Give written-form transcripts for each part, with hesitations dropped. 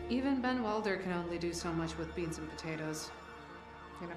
Even Ben Welder can only do so much with beans and potatoes. You know.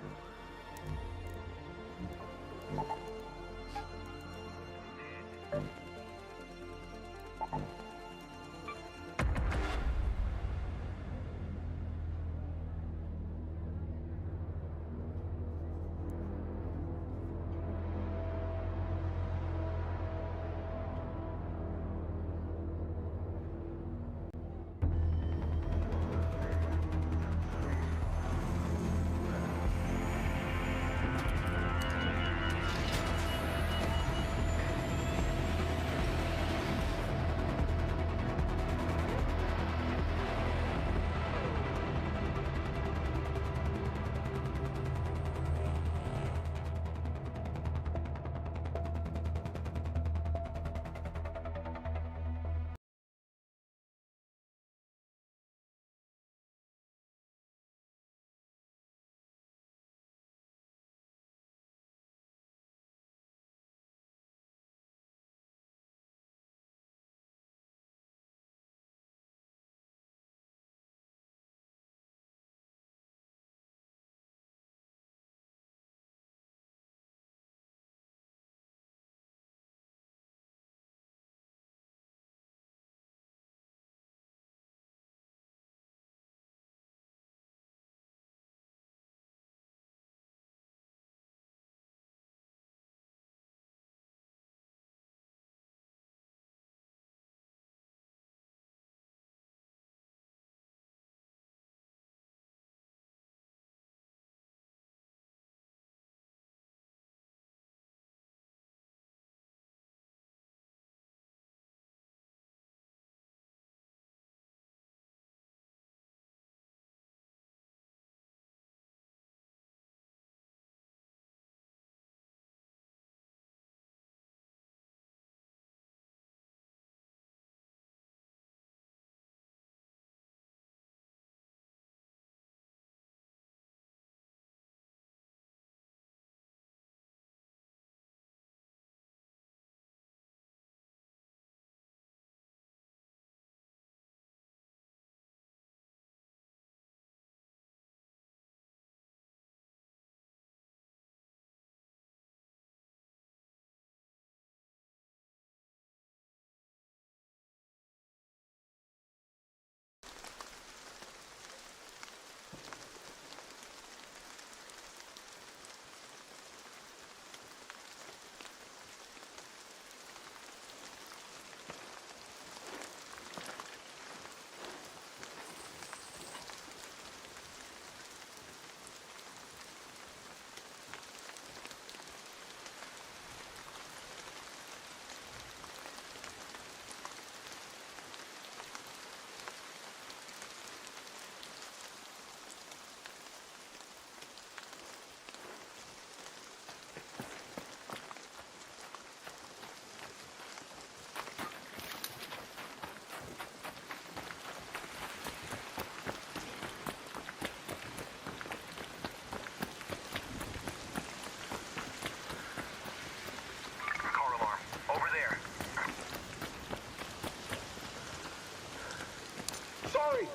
Sorry!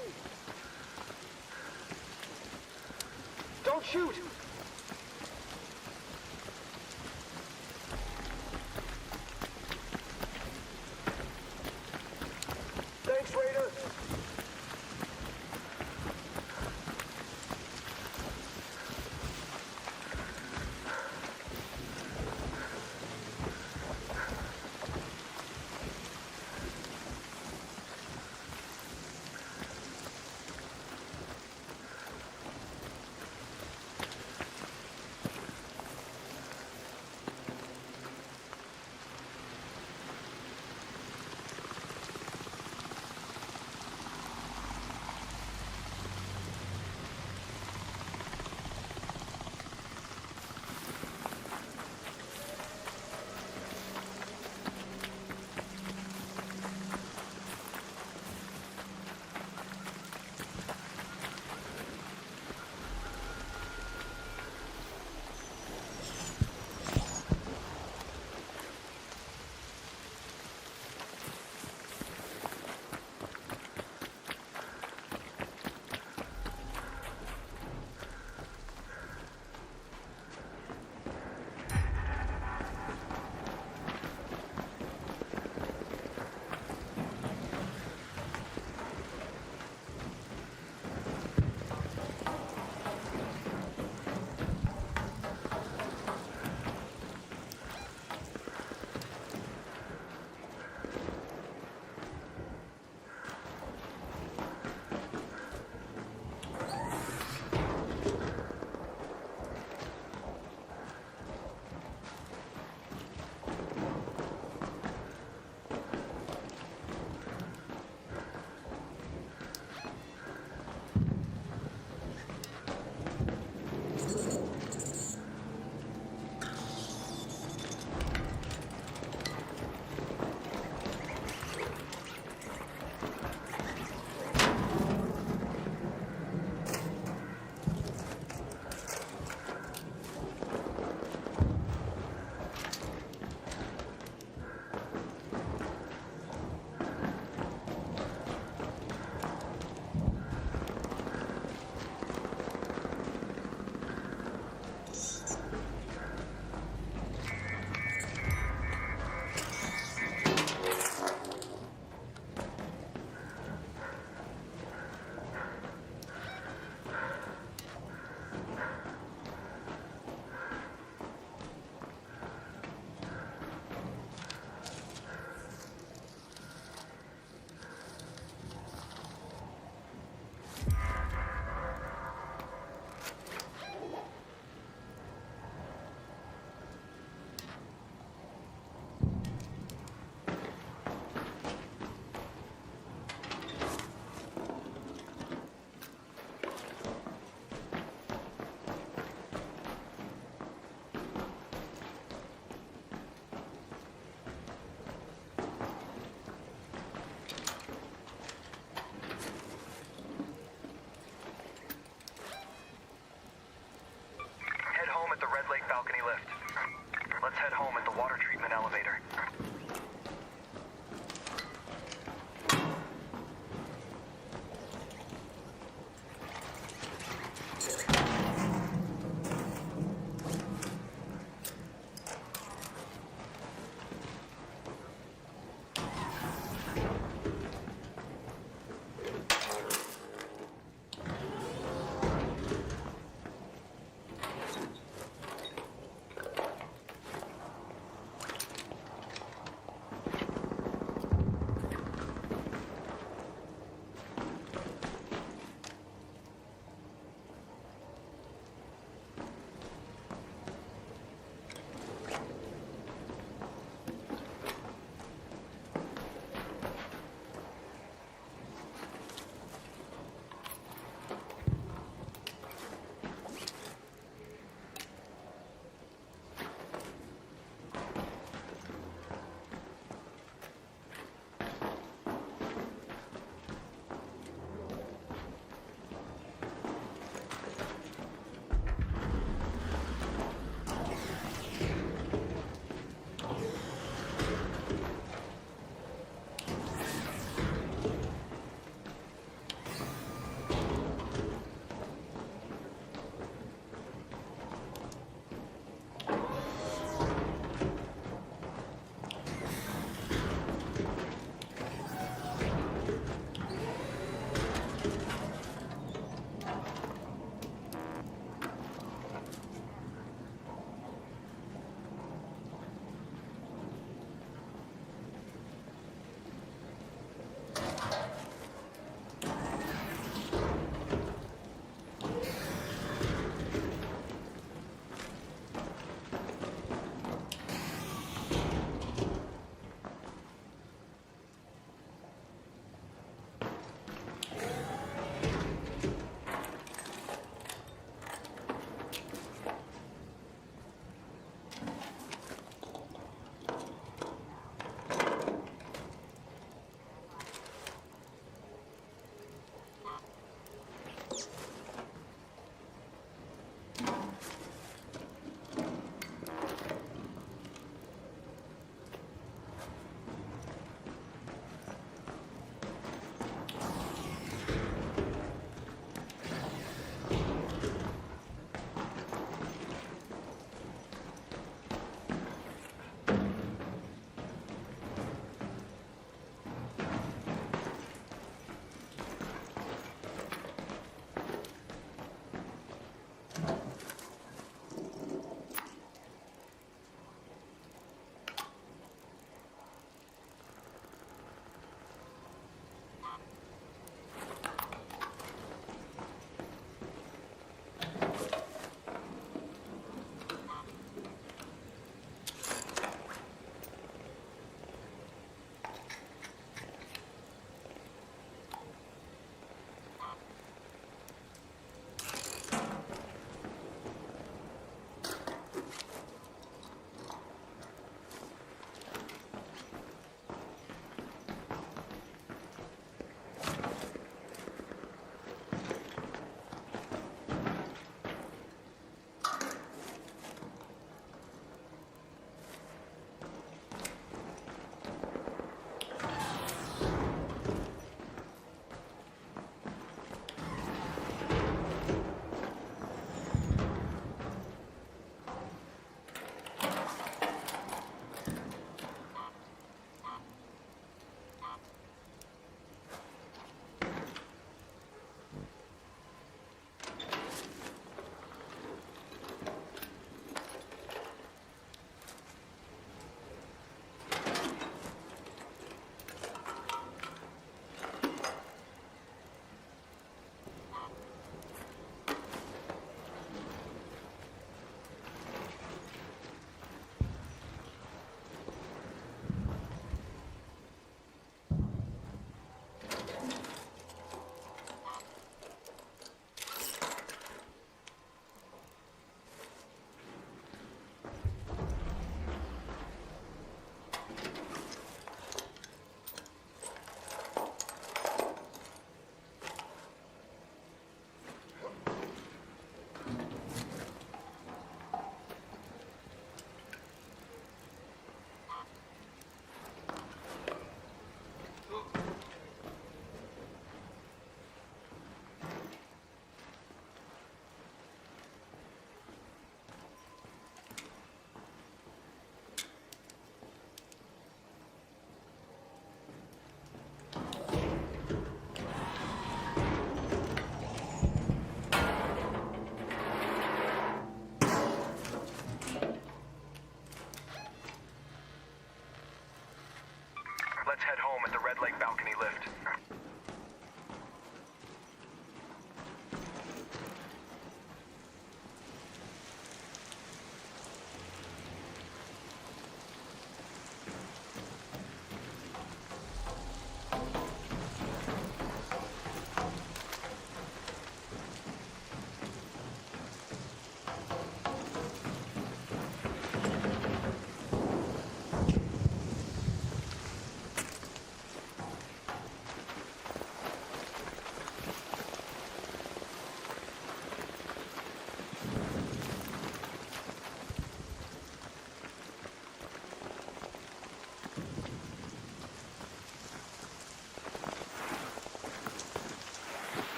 Don't shoot! Thanks, Raider!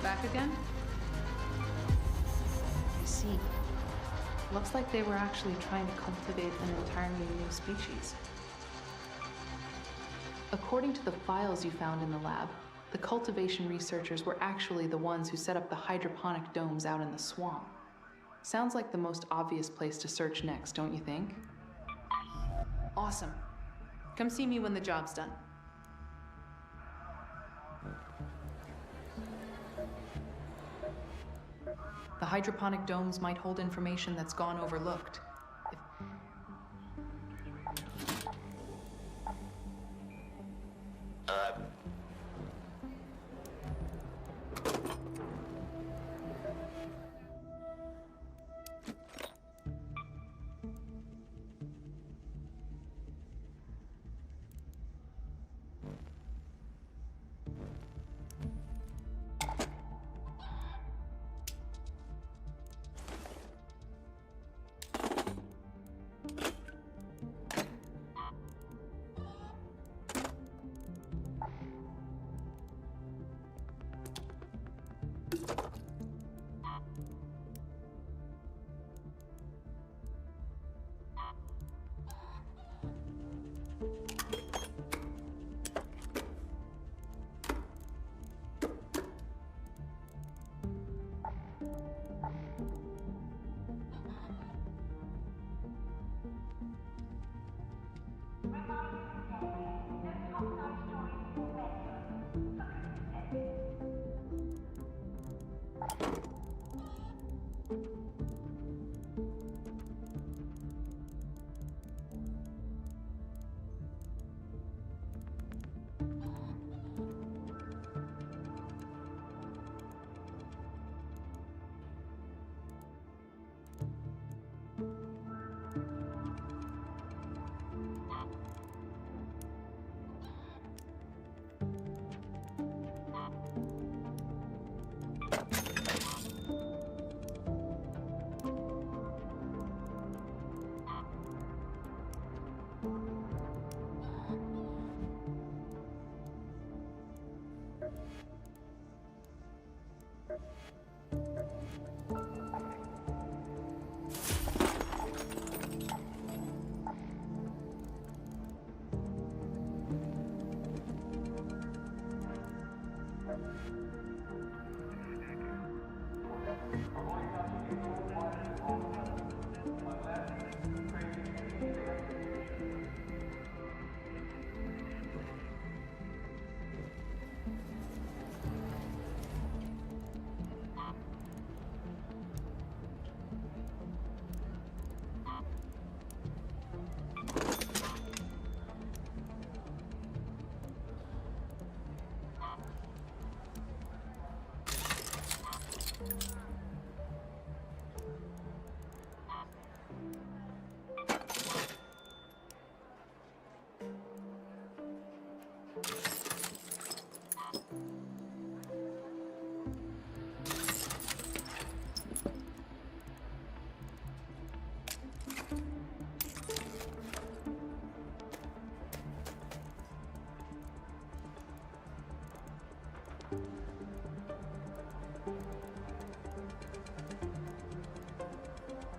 Back again? I see. Looks like they were actually trying to cultivate an entirely new species. According to the files you found in the lab, the cultivation researchers were actually the ones who set up the hydroponic domes out in the swamp. Sounds like the most obvious place to search next, don't you think? Awesome. Come see me when the job's done. The hydroponic domes might hold information that's gone overlooked.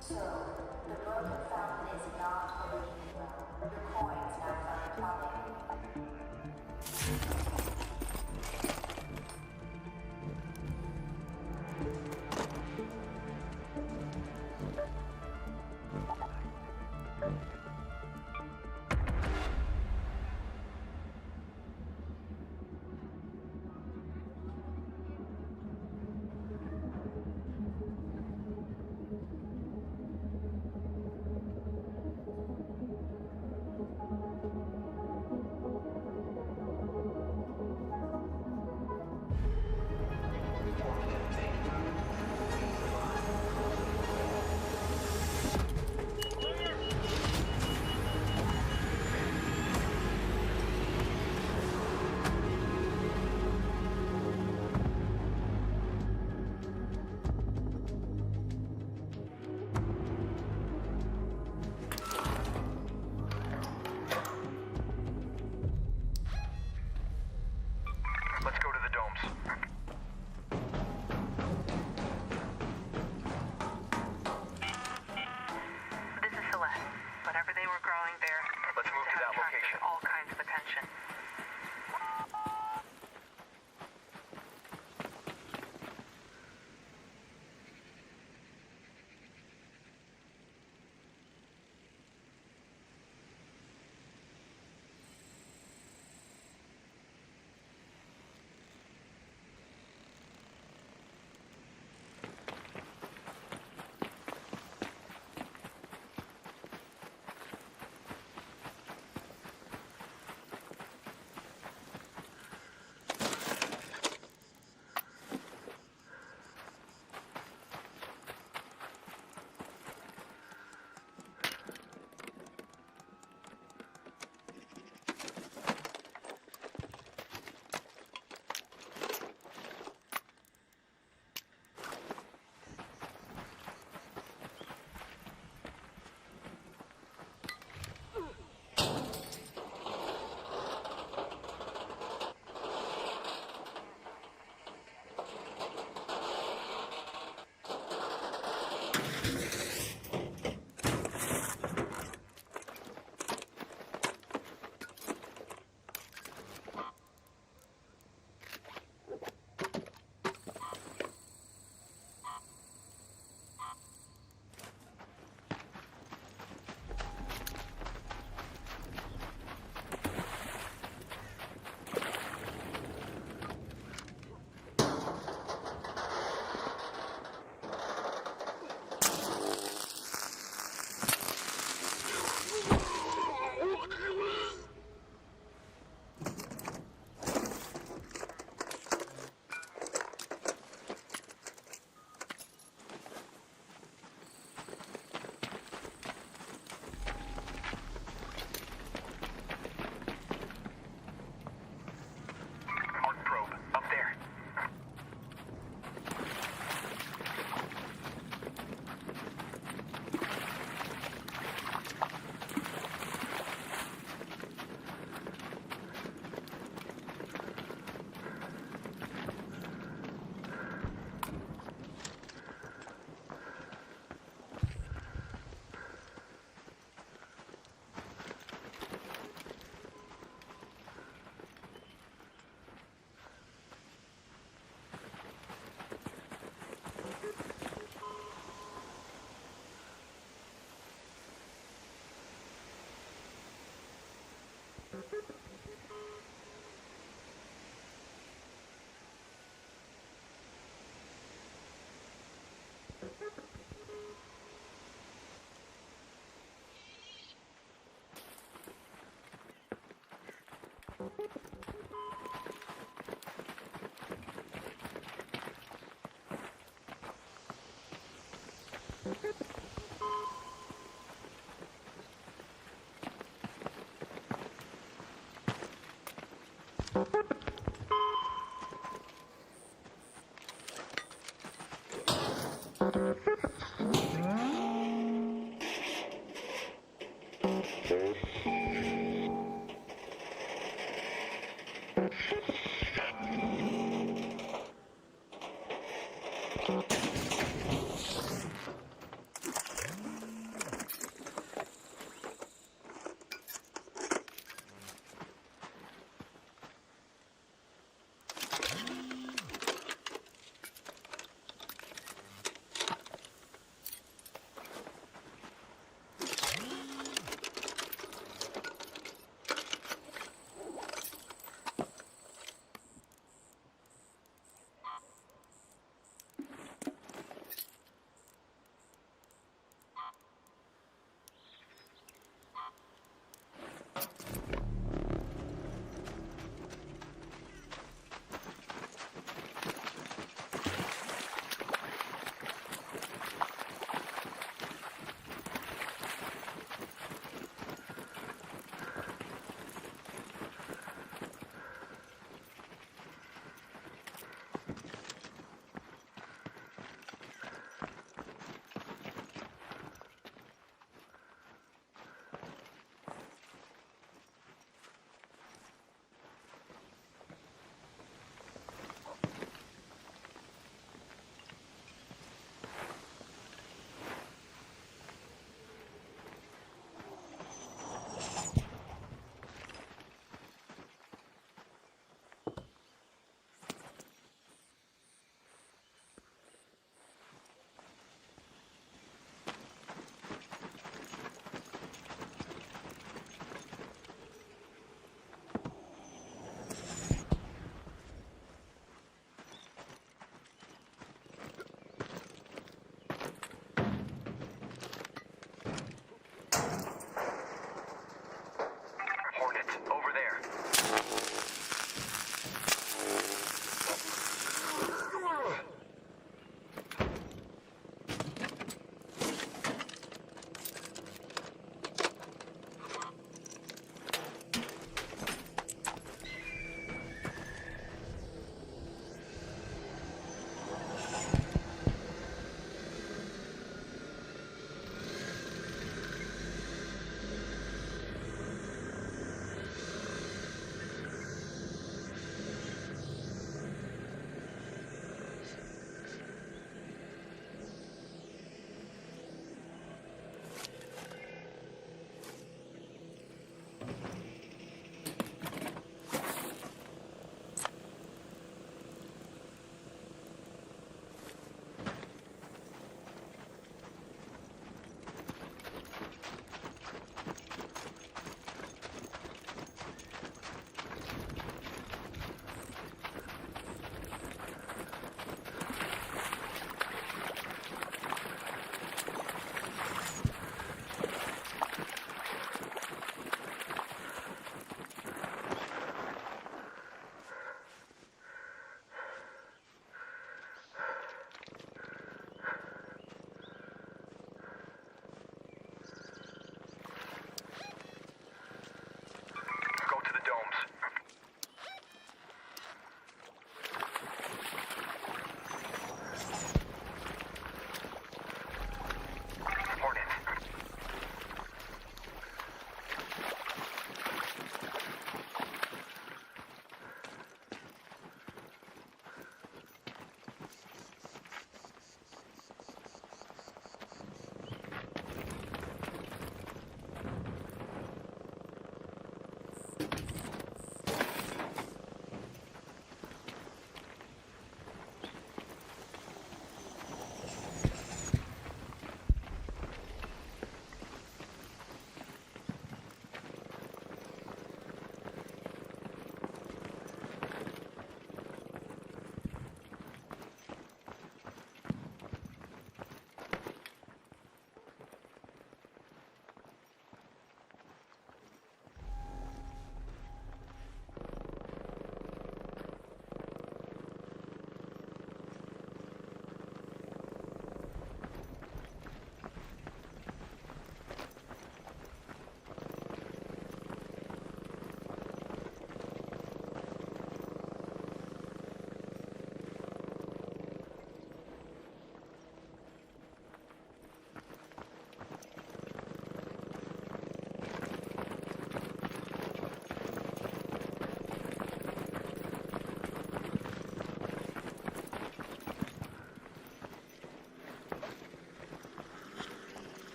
So, the broken fountain is not working well. Your coins now from the topic.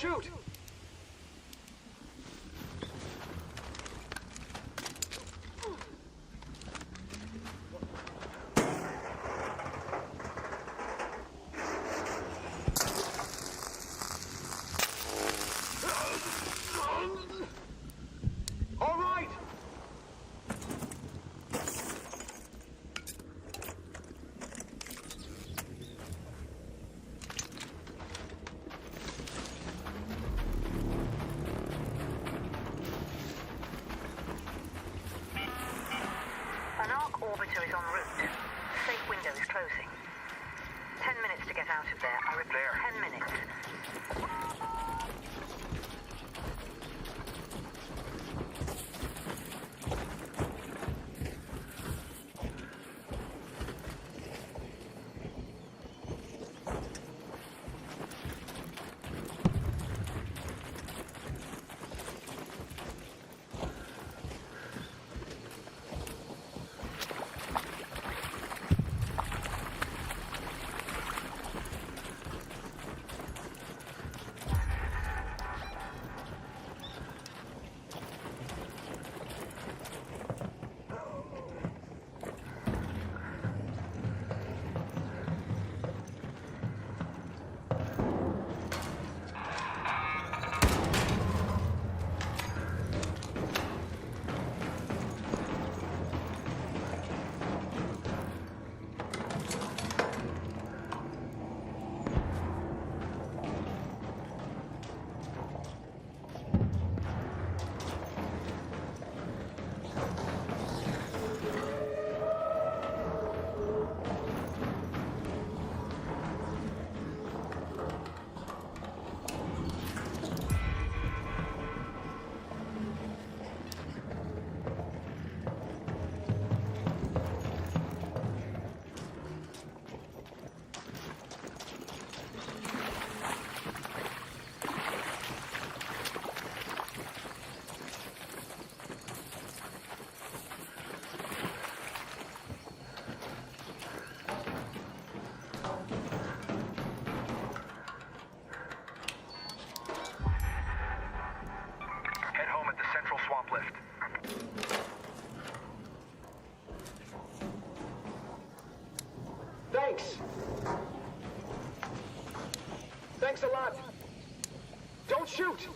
shoot! All right! An arc orbiter is en route. Safe window is closing. 10 minutes to get out of there. I repeat, 10 minutes. Head home at the central swamp lift. Thanks. Thanks a lot. Don't shoot!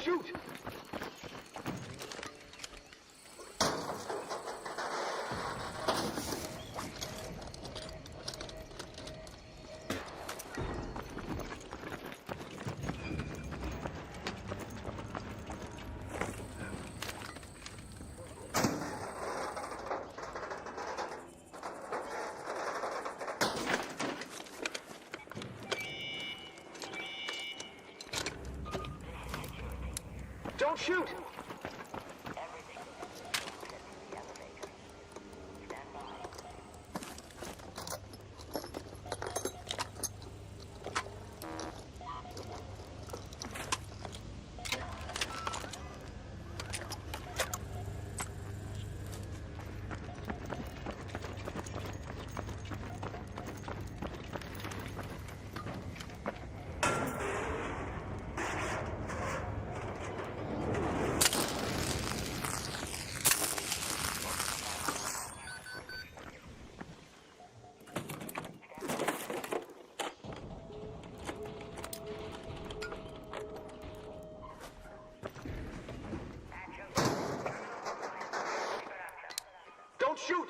shoot! Don't shoot! Don't shoot!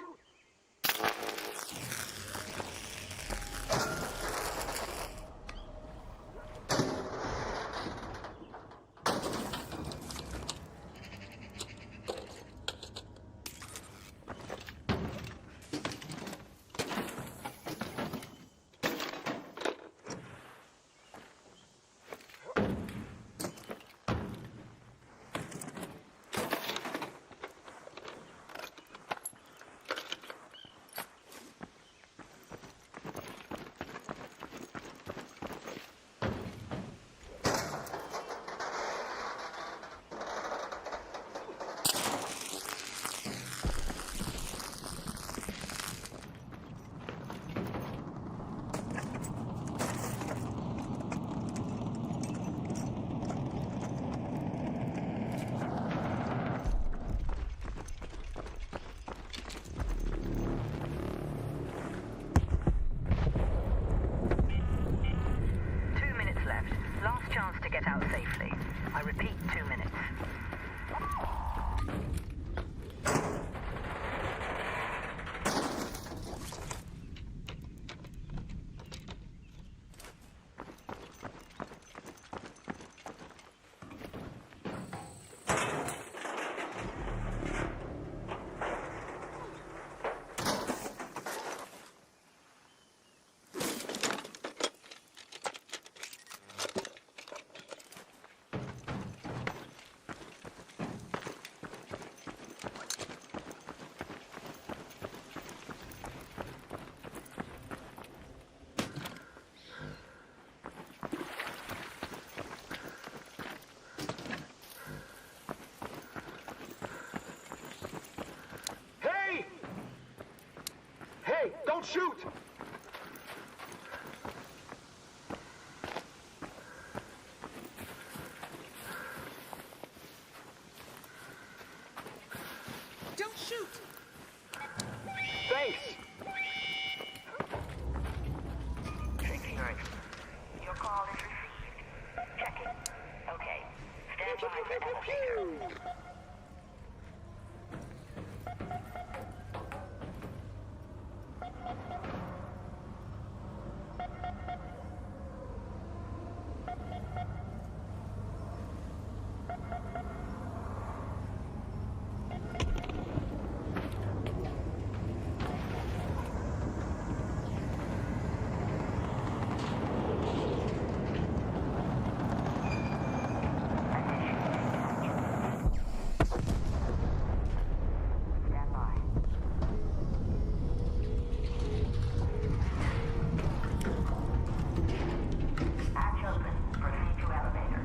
Chance to get out safely. I repeat, 2 minutes. Don't shoot! Don't shoot! Thanks! Secured. Your call is received. Checking. Okay. Stand by for elevator.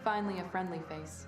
Finally, a friendly face.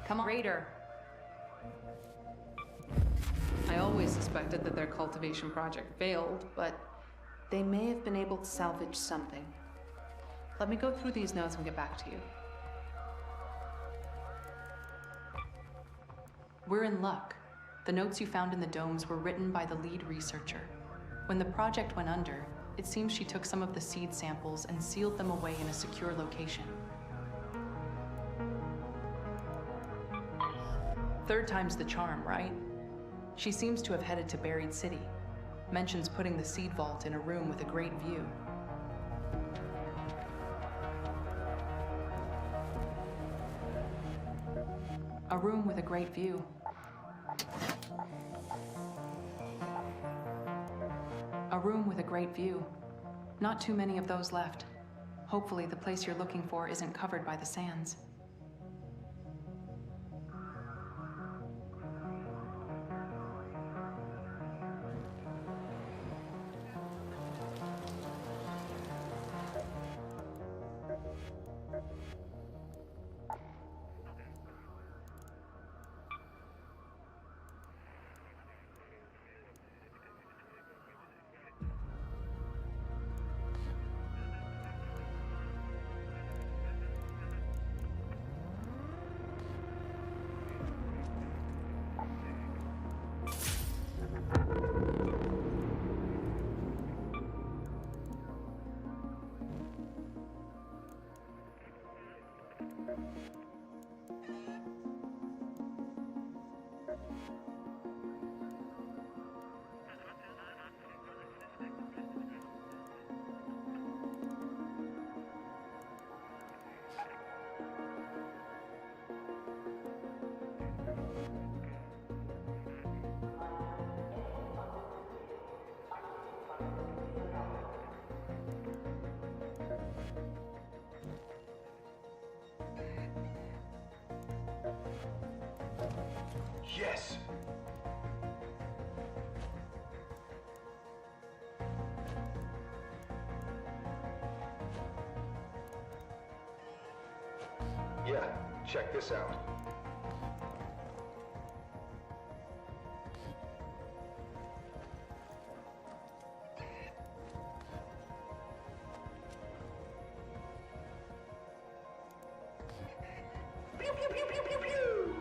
Come on. Raider. I always suspected that their cultivation project failed, but they may have been able to salvage something. Let me go through these notes and get back to you. We're in luck. The notes you found in the domes were written by the lead researcher. When the project went under, it seems she took some of the seed samples and sealed them away in a secure location. Third time's the charm, right? She seems to have headed to Buried City. Mentions putting the seed vault in a room with a great view. A room with a great view. A room with a great view. Not too many of those left. Hopefully the place you're looking for isn't covered by the sands. Yes! Yeah, check this out. Pew, pew, pew, pew, pew, pew!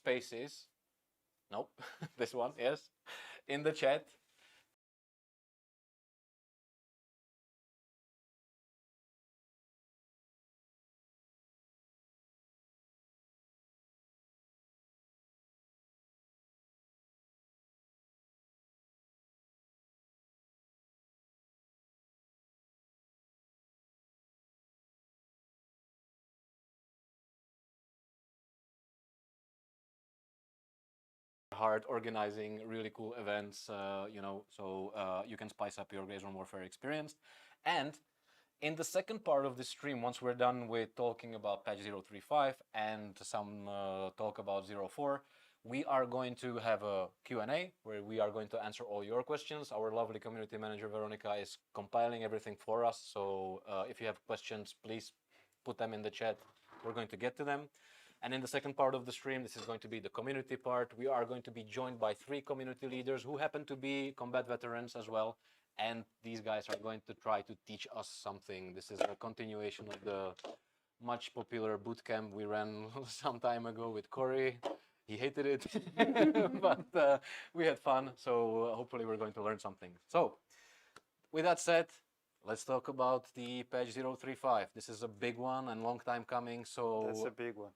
spaces. Nope, this one, yes, in the chat. Hard organizing really cool events, so you can spice up your Graze Warfare experience. And in the second part of the stream, once we're done with talking about patch 0.35 and some talk about 0.4, we are going to have a Q&A where we are going to answer all your questions. Our lovely community manager, Veronica, is compiling everything for us. So if you have questions, please put them in the chat. We're going to get to them. And in the second part of the stream, this is going to be the community part. We are going to be joined by 3 community leaders who happen to be combat veterans as well. And these guys are going to try to teach us something. This is a continuation of the much popular bootcamp we ran some time ago with Corey. He hated it, but we had fun. So hopefully we're going to learn something. So with that said, let's talk about the patch 0.35. This is a big one and long time coming. So that's a big one.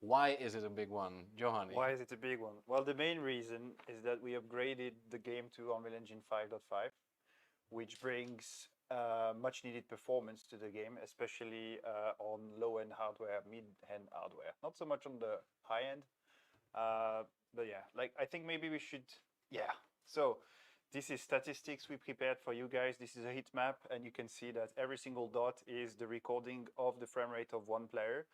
Why is it a big one, Johanny? Why is it a big one? Well, the main reason is that we upgraded the game to Unreal Engine 5.5, which brings much needed performance to the game, especially on low-end hardware, mid-end hardware. Not so much on the high-end, but yeah, like I think maybe we should, yeah. So this is statistics we prepared for you guys. This is a heat map, and you can see that every single dot is the recording of the frame rate of one player.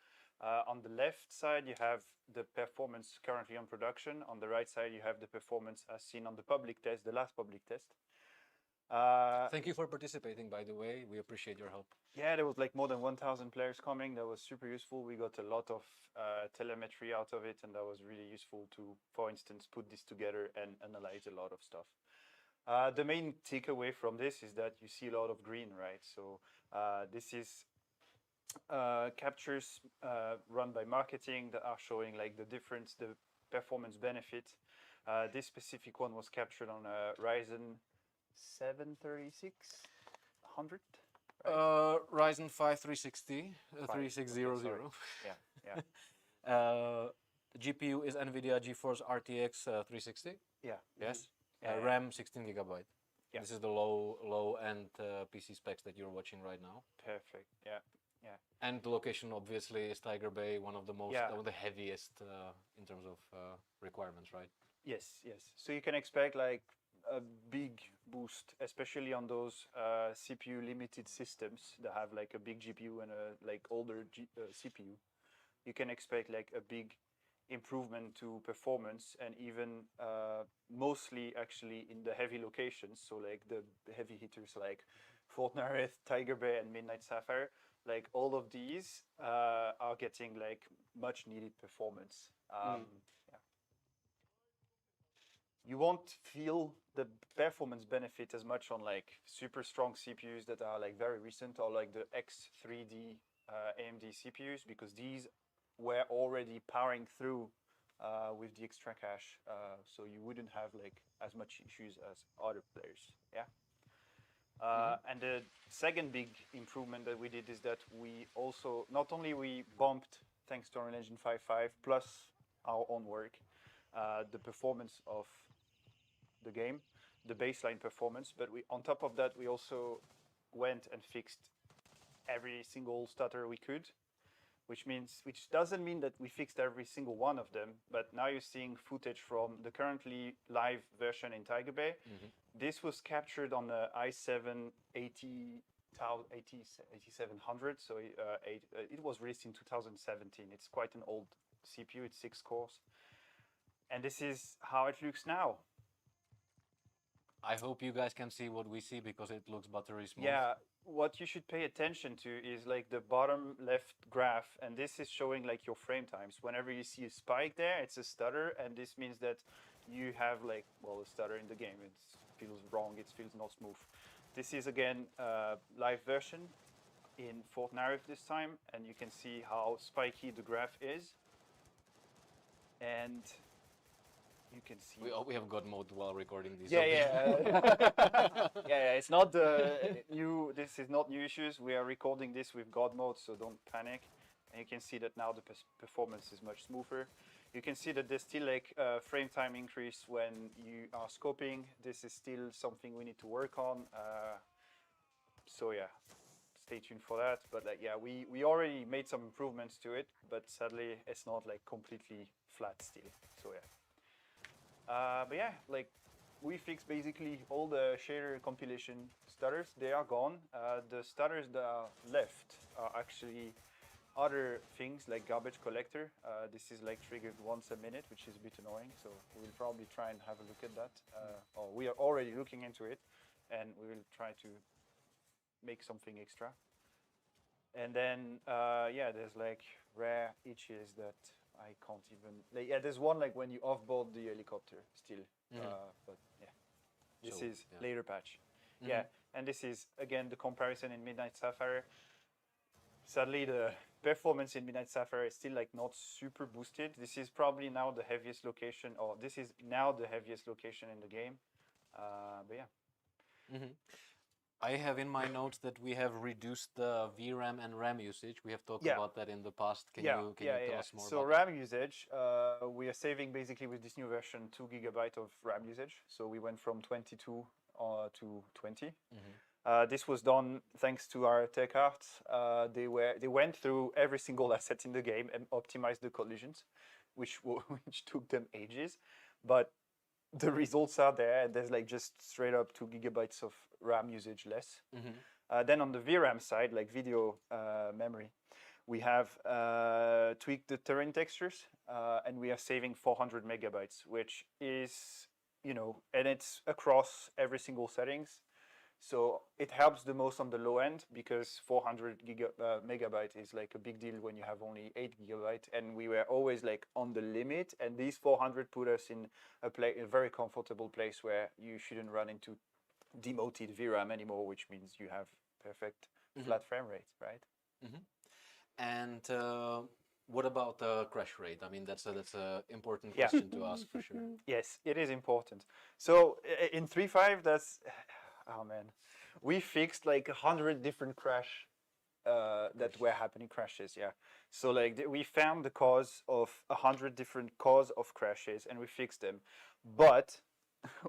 On the left side, you have the performance currently on production. On the right side, you have the performance as seen on the public test, the last public test. Thank you for participating, by the way. We appreciate your help. Yeah, there was like more than 1,000 players coming. That was super useful. We got a lot of telemetry out of it, and that was really useful to, for instance, put this together and analyze a lot of stuff. The main takeaway from this is that you see a lot of green, right? So this is captures run by marketing that are showing like the difference, the performance benefit. This specific one was captured on a Ryzen 7 3600. Right? Ryzen 5 360, 3600. Yeah, yeah. The GPU is NVIDIA GeForce RTX 360. Yeah. Yes. Yeah, yeah. RAM 16 gigabyte. Yeah. This is the low-end PC specs that you're watching right now. Perfect. Yeah. Yeah. And the location obviously is Tiger Bay, one of the most, Yeah. one of the heaviest in terms of requirements, right? Yes, yes. So you can expect like a big boost, especially on those CPU limited systems that have like a big GPU and a like older CPU. You can expect like a big improvement to performance, and even mostly actually in the heavy locations. So like the heavy hitters like Fort Nareth, Tiger Bay, and Midnight Sapphire. Like all of these are getting like much needed performance. Yeah. You won't feel the performance benefit as much on like super strong CPUs that are like very recent, or like the X3D AMD CPUs, because these were already powering through with the extra cache, so you wouldn't have like as much issues as other players. Yeah. And the second big improvement that we did is that we also, not only we bumped, thanks to Unreal Engine 5.5 plus our own work, the performance of the game, the baseline performance, but we, on top of that, we also went and fixed every single stutter we could, which doesn't mean that we fixed every single one of them, but now you're seeing footage from the currently live version in Tiger Bay. This was captured on the i7 8700, so it was released in 2017. It's quite an old CPU, it's 6 cores. And this is how it looks now. I hope you guys can see what we see, because it looks buttery smooth. Yeah, what you should pay attention to is like the bottom left graph, and this is showing like your frame times. Whenever you see a spike there, it's a stutter, and this means that you have like, well, a stutter in the game. It feels wrong, it feels not smooth. This is again live version in Fort Naref this time, and you can see how spiky the graph is. and you can see. We have God mode while recording these. Yeah, yeah, it's not new. This is not new issues. We are recording this with God mode, so don't panic. And you can see that now the performance is much smoother. You can see that there's still like frame time increase when you are scoping. This is still something we need to work on. So yeah, stay tuned for that. But like, yeah, we already made some improvements to it, but sadly it's not like completely flat still. So yeah. But yeah, like we fixed basically all the shader compilation stutters. They are gone. The stutters that are left are actually other things like garbage collector. This is like triggered once a minute, which is a bit annoying. So we'll probably try and have a look at that. Or we are already looking into it, and we will try to make something extra. And then yeah, there's like rare itches that I can't even. Like, yeah, there's one like when you offboard the helicopter still, but yeah, this is later patch. Yeah, and this is again the comparison in Midnight Sapphire. Sadly, the performance in Midnight Sapphire is still like not super boosted. This is probably now the heaviest location, or this is now the heaviest location in the game. But yeah. I have in my notes that we have reduced the VRAM and RAM usage. We have talked about that in the past. Can you tell us more so about RAM usage, we are saving basically with this new version 2 GB of RAM usage. So we went from 22 to 20. This was done thanks to our tech arts. They went through every single asset in the game and optimized the collisions, which took them ages, but the results are there, and there's like just straight up 2 GB of RAM usage less. Then on the VRAM side, like video memory, we have tweaked the terrain textures, and we are saving 400 megabytes, which is, you know, and it's across every single settings. So it helps the most on the low end because 400 megabyte is like a big deal when you have only 8 GB, and we were always like on the limit, and these 400 put us in a very comfortable place where you shouldn't run into demoted VRAM anymore, which means you have perfect flat frame rate, right? And what about the crash rate? I mean, that's a important question to ask for sure. Yes, it is important. So in 3.5, that's oh man, we fixed like 100 different crash that were happening crashes. Yeah, so like we found the cause of 100 different cause of crashes and we fixed them. But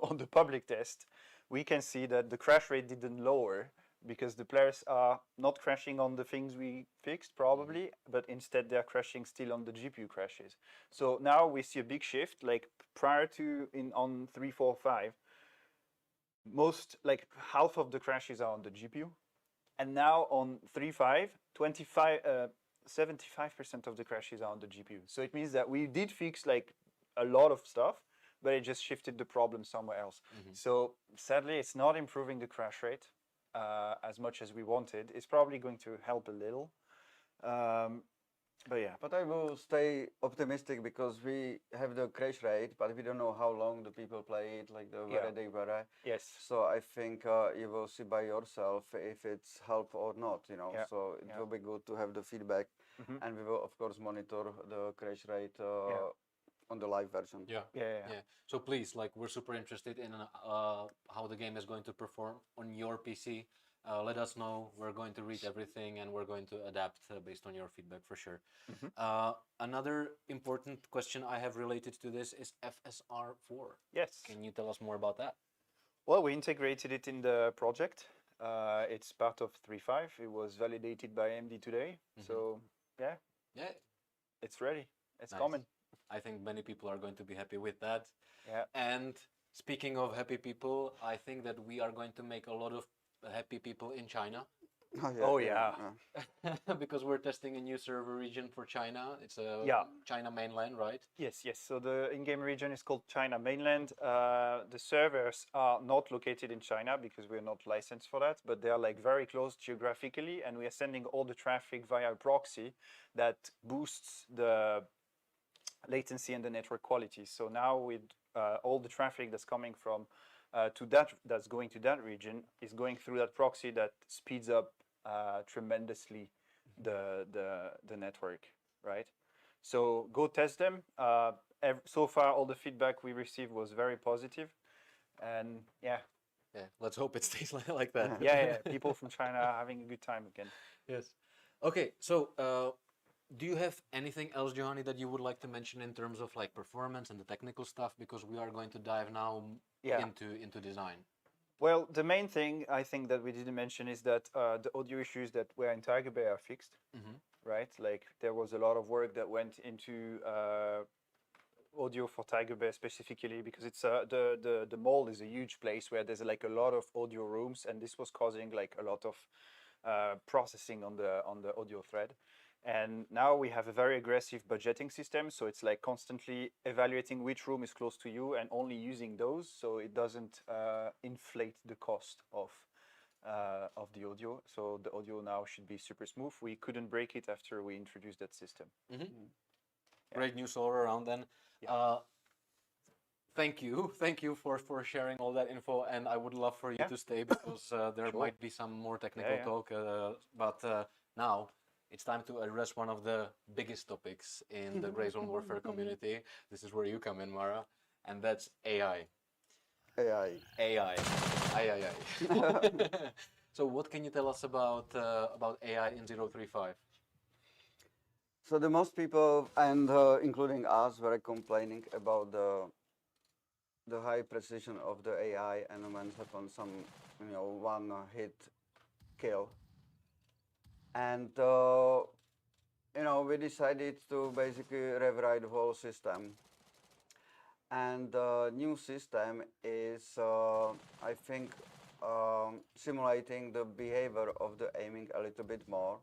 on the public test, we can see that the crash rate didn't lower because the players are not crashing on the things we fixed probably, but instead they're crashing still on the GPU crashes. So now we see a big shift. Like prior to on 3.4.5. Most like half of the crashes are on the GPU, and now on 3.5, 75% of the crashes are on the GPU. So it means that we did fix like a lot of stuff, but it just shifted the problem somewhere else. So sadly, it's not improving the crash rate as much as we wanted. It's probably going to help a little. But yeah. But I will stay optimistic because we have the crash rate, but we don't know how long the people play it, like whether they vary. Yes. So I think you will see by yourself if it's help or not, you know. So it will be good to have the feedback, and we will of course monitor the crash rate on the live version. Yeah. So please, like, we're super interested in how the game is going to perform on your PC. Let us know. We're going to read everything and we're going to adapt based on your feedback for sure. Another important question I have related to this is FSR4. Yes. Can you tell us more about that? Well, we integrated it in the project. It's part of 3.5. It was validated by AMD today. So yeah, it's ready. It's coming. I think many people are going to be happy with that. Yeah. And speaking of happy people, I think that we are going to make a lot of happy people in China. Because we're testing a new server region for China. It's a China mainland, right? Yes. So the in-game region is called China mainland. The servers are not located in China because we're not licensed for that, but they are like very close geographically, and we are sending all the traffic via a proxy that boosts the latency and the network quality. So now with all the traffic that's coming from that's going to that region is going through that proxy that speeds up tremendously the network, right? So go test them. so far all the feedback we received was very positive, and yeah. Yeah, let's hope it stays like that. Yeah, people from China are having a good time again. Yes. Okay, so do you have anything else, Giovanni, that you would like to mention in terms of like performance and the technical stuff? Because we are going to dive now into design. Well, the main thing I think that we didn't mention is that the audio issues that were in Tiger Bay are fixed, right? Like there was a lot of work that went into audio for Tiger Bay specifically, because it's the mall is a huge place where there's like a lot of audio rooms, and this was causing like a lot of processing on the audio thread. And now we have a very aggressive budgeting system, so it's like constantly evaluating which room is close to you and only using those, so it doesn't inflate the cost of the audio. So the audio now should be super smooth. We couldn't break it after we introduced that system. Great news all around then. Thank you for sharing all that info, and I would love for you to stay, because there might be some more technical talk, but now it's time to address one of the biggest topics in the Gray Zone Warfare community. This is where you come in, Mara, and that's AI. AI. So what can you tell us about AI in 035? So the most people, and including us, were complaining about the high precision of the AI, and when happens some, one hit kill. And we decided to basically rewrite the whole system. And the new system is, I think, simulating the behavior of the aiming a little bit more.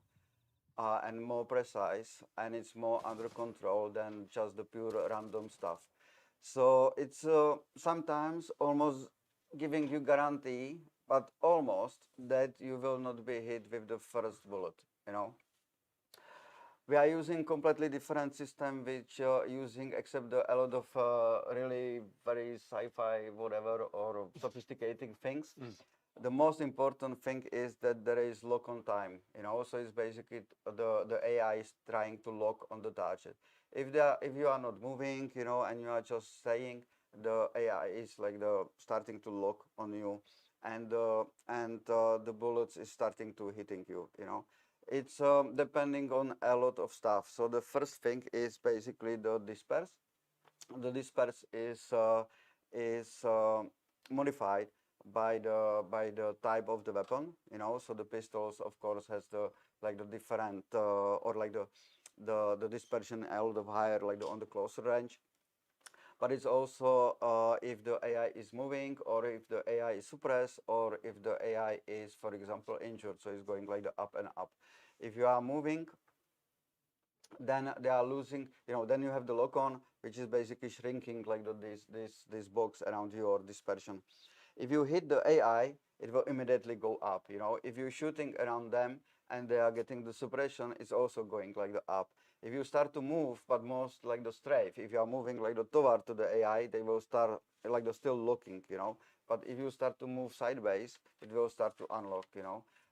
And more precise, and it's more under control than just the pure random stuff. So it's sometimes almost giving you guarantee, but almost, that you will not be hit with the first bullet, We are using completely different system, which using except a lot of really very sci-fi whatever or sophisticated things. The most important thing is that there is lock on time, so it's basically the AI is trying to lock on the target. If you are not moving, and you are just saying, the AI is like starting to lock on you, and the bullets is starting to hitting you, It's depending on a lot of stuff. So the first thing is basically the disperse. The disperse is modified by the type of the weapon, So the pistols, of course, has the different or like the dispersion a lot of higher, like on the closer range. But it's also if the AI is moving, or if the AI is suppressed, or if the AI is, for example, injured, so it's going like the up and up. If you are moving, then they are losing, then you have the lock on, which is basically shrinking like this box around you, or dispersion. If you hit the AI, it will immediately go up, If you're shooting around them and they are getting the suppression, it's also going like the up. If you start to move, but most like the strafe, if you are moving like the toward to the AI, they will start like they're still looking, But if you start to move sideways, it will start to unlock,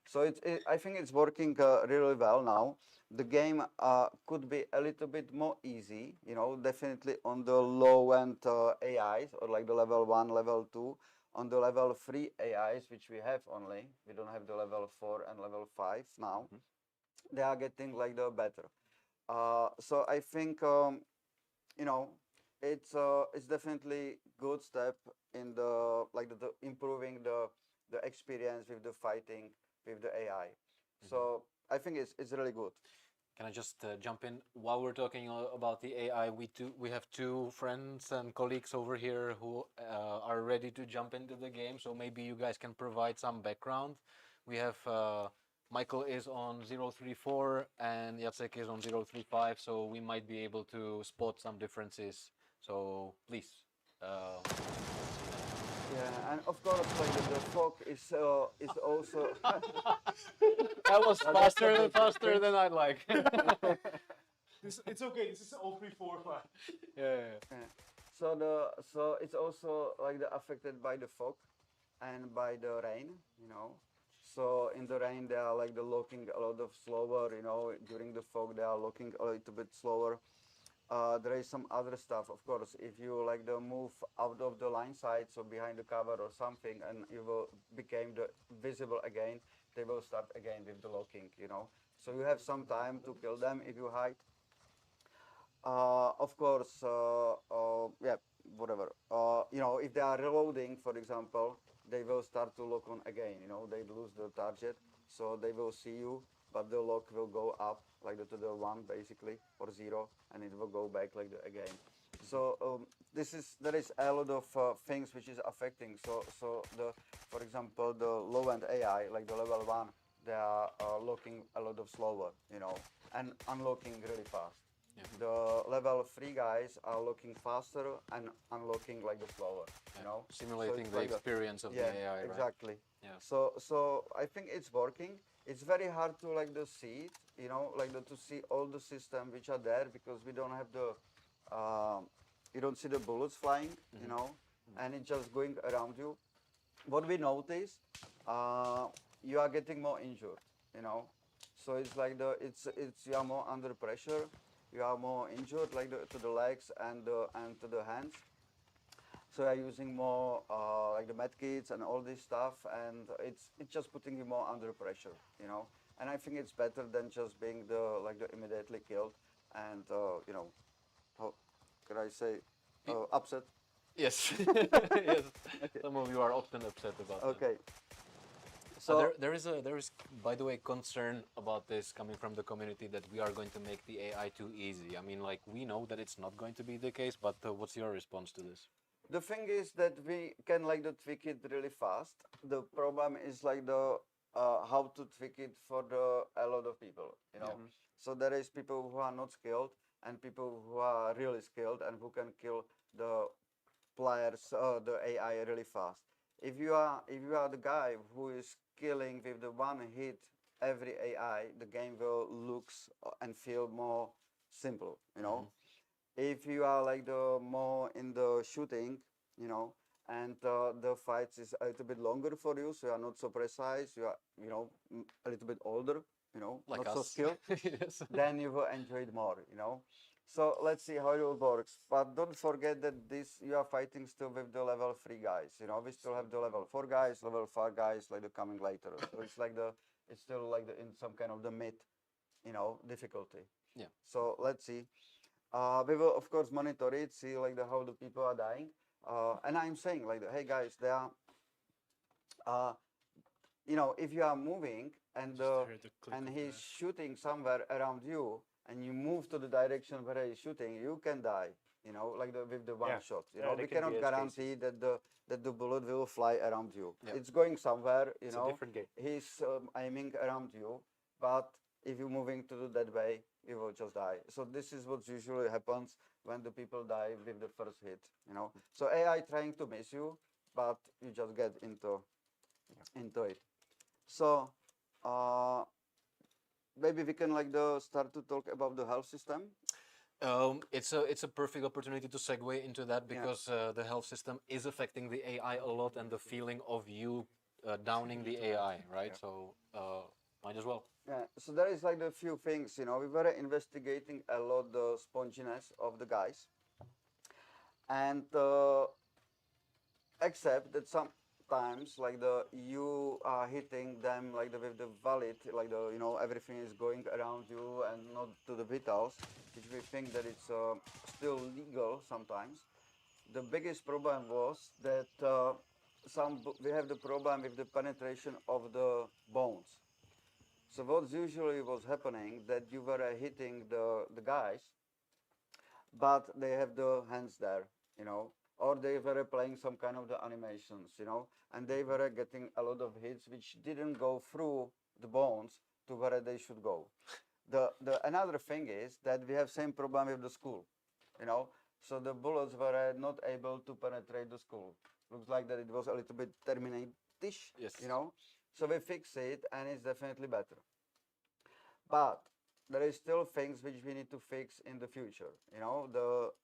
So I think it's working really well now. The game could be a little bit more easy, definitely on the low-end AIs, or like the level 1, level 2. On the level 3 AIs, which we have only, we don't have the level 4 and level 5 now, they are getting like the better. So I think, it's definitely good step in the improving the experience with the fighting with the AI. So I think it's really good. Can I just jump in? While we're talking about the AI, we have two friends and colleagues over here who are ready to jump into the game. So maybe you guys can provide some background. We have Michael is on 034 and Jacek is on 035. So we might be able to spot some differences. So please. Yeah, and of course, like the fog is also. That was faster than I'd like. It's okay. This is 0345. Yeah. So it's also like affected by the fog and by the rain, So in the rain they are like looking a lot of slower, During the fog they are looking a little bit slower, there is some other stuff, of course. If you like the move out of the line side, so behind the cover or something, and you will become the visible again, they will start again with the locking, you know. So you have some time to kill them if you hide. Of course, yeah, whatever. You know, if they are reloading, for example, they will start to lock on again. You know, they lose the target, so they will see you, but the lock will go up like to the 1 basically or 0, and it will go back like again. So there is a lot of things which is affecting. So for example, the low-end AI, like the level 1, they are locking a lot of slower, you know, and unlocking really fast. Yeah. The level 3 guys are looking faster and unlocking like the slower, you know, simulating so the experience of the AI, right? Exactly. Yeah. So I think it's working. It's very hard to like to see it, you know, like to see all the system which are there, because we don't have the you don't see the bullets flying, you know, and it's just going around you. What we notice, you are getting more injured, you know. So it's like you are more under pressure, you are more injured, like to the legs and to the hands. So I'm using more like the med kits and all this stuff, and it's just putting you more under pressure, you know. And I think it's better than just being the immediately killed and you know, how could I say, upset. Yes. Yes. Okay. Some of you are often upset about that. Okay. So there is by the way concern about this coming from the community that we are going to make the AI too easy. I mean, like, we know that it's not going to be the case, but what's your response to this? The thing is that we can like tweak it really fast. The problem is like how to tweak it for a lot of people, you know. Yeah. So there is people who are not skilled and people who are really skilled and who can kill the players, the AI really fast. If you are the guy who is killing with the one hit every AI, the game will looks and feel more simple, you know. If you are like the more in the shooting, you know, and the fights is a little bit longer for you, so you are not so precise, you are, you know, a little bit older, you know, like not us. so skilled, Yes. then you will enjoy it more, you know. So let's see how it works. But don't forget that you are fighting still with the level 3 guys, you know. We still have the level 4 guys, level 5 guys, like the coming later. So it's like it's still like in some kind of the mid, you know, difficulty. Yeah. So let's see. We will of course monitor it, see like how the people are dying, and I'm saying like, hey guys, they are, you know, if you are moving and he's shooting somewhere around you, and you move to the direction where he's shooting, you can die, you know, like with the one shot. You know, we cannot guarantee that the bullet will fly around you. Yeah. It's going somewhere, you know. It's a different game. He's aiming around you, but if you're moving to that way, you will just die. So this is what usually happens when the people die with the first hit, you know. So AI trying to miss you, but you just get into it. So maybe we can like start to talk about the health system. It's a perfect opportunity to segue into that, because the health system is affecting the AI a lot, and the feeling of you downing the AI, right? Yeah. So might as well. Yeah, so there is like a few things, you know. We were investigating a lot the sponginess of the guys, and except that sometimes like you are hitting them like with the valid, like you know, everything is going around you and not to the vitals, which we think that it's still legal sometimes. The biggest problem was that we have the problem with the penetration of the bones. So what usually was happening, that you were hitting the guys, but they have the hands there, you know, or they were playing some kind of the animations, you know, and they were getting a lot of hits which didn't go through the bones to where they should go. Another thing is that we have same problem with the skull, you know, so the bullets were not able to penetrate the skull. Looks like that it was a little bit terminate-ish, yes, you know. So we fix it, and it's definitely better. But there is still things which we need to fix in the future. You know,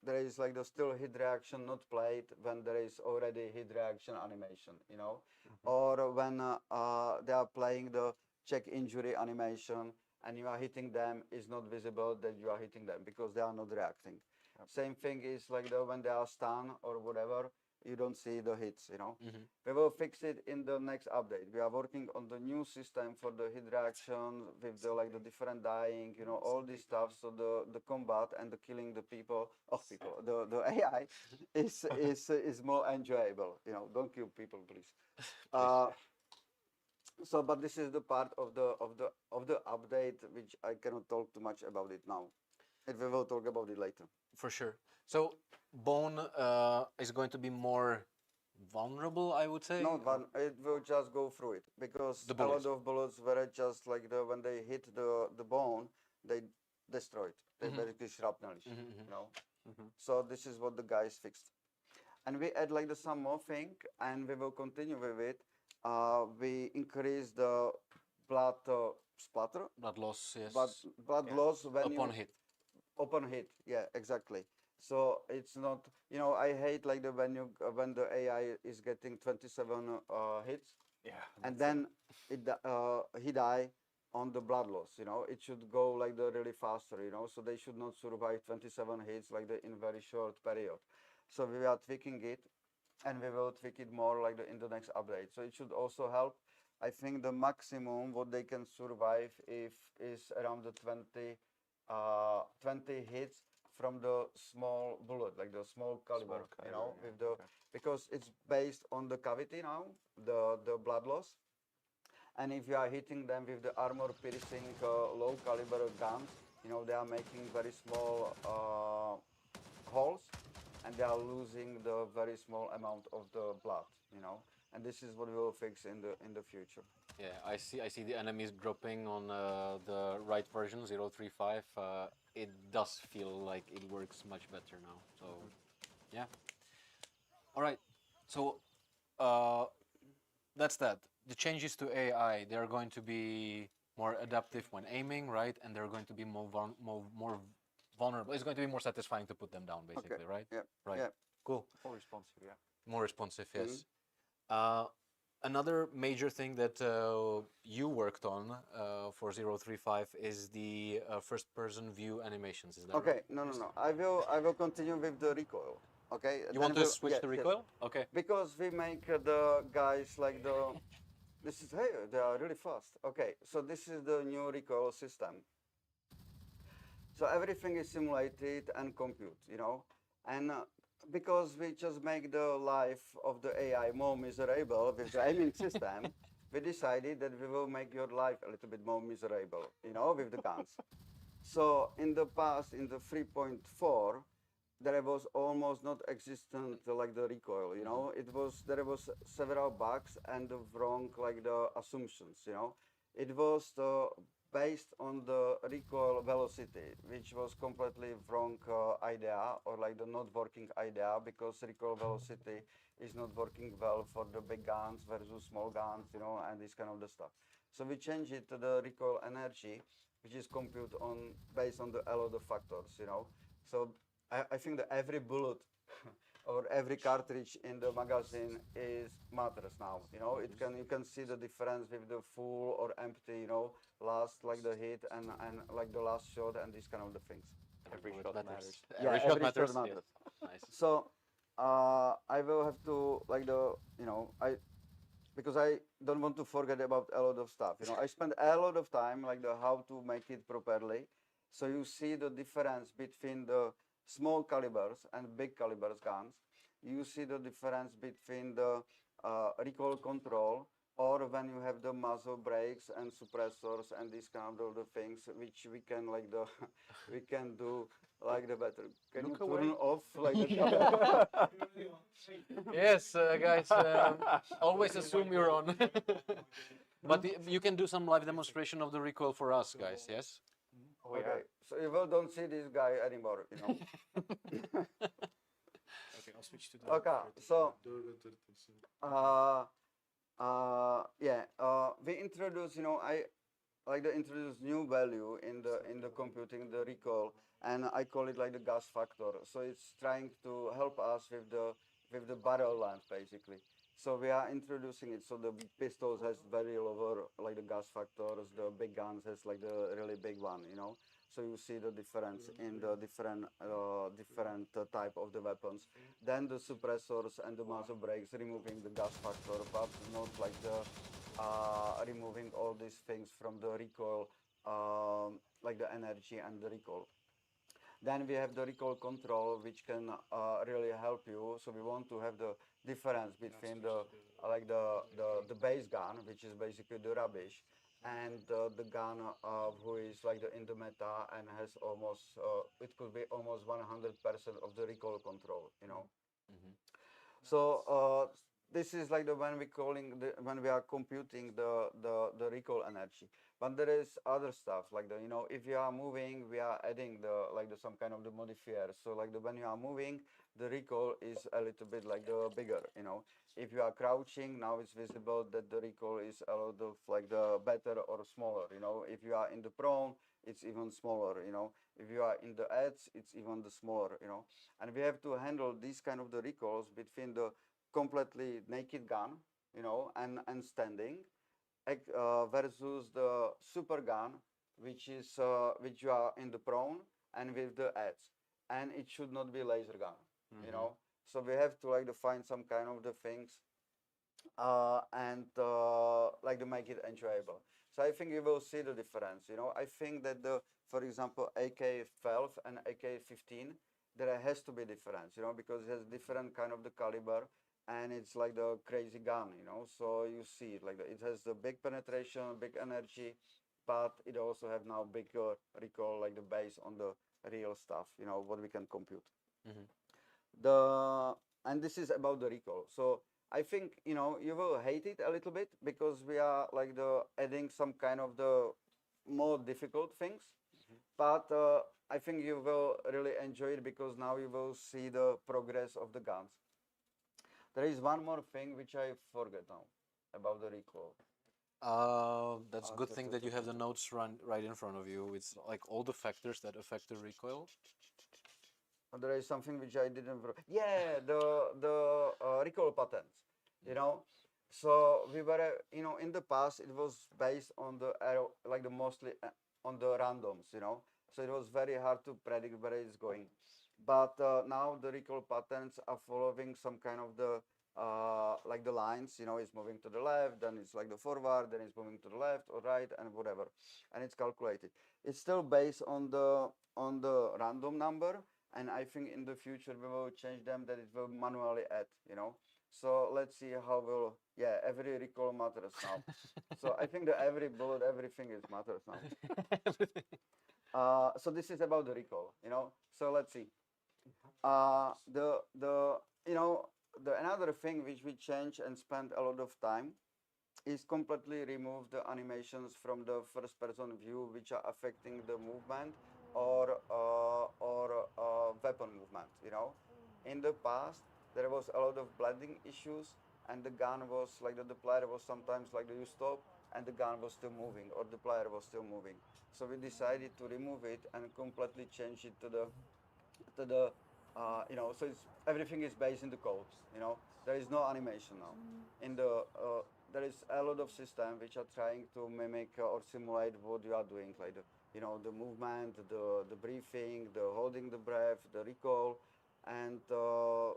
there is like the still hit reaction not played when there is already hit reaction animation. You know, or when they are playing the check injury animation and you are hitting them, is not visible that you are hitting them because they are not reacting. Same thing is like when they are stunned or whatever, you don't see the hits, you know. Mm-hmm. We will fix it in the next update. We are working on the new system for the hit reaction with the different dying, you know, all this stuff. So the combat and the killing the people, the AI is more enjoyable. You know, don't kill people, please. So, but this is the part of the update which I cannot talk too much about it now. And we will talk about it later. For sure. So bone is going to be more vulnerable, I would say. No, it will just go through it because The a lot bullets. of bullets were just like when they hit the bone, they destroy it. They basically shrapnelish, you know. So this is what the guys fixed, and we add like some more thing, and we will continue with it. We increase the blood splatter, Blood loss, yes. blood loss when upon you hit. upon hit. Yeah, exactly. So it's not, you know, I hate like when the AI is getting 27 hits, and then he die on the blood loss. You know, it should go like really faster. You know, so they should not survive 27 hits like in very short period. So we are tweaking it, and we will tweak it more like in the next update. So it should also help. I think the maximum what they can survive is around the 20 hits from the small bullet, like the small caliber, you know, with the because it's based on the cavity now, the blood loss, and if you are hitting them with the armor piercing low caliber guns, you know, they are making very small holes, and they are losing the very small amount of the blood, you know, and this is what we will fix in the future. Yeah, I see the enemies dropping on the right version 035. It does feel like it works much better now. So yeah. All right. So that's that. The changes to AI, they're going to be more adaptive when aiming, right? And they're going to be more vulnerable. It's going to be more satisfying to put them down, basically, right? Yeah. Right. Yeah. Cool. More responsive, yeah. More responsive, yes. Another major thing that you worked on for 035 is the first-person view animations. Is that right? No. I will continue with the recoil. Okay. You want to switch to recoil? Yes. Okay. Because we make the guys like this is, hey, they are really fast. Okay, so this is the new recoil system. So everything is simulated and compute, you know, and because we just make the life of the AI more miserable with the aiming system, we decided that we will make your life a little bit more miserable, you know, with the guns. So in the past, in the 3.4, there was almost not existent like the recoil, you know. There was several bugs and the wrong like the assumptions, you know. It was based on the recoil velocity, which was completely wrong idea, or like the not working idea, because recoil velocity is not working well for the big guns versus small guns, you know, and this kind of the stuff. So we changed it to the recoil energy, which is computed based on a lot of factors, you know. So I think that every bullet or every cartridge in the magazine matters now. You know, you can see the difference with the full or empty. You know, last like the hit and like the last shot and these kind of the things. Every shot matters. Yeah, every shot matters. Yes. Nice. So I will have to like because I don't want to forget about a lot of stuff. You know, I spend a lot of time like how to make it properly. So you see the difference between the small calibers and big calibers guns. You see the difference between the recoil control, or when you have the muzzle brakes and suppressors and these kind of the things which we can like we can do like the better. Can you turn off like the camera? Yes, guys, always assume you're on. But you can do some live demonstration of the recoil for us, guys, yes? Oh, yeah. Okay, so you will don't see this guy anymore, you know. Okay, I'll switch to the. Okay, so we introduce, you know, I like to introduce new value in the computing, the recoil, and I call it like the gas factor. So it's trying to help us with the barrel length basically. So we are introducing it. So the pistols has very lower like the gas factors. The big guns has like the really big one, you know. So you see the difference in the different type of the weapons. Then the suppressors and the muzzle brakes, removing the gas factor, but not like the removing all these things from the recoil, like the energy and the recoil. Then we have the recoil control, which can really help you. So we want to have the difference between the base gun, which is basically the rubbish, and the gun who is like in the meta and has almost it could be almost 100% of the recoil control, you know. So this is like the when we are computing the recoil energy. But there is other stuff like if you are moving, we are adding some kind of the modifiers. So when you are moving, the recoil is a little bit bigger, you know. If you are crouching, now it's visible that the recoil is a lot of the better or smaller, you know. If you are in the prone, it's even smaller, you know. If you are in the edge, it's even the smaller, you know. And we have to handle these kind of the recoils between the completely naked gun, you know, and standing, versus the super gun, which you are in the prone and with the edge, and it should not be laser gun, you know. So we have to find some kind of the things and to make it enjoyable. So I think you will see the difference, you know. I think that for example, AK-12 and AK-15, there has to be difference, you know, because it has different kind of the caliber, and it's like the crazy gun, you know. So you see it it has the big penetration, big energy, but it also have now bigger recoil, like the base on the real stuff, you know, what we can compute. And this is about the recoil. So I think, you know, you will hate it a little bit because we are adding some kind of the more difficult things, but I think you will really enjoy it because now you will see the progress of the guns. There is one more thing which I forget now about the recoil. That's a good thing that you have the notes right in front of you. It's like all the factors that affect the recoil. There is something which I didn't. Yeah, the recoil patterns. You know, so we were, you know, in the past it was based on the arrow, mostly on the randoms. You know, so it was very hard to predict where it's going. But now the recoil patterns are following some kind of the the lines. You know, it's moving to the left, then it's the forward, then it's moving to the left or right, and whatever, and it's calculated. It's still based on the random number. And I think in the future we will change them that it will manually add, you know. So let's see how every recoil matters now. So I think that every bullet, everything is matters now. So this is about the recoil, you know. So let's see. Another thing which we change and spend a lot of time is completely remove the animations from the first person view which are affecting the movement or weapon movement, you know. In the past, there was a lot of blending issues, and the gun was the player was sometimes you stop, and the gun was still moving, or the player was still moving. So we decided to remove it and completely change it to the you know. So everything is based in the codes, you know. There is no animation now. In the there is a lot of systems which are trying to mimic or simulate what you are doing, the movement, the breathing, the holding the breath, the recoil, and the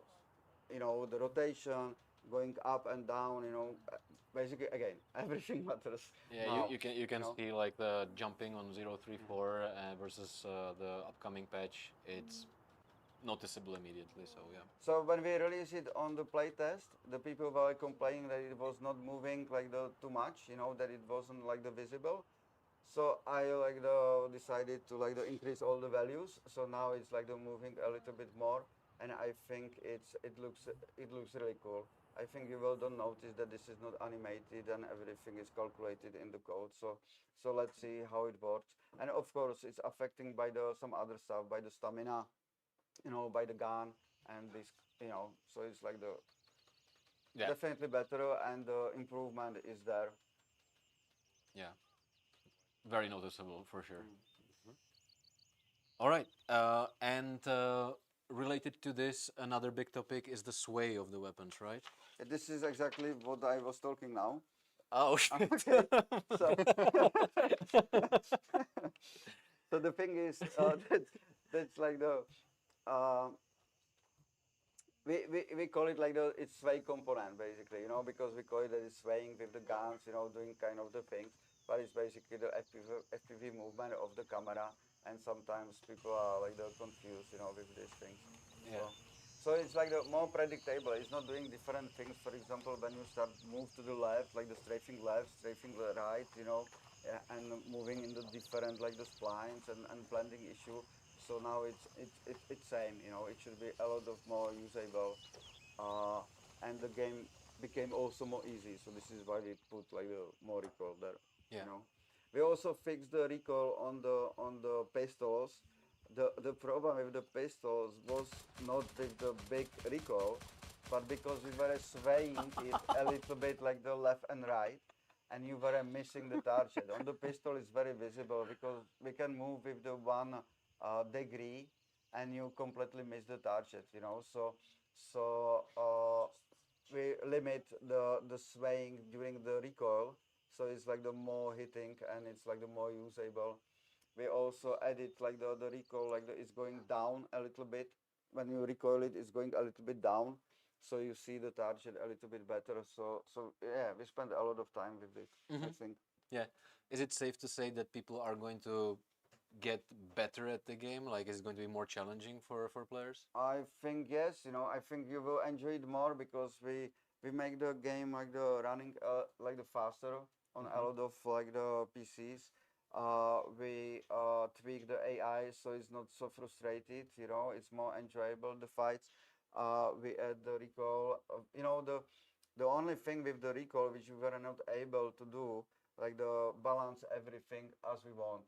rotation, going up and down. You know, basically again, everything matters. Yeah, now, you can see the jumping on 034 versus the upcoming patch. It's noticeable immediately. So yeah. So when we released it on the playtest, the people were complaining that it was not moving too much. You know, that it wasn't visible. So I decided to increase all the values. So now it's moving a little bit more, and I think it looks really cool. I think you will don't notice that this is not animated and everything is calculated in the code. So let's see how it works. And of course, it's affecting by some other stuff, by the stamina, you know, by the gun and this, you know. So it's definitely better, and the improvement is there. Yeah. Very noticeable for sure. All right, and related to this, another big topic is the sway of the weapons, right? This is exactly what I was talking now. Oh, okay. So So the thing is, that's like the we call it like it's sway component basically, because we call it that it's swaying with the guns, doing kind of the things, but it's basically the FPV movement of the camera, and sometimes people are like confused, with these things. Yeah. So it's like the more predictable. It's not doing different things. For example, when you start move to the left, like the strafing left, strafing the right, and moving in the different like the splines and blending issue. So now it's same. It should be a lot of more usable, and the game became also more easy. So this is why we put like more recall there. Yeah. We also fixed the recall on the pistols. The problem with the pistols was not with the big recoil, but because we were swaying it a little bit like the left and right, and you were missing the target. On the pistol, it's very visible because we can move with the 1 degree, and you completely miss the target. So we limit the swaying during the recoil, so it's like the more hitting and it's like the more usable. We also added like the recoil, like it's going down a little bit. When you recoil it, it's going a little bit down, so you see the target a little bit better. So yeah, we spent a lot of time with it. I think. Yeah. Is it safe to say that people are going to get better at the game? Like, is it going to be more challenging for players? I think yes. I think you will enjoy it more because we make the game like the running like the faster on a lot of like the PCs. We tweak the AI so it's not so frustrated. It's more enjoyable the fights. We add the recoil. The only thing with the recoil which we were not able to do, like the balance everything as we want.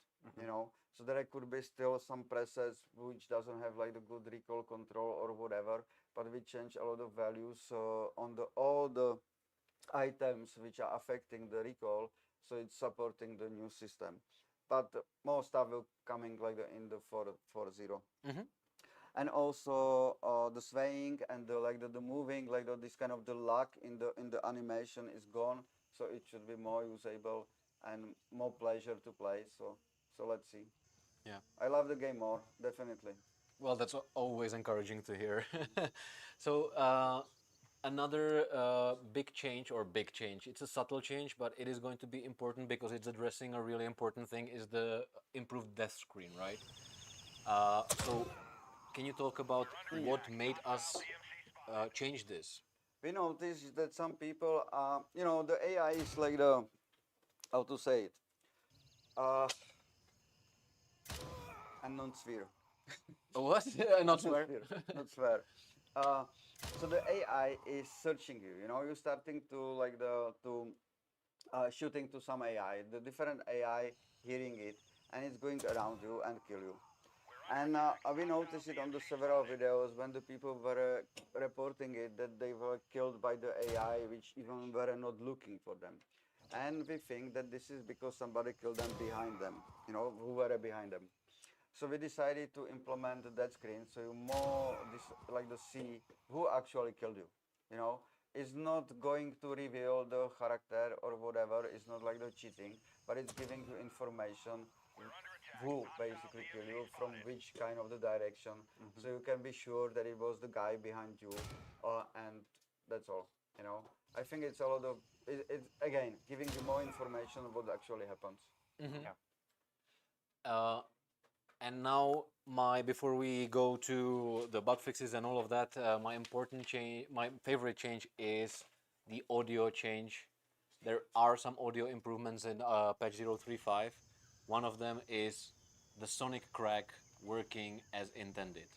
So there could be still some presets which doesn't have like the good recoil control or whatever, but we change a lot of values on all the items which are affecting the recoil, so it's supporting the new system. But more stuff will coming like in the 4.0. And also the swaying and the moving, like this kind of the luck in the animation is gone, so it should be more usable and more pleasure to play. So let's see. Yeah. I love the game more, definitely. Well, that's always encouraging to hear. So another big change, it's a subtle change, but it is going to be important because it's addressing a really important thing, is the improved death screen, right? So can you talk about what made us change this? We noticed that some people, the AI is like how to say it, and not sphere. What? Not swear. Not swear. So the AI is searching you. You're starting to like shooting to some AI, the different AI hearing it, and it's going around you and kill you. And we noticed it on the several videos when the people were reporting it that they were killed by the AI, which even were not looking for them. And we think that this is because somebody killed them behind them, who were behind them. So we decided to implement that screen so you more like to see who actually killed you. It's not going to reveal the character or whatever. It's not like the cheating, but it's giving you information who basically killed you from which kind of the direction. So you can be sure that it was the guy behind you, and that's all. I think it's a lot of it's again giving you more information of what actually happens. Yeah. And now, before we go to the bug fixes and all of that, my favorite change is the audio change. There are some audio improvements in patch 0.3.5. One of them is the sonic crack working as intended.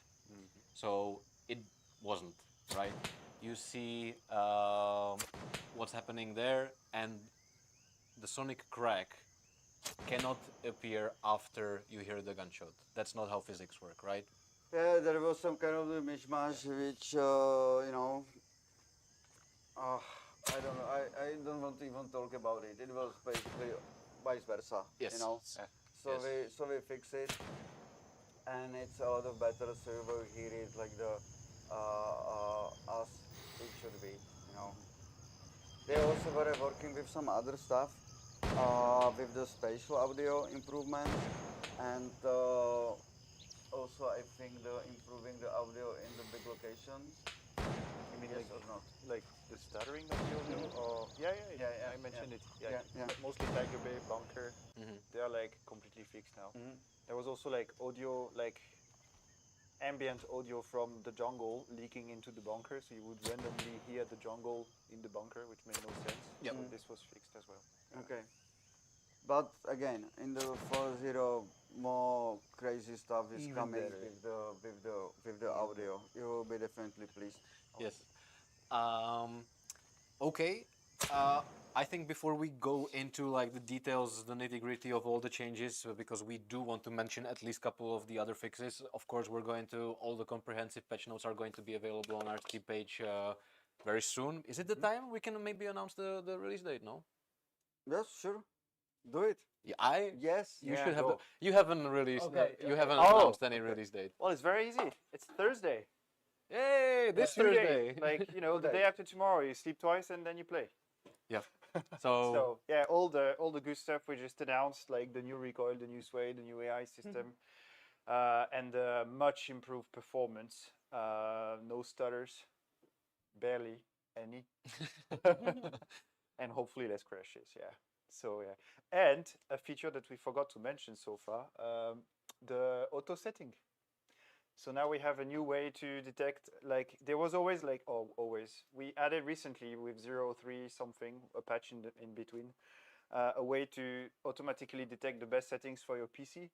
So it wasn't, right? You see what's happening there, and the sonic crack cannot appear after you hear the gunshot. That's not how physics work, right? Yeah, there was some kind of a mishmash which, I don't know. I don't want to even talk about it. It was basically vice versa. Yes. So we fix it, and it's a lot of better. So you will hear it like as it should be. They also were working with some other stuff, with the spatial audio improvement. and also I think the improving the audio in the big locations. You mean Yes or not? like the stuttering of the audio? Or I mentioned it. Mostly Tiger Bay, Bunker. They are like completely fixed now. There was also like audio, like ambient audio from the jungle leaking into the bunker, so you would randomly hear the jungle in the bunker, which made no sense. Yep. So this was fixed as well. Okay. But again, in the 4.0, more crazy stuff is Even coming better. with the audio. You will be definitely pleased. Yes. Okay. I think before we go into like the details, the nitty-gritty of all the changes, because we do want to mention at least a couple of the other fixes. Of course, we're going to, all the comprehensive patch notes are going to be available on our Steam page very soon. Is it the time we can maybe announce the release date? No. Yes, sure. Do it. Yeah, Yes. You should have. You haven't released. Okay. You haven't announced any release date. Well, it's very easy. It's Thursday. Yay! This 2 Thursday. days. Like, you know, the day after tomorrow, you sleep twice and then you play. Yeah. So yeah, all the good stuff we just announced, like the new recoil, the new sway, the new AI system, and much improved performance. No stutters, barely any, and hopefully less crashes. Yeah. So yeah, and a feature that we forgot to mention so far, the auto setting. So now we have a new way to detect, like, there was always like, we added recently with 0.3 something, a patch in between, a way to automatically detect the best settings for your PC,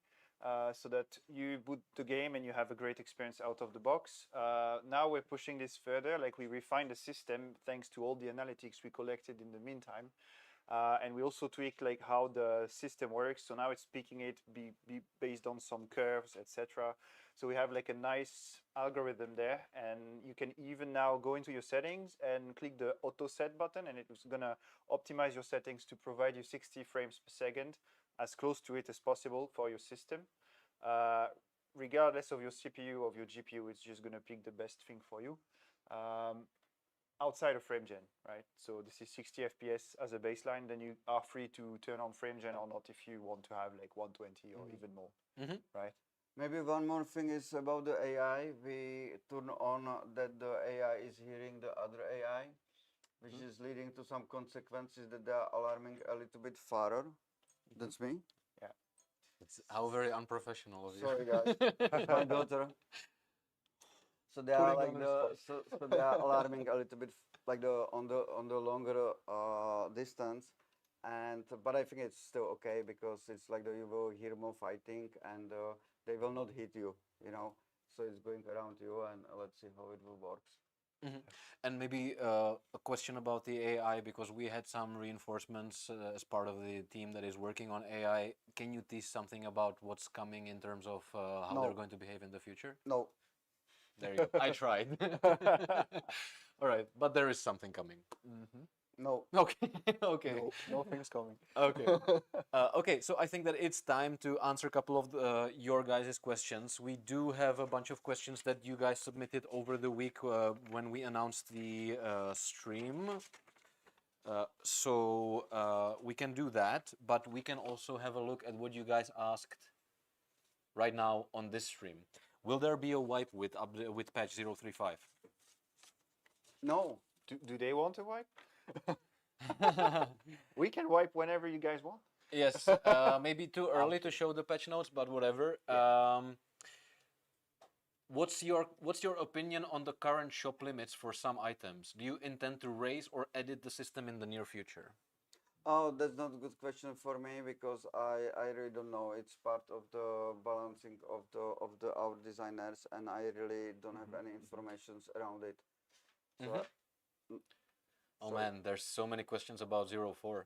so that you boot the game and you have a great experience out of the box. Now we're pushing this further, like we refined the system thanks to all the analytics we collected in the meantime. And we also tweaked like how the system works. So now it's picking it be based on some curves, etc. So we have like a nice algorithm there, and you can even now go into your settings and click the auto set button, and it's gonna optimize your settings to provide you 60 frames per second, as close to it as possible for your system. Regardless of your CPU or your GPU, it's just gonna pick the best thing for you. Outside of FrameGen, right? So this is 60 FPS as a baseline. Then you are free to turn on FrameGen or not if you want to have like 120 or even more, right? Maybe one more thing is about the AI. We turn on that the AI is hearing the other AI, which is leading to some consequences that they are alarming a little bit farther. That's me. Yeah. It's how very unprofessional of you. Sorry, guys. My daughter. So they are like so they are alarming a little bit like on the longer distance, but I think it's still okay because it's like you will hear more fighting and they will not hit you, you know. So it's going around you, and let's see how it will work. And maybe a question about the AI, because we had some reinforcements as part of the team that is working on AI. Can you tease something about what's coming in terms of how they're going to behave in the future? No. There you go. I tried. All right, but there is something coming. No. Okay. Okay. No things coming. Okay. Okay. So I think that it's time to answer a couple of your guys' questions. We do have a bunch of questions that you guys submitted over the week when we announced the stream. So we can do that, but we can also have a look at what you guys asked right now on this stream. Will there be a wipe with patch 0.35? No. Do they want to wipe? We can wipe whenever you guys want. Yes, maybe too early to show the patch notes, but whatever. What's your opinion on the current shop limits for some items? Do you intend to raise or edit the system in the near future? Oh, that's not a good question for me because I really don't know. It's part of the balancing of our designers, and I really don't have any information around it. So oh man, there's so many questions about 0.4.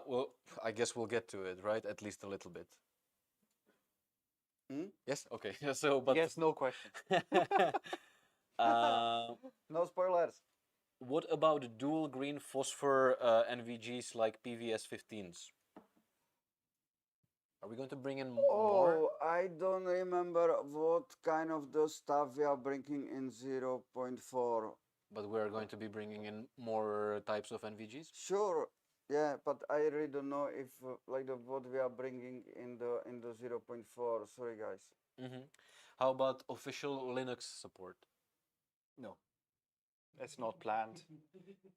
Well, I guess we'll get to it, right? At least a little bit. Yes. Okay. So, but yes, no question. No spoilers. What about dual green phosphor NVGs like PVS-15s? Are we going to bring in more? Oh, I don't remember what kind of the stuff we are bringing in 0.4. But we are going to be bringing in more types of NVGs? Sure. Yeah, but I really don't know if like what we are bringing in the 0.4. Sorry, guys. How about official Linux support? No, it's not planned,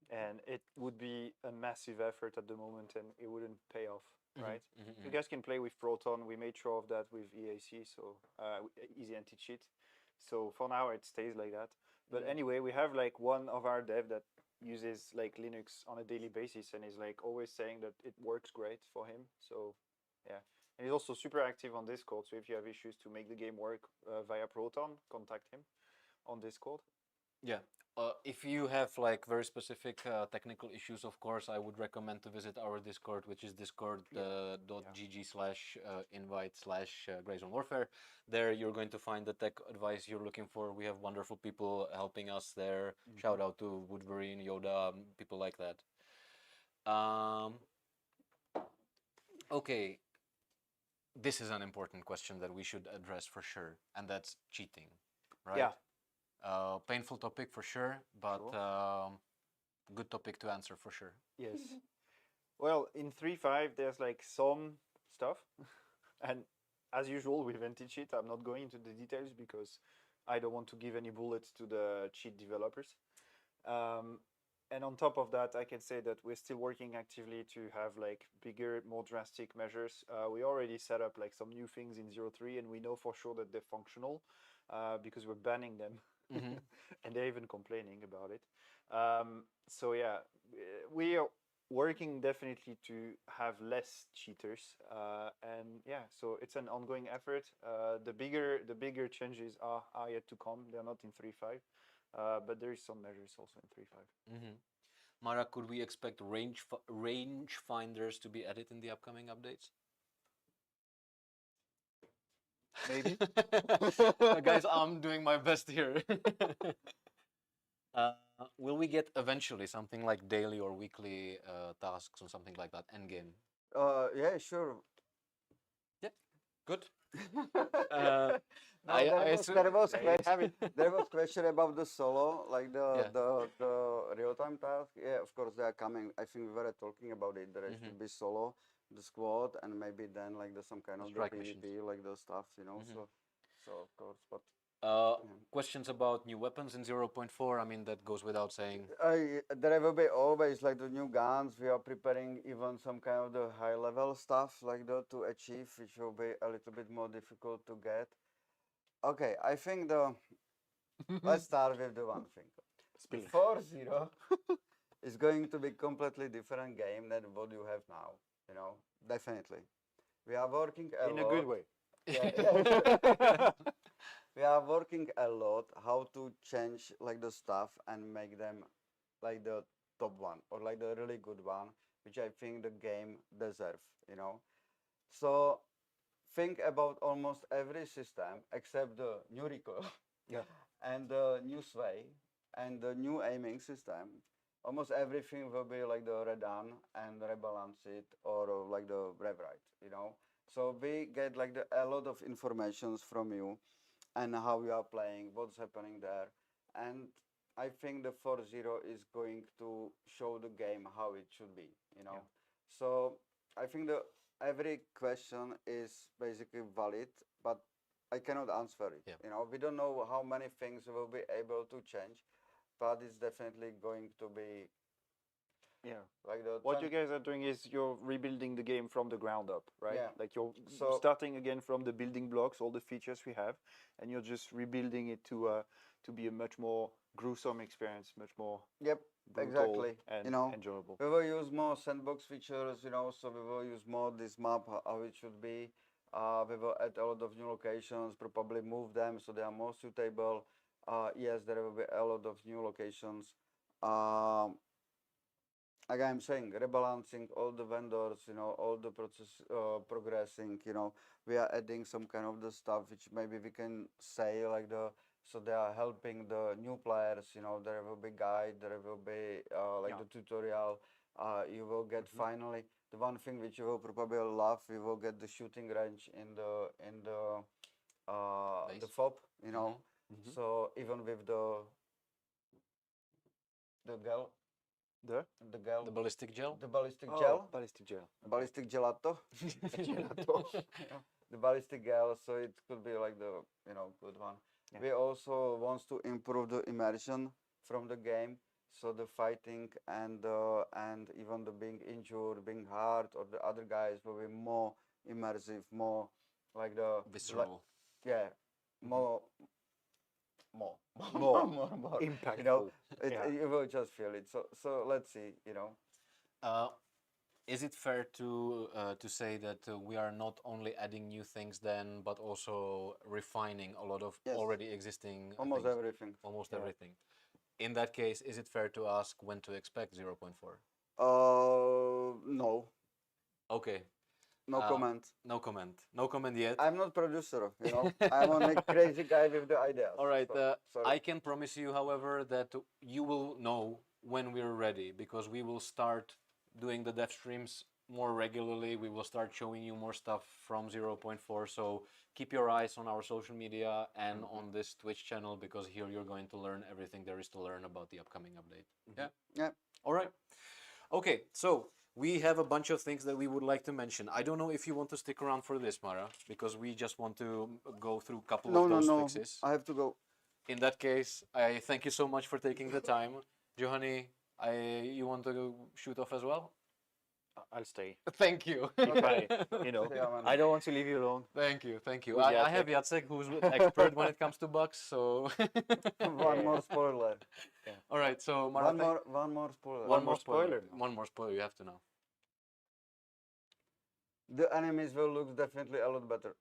and it would be a massive effort at the moment, and it wouldn't pay off, right? You guys can play with Proton. We made sure of that with EAC, so easy anti-cheat. So for now, it stays like that. But anyway, we have like one of our dev that uses like Linux on a daily basis and is like always saying that it works great for him. So yeah, and he's also super active on Discord. So if you have issues to make the game work via Proton, contact him on Discord. Yeah. If you have like very specific technical issues, of course, I would recommend to visit our Discord, which is discord.gg/invite/Grayzone Warfare. There you're going to find the tech advice you're looking for. We have wonderful people helping us there. Shout out to Woodbury and Yoda, people like that. Okay, this is an important question that we should address for sure, and that's cheating, right? Yeah. Painful topic for sure, but good topic to answer for sure. Yes. Well, in 3.5, there's like some stuff. And as usual with anti-cheat, I'm not going into the details because I don't want to give any bullets to the cheat developers. And on top of that, I can say that we're still working actively to have like bigger, more drastic measures. We already set up like some new things in 0.3, and we know for sure that they're functional because we're banning them. And they're even complaining about it. So yeah, we are working definitely to have less cheaters. And yeah, so it's an ongoing effort. The bigger changes are yet to come. They're not in 3.5. But there is some measures also in 3.5. Mara, could we expect range finders to be added in the upcoming updates? Maybe. Guys, I'm doing my best here. Will we get eventually something like daily or weekly tasks or something like that endgame? Yeah, sure. Yep, good. There was question about the solo, like the real-time task. Yeah, of course they are coming. I think we were talking about it. There should be solo, the squad, and maybe then like some kind of the PvP, like the stuff, you know. So of course, but questions about new weapons in 0.4. I mean, that goes without saying. There will be always like the new guns. We are preparing even some kind of the high-level stuff like that to achieve, which will be a little bit more difficult to get. Okay, I think let's start with the one thing. 4.0 is going to be completely different game than what you have now. You know, definitely. We are working a lot. In a good way. Yeah. We are working a lot how to change like the stuff and make them like the top one or like the really good one, which I think the game deserves, you know. So think about almost every system except the new recoil and the new sway and the new aiming system. Almost everything will be like the redone and rebalance it or like the rewrite, you know. So we get like a lot of informations from you and how you are playing, what's happening there. And I think the 4.0 is going to show the game how it should be, you know. So I think every question is basically valid, but I cannot answer it. You know, we don't know how many things we'll be able to change, but it's definitely going to be. Yeah, like what you guys are doing is you're rebuilding the game from the ground up, right? Yeah. Like you're starting again from the building blocks, all the features we have, and you're just rebuilding it to be a much more gruesome experience, much more exactly and you know enjoyable. We will use more sandbox features, you know, so we will use more this map how it should be. We will add a lot of new locations, probably move them so they are more suitable. Yes, there will be a lot of new locations. Like I'm saying, rebalancing all the vendors, you know, all the process progressing, you know, we are adding some kind of the stuff which maybe we can say like so they are helping the new players, you know, there will be guide, there will be like the tutorial, you will get finally the one thing which you will probably love, you will get the shooting range in the FOB, you know, so even with the girl The gel. The ballistic gel? The ballistic gel. Ballistic gel. Ballistic gelato. The ballistic gel, so it could be like the good one. Yeah. We also want to improve the immersion from the game, so the fighting and even the being injured, being hurt, or the other guys will be more immersive, more like the visceral. More impactful. You will just feel it. So let's see. Is it fair to say that we are not only adding new things then, but also refining a lot of already existing almost things? everything? Almost everything. In that case, is it fair to ask when to expect 0.4? No. Okay. No comment. No comment. No comment yet. I'm not producer, I'm only crazy guy with the ideas. All right. So I can promise you, however, that you will know when we're ready, because we will start doing the dev streams more regularly. We will start showing you more stuff from 0.4. So keep your eyes on our social media and on this Twitch channel, because here you're going to learn everything there is to learn about the upcoming update. Yeah. All right. Okay. So we have a bunch of things that we would like to mention. I don't know if you want to stick around for this, Mara, because we just want to go through a couple of those fixes. I have to go. In that case, I thank you so much for taking the time. Johanny, you want to shoot off as well? I'll stay. Thank you. I don't want to leave you alone. Thank you. I have Jacek, who's an expert when it comes to bugs, so... One more spoiler. Yeah. All right, so... Mara, one more spoiler. One more spoiler, you have to know. The enemies will look definitely a lot better.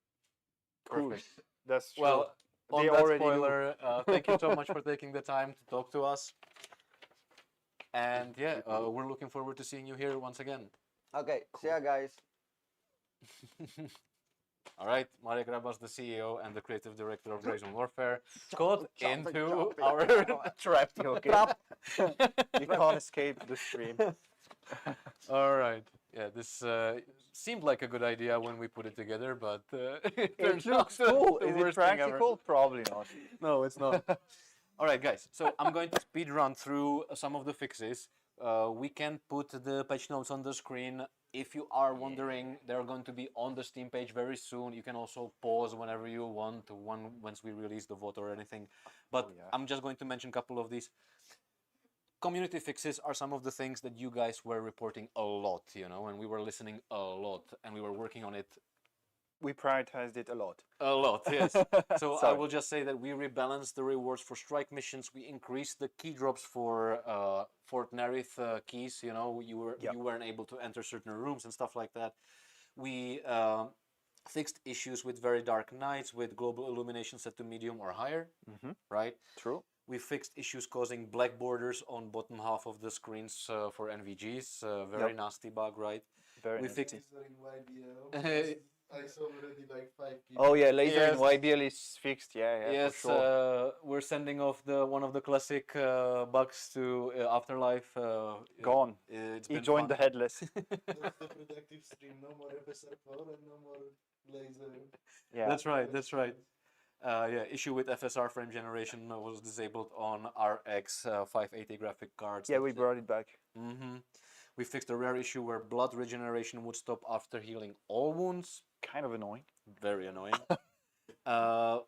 Perfect. That's true. Well, on that spoiler, thank you so much for taking the time to talk to us. And yeah, we're looking forward to seeing you here once again. Okay, see ya, guys. All right, Marek Rabas, the CEO and the creative director of Brazen Warfare, caught into our trap. Trap. You can't escape the stream. All right. Yeah, this seemed like a good idea when we put it together, but it looks cool. Is it practical? Probably not. No, it's not. All right, guys. So I'm going to speed run through some of the fixes. We can put the patch notes on the screen. If you are wondering, they're going to be on the Steam page very soon. You can also pause whenever you want, once we release the vote or anything. But I'm just going to mention a couple of these. Community fixes are some of the things that you guys were reporting a lot, and we were listening a lot, and we were working on it. We prioritized it a lot. A lot, yes. So I will just say that we rebalanced the rewards for strike missions. We increased the key drops for Fort Nerith keys. You weren't able to enter certain rooms and stuff like that. We fixed issues with very dark nights with global illumination set to medium or higher. Right? True. We fixed issues causing black borders on bottom half of the screens for NVGs. Very nasty bug, right? Very we nasty. Fixed. I saw already like 5 gigs. Oh yeah, laser in YBL is fixed. Yes, for sure. We're sending off one of the classic bugs to Afterlife. Gone. He joined the headless. That's the productive stream. No more FSR4 and no more laser. Yeah, that's right. That's right. Issue with FSR frame generation was disabled on RX 580 graphic cards. Yeah, we brought it back. We fixed a rare issue where blood regeneration would stop after healing all wounds. Kind of annoying. Very annoying.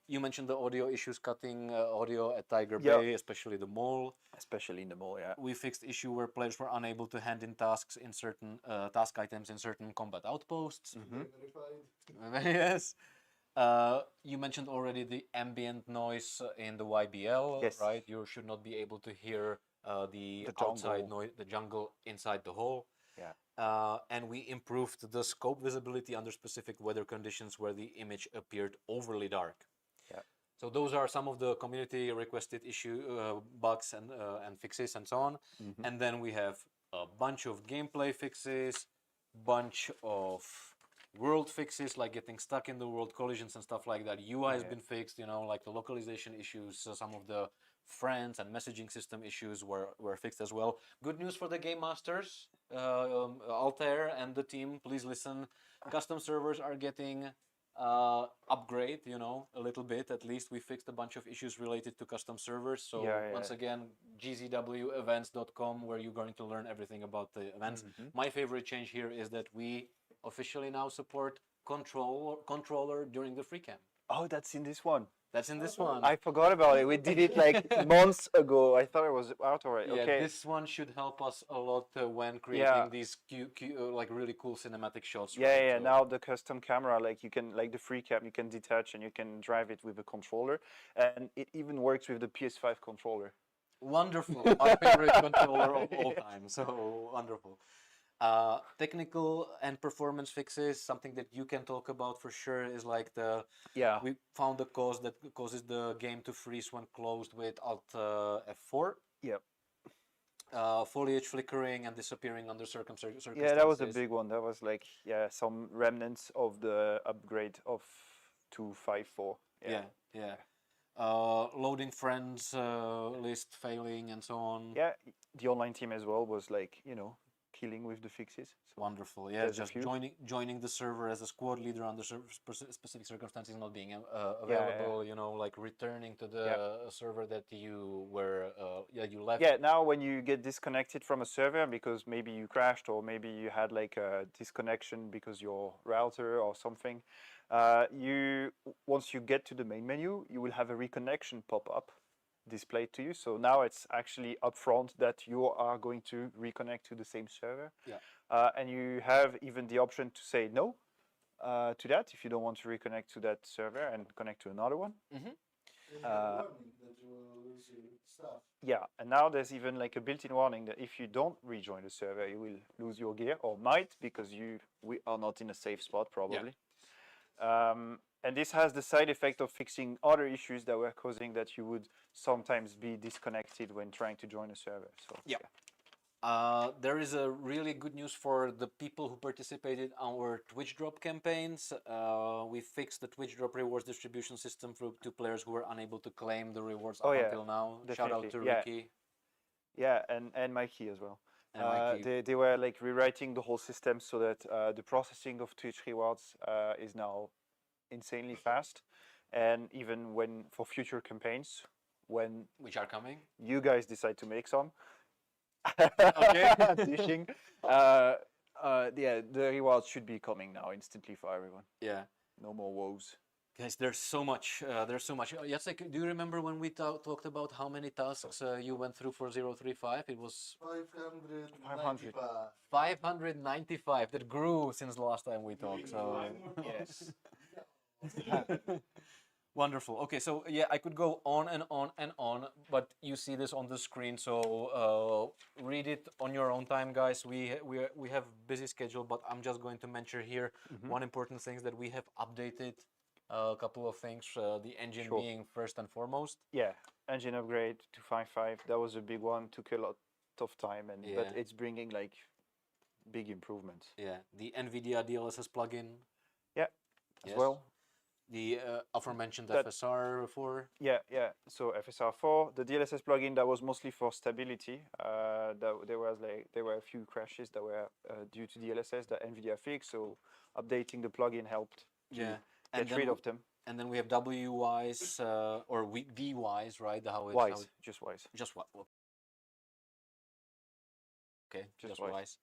You mentioned the audio issues cutting audio at Tiger Bay, especially the mall. Especially in the mall, yeah. We fixed issue where players were unable to hand in tasks in certain task items in certain combat outposts. Yes. You mentioned already the ambient noise in the YBL, right? You should not be able to hear the outside noise, the jungle inside the hole. Yeah. And we improved the scope visibility under specific weather conditions where the image appeared overly dark. Yeah. So those are some of the community requested bugs and fixes and so on. And then we have a bunch of gameplay fixes, bunch of world fixes like getting stuck in the world, collisions and stuff like that. UI has been fixed, like the localization issues, some of the friends and messaging system issues were fixed as well. Good news for the game masters, Altair and the team, please listen. Custom servers are getting upgrade, you know, a little bit. At least we fixed a bunch of issues related to custom servers. So once again, gzwevents.com, where you're going to learn everything about the events. My favorite change here is that we officially now support controller during the free camp. Oh, that's in this one. That's in this one. I forgot about it. We did it like months ago. I thought it was out already. Yeah, okay. this one should help us a lot when creating these like really cool cinematic shots. Yeah, right? yeah. Now the custom camera, like you can, like the free cam, you can detach and you can drive it with a controller, and it even works with the PS5 controller. Wonderful. My favorite controller of all time. So wonderful. Technical and performance fixes, something that you can talk about for sure, is like we found the cause that causes the game to freeze when closed with Alt F4. Yep. Foliage flickering and disappearing under circumstances. Yeah, that was a big one. That was like some remnants of the upgrade of 2.5.4. Yeah. Loading friends list failing and so on. Yeah, the online team as well was like, you know, killing with the fixes. So wonderful. Yeah, just joining the server as a squad leader under specific circumstances, not being available. You know, like returning to the server that you were you left. Yeah, now when you get disconnected from a server because maybe you crashed or maybe you had like a disconnection because your router or something, once you get to the main menu, you will have a reconnection pop up displayed to you. So now it's actually upfront that you are going to reconnect to the same server. Yeah. And you have even the option to say no to that if you don't want to reconnect to that server and connect to another one. Yeah, and now there's even like a built-in warning that if you don't rejoin the server, you will lose your gear, or might, because we are not in a safe spot probably. Yeah. And this has the side effect of fixing other issues that were causing that you would sometimes be disconnected when trying to join a server. So there is a really good news for the people who participated in our Twitch drop campaigns. We fixed the Twitch drop rewards distribution system to players who were unable to claim the rewards up until now. Definitely. Shout out to Ricky. Yeah, and Mikey as well. They were like rewriting the whole system so that the processing of Twitch rewards is now insanely fast, and even when for future campaigns, which are coming, you guys decide to make some. Okay. Dishing. The rewards should be coming now instantly for everyone. Yeah. No more woes. Guys, there's so much. Jacek, do you remember when we talked about how many tasks you went through for 035? It was 595. 595. That grew since the last time we talked. So yes. Wonderful. Okay, so yeah, I could go on and on and on, but you see this on the screen, so read it on your own time, guys. We have busy schedule, but I'm just going to mention here one important thing is that we have updated a couple of things. The engine being first and foremost. Yeah, engine upgrade to 5.5. That was a big one. Took a lot of time, but it's bringing like big improvements. Yeah, the NVIDIA DLSS plugin. Yeah, as well. The aforementioned FSR4. Yeah. So FSR4, the DLSS plugin that was mostly for stability. There were a few crashes that were due to DLSS that NVIDIA fixed. So updating the plugin helped. Get rid of them. And then we have WYs or VYs, right? Just Ys. Just what? Okay, just Ys. Ys.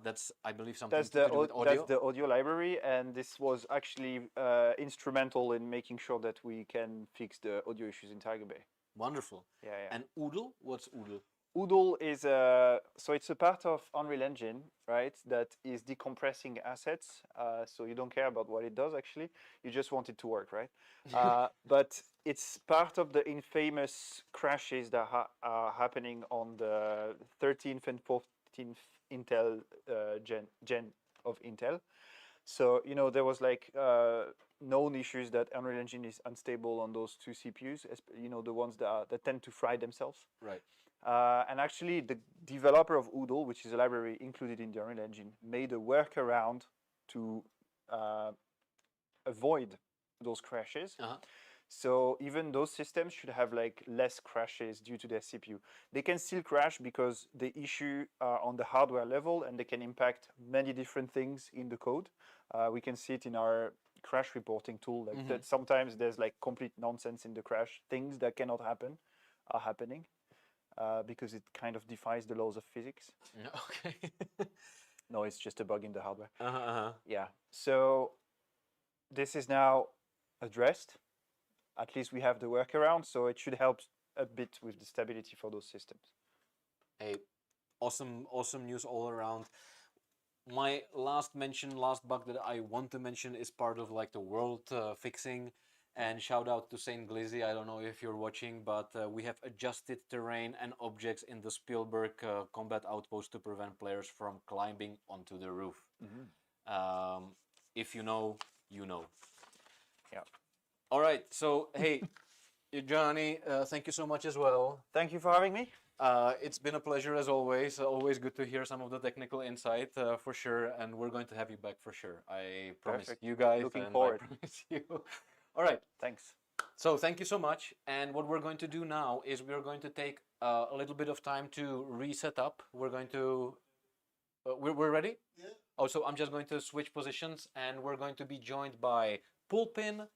That's, I believe, something that's to do with audio. That's the audio library, and this was actually instrumental in making sure that we can fix the audio issues in Tiger Bay. Wonderful. Yeah. And Oodle? What's Oodle? Oodle is so it's a part of Unreal Engine, right? That is decompressing assets. So you don't care about what it does actually. You just want it to work, right? But it's part of the infamous crashes that are happening on the 13th and 14th Intel gen of Intel. So there was like known issues that Unreal Engine is unstable on those two CPUs. The ones that tend to fry themselves. Right. And actually, the developer of Oodle, which is a library included in the Unreal Engine, made a workaround to avoid those crashes. So even those systems should have like less crashes due to their CPU. They can still crash because the issue are on the hardware level, and they can impact many different things in the code. We can see it in our crash reporting tool. Like that sometimes there's like complete nonsense in the crash. Things that cannot happen are happening because it kind of defies the laws of physics. Okay. No, it's just a bug in the hardware. Yeah. So this is now addressed. At least we have the workaround, so it should help a bit with the stability for those systems. Hey, awesome news all around. My last bug that I want to mention is part of like the world fixing, and shout out to Saint Glizzy. I don't know if you're watching, but we have adjusted terrain and objects in the Spielberg combat outpost to prevent players from climbing onto the roof. If you know, you know. Yeah. All right, so hey, Johnny, thank you so much as well. Thank you for having me. It's been a pleasure as always. Always good to hear some of the technical insight for sure, and we're going to have you back for sure. I promise you guys. Looking and forward. I promise you. All right. Thanks. So thank you so much. And what we're going to do now is we're going to take a little bit of time to reset up. We're going to. We're ready? Yeah. Oh, so I'm just going to switch positions, and we're going to be joined by Pulpin,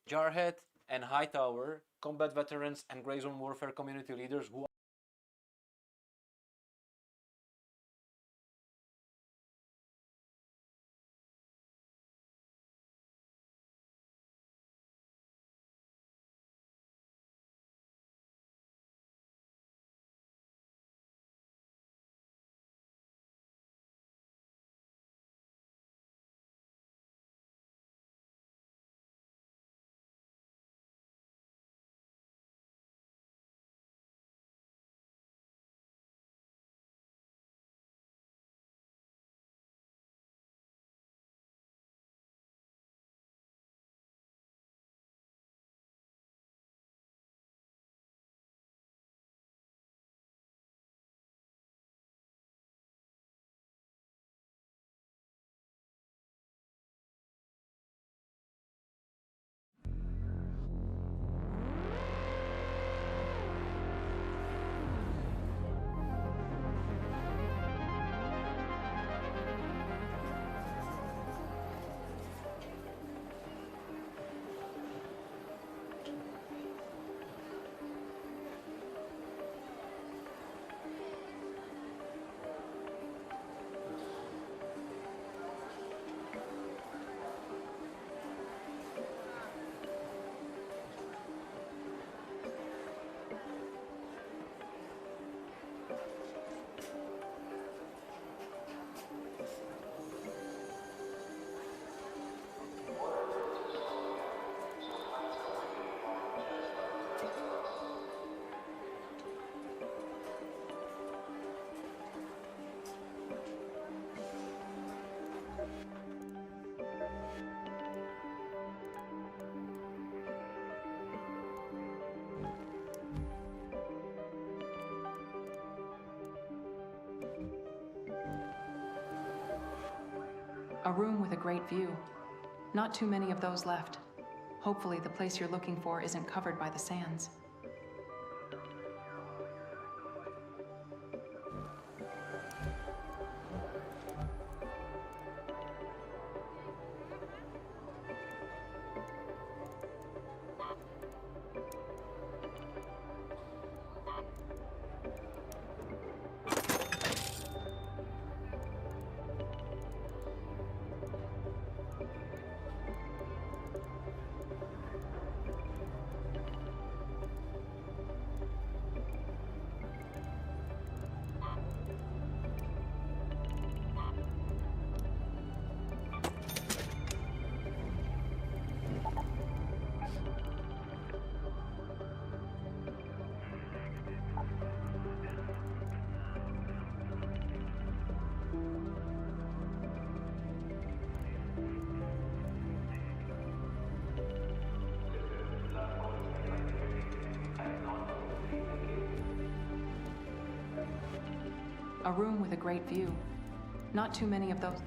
Jarhead, and Hightower, combat veterans and Gray Zone Warfare community leaders who A room with a great view. Not too many of those left. Hopefully the place you're looking for isn't covered by the sands. A room with a great view. Not too many of those.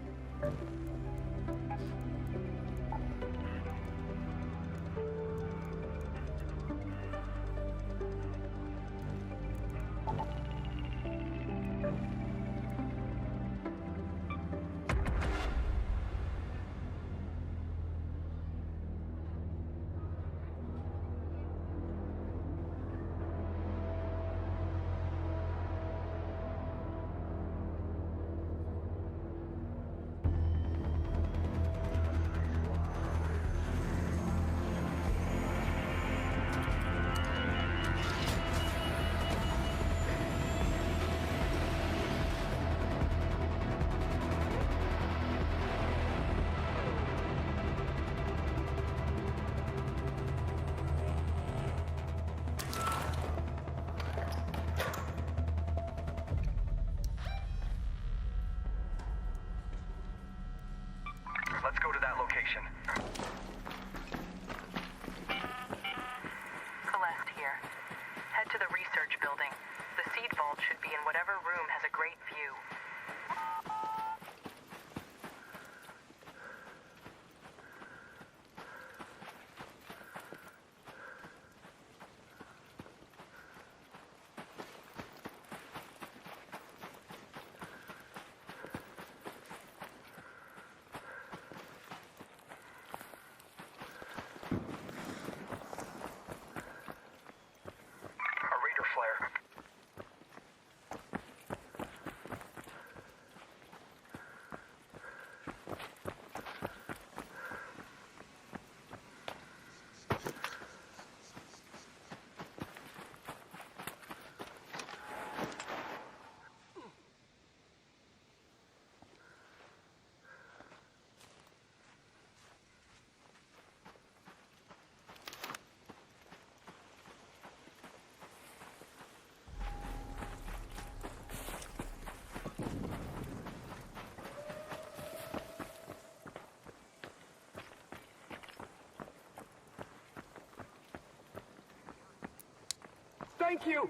Thank you!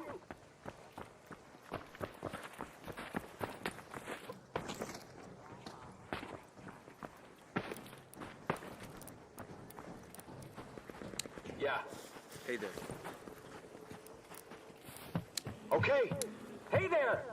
Yeah. Hey there. Okay. Hey there!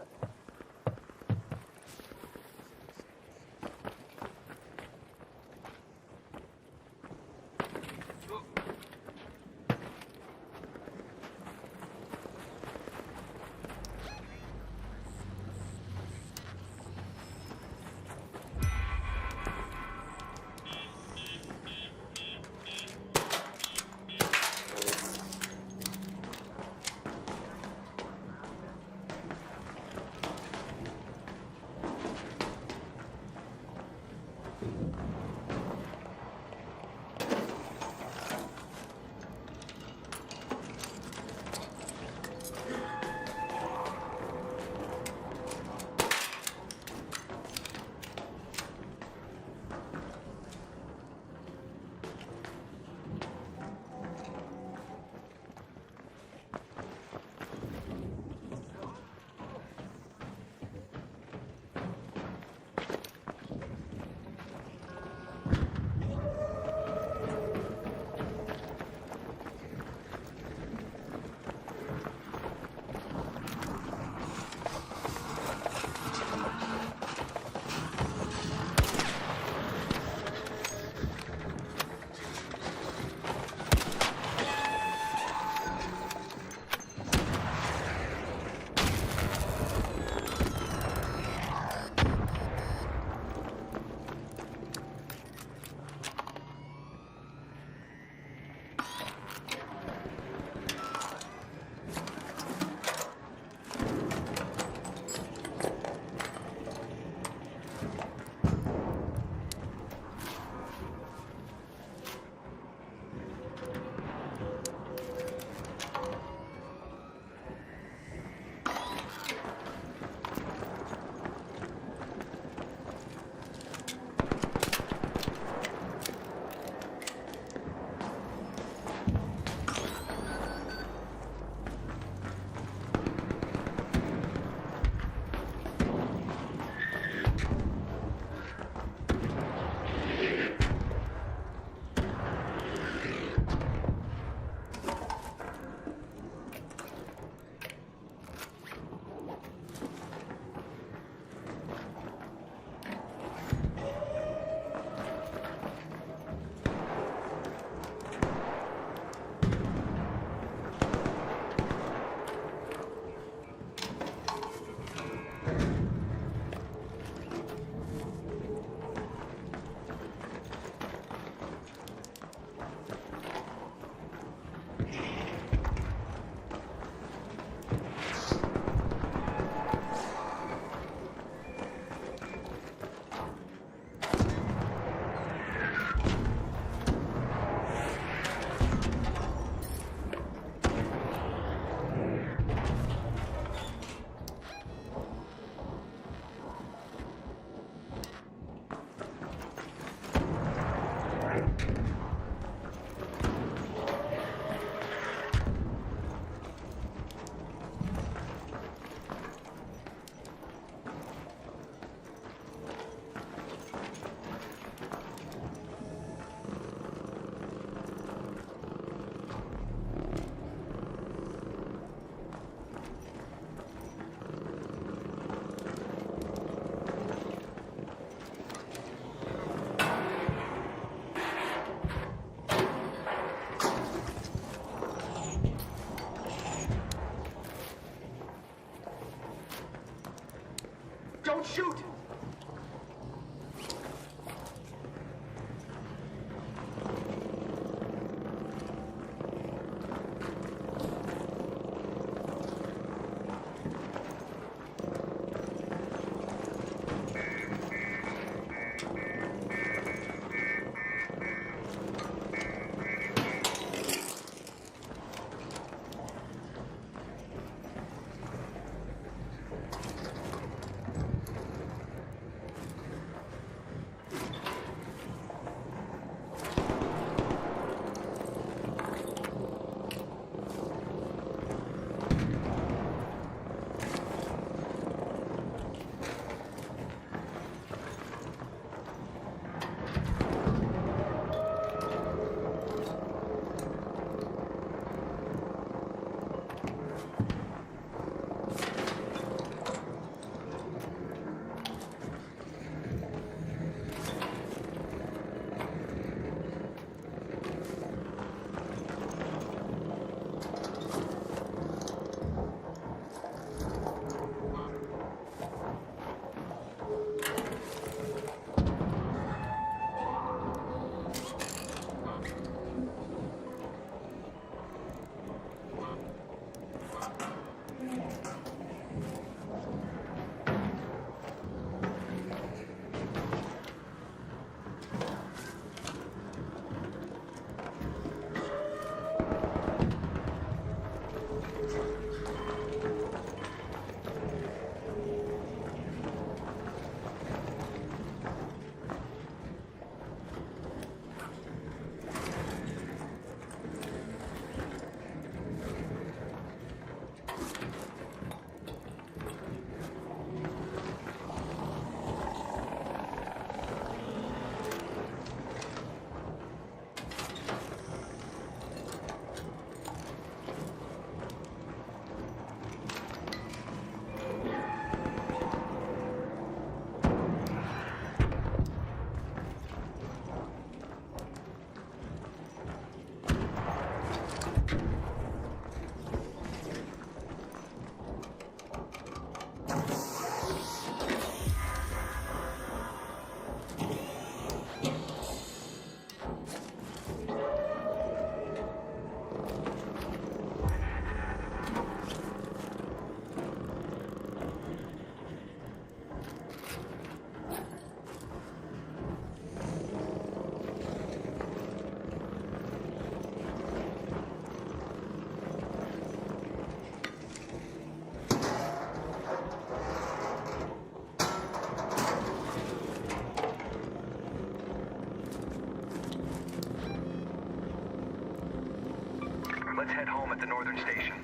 the northern station.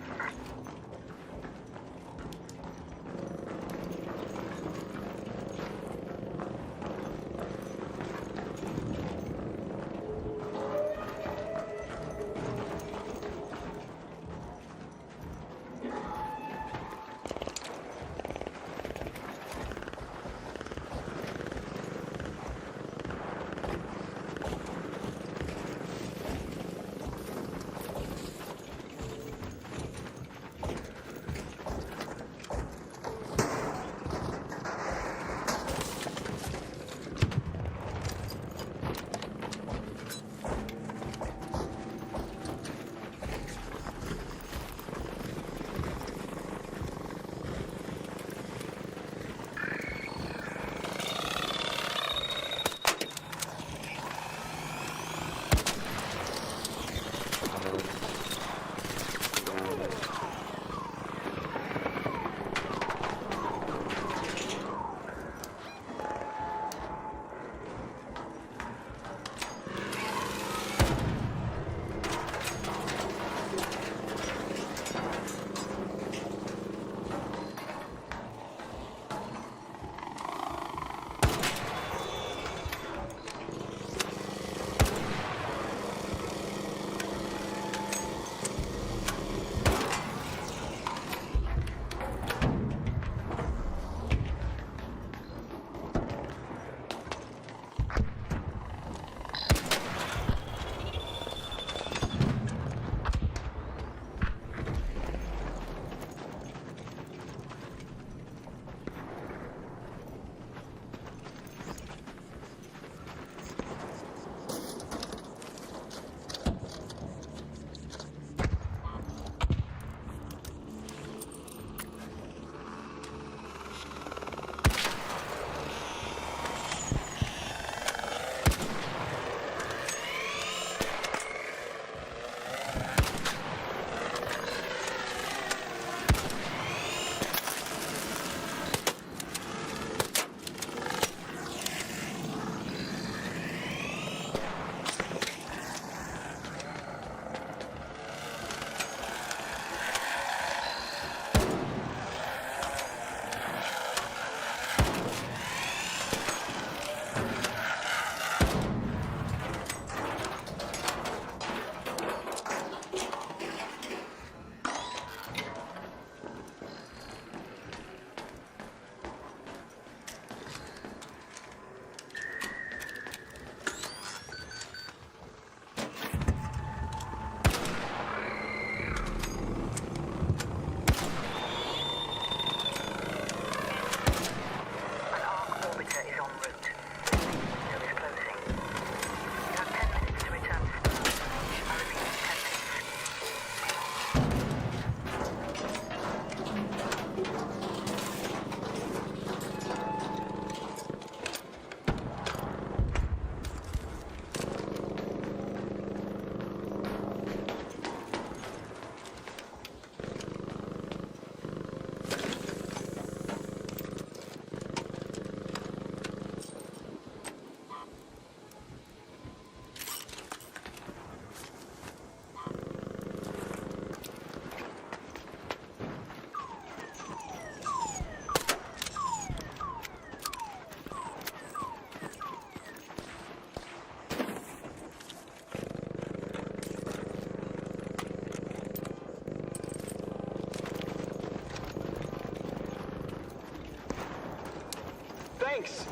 Thanks!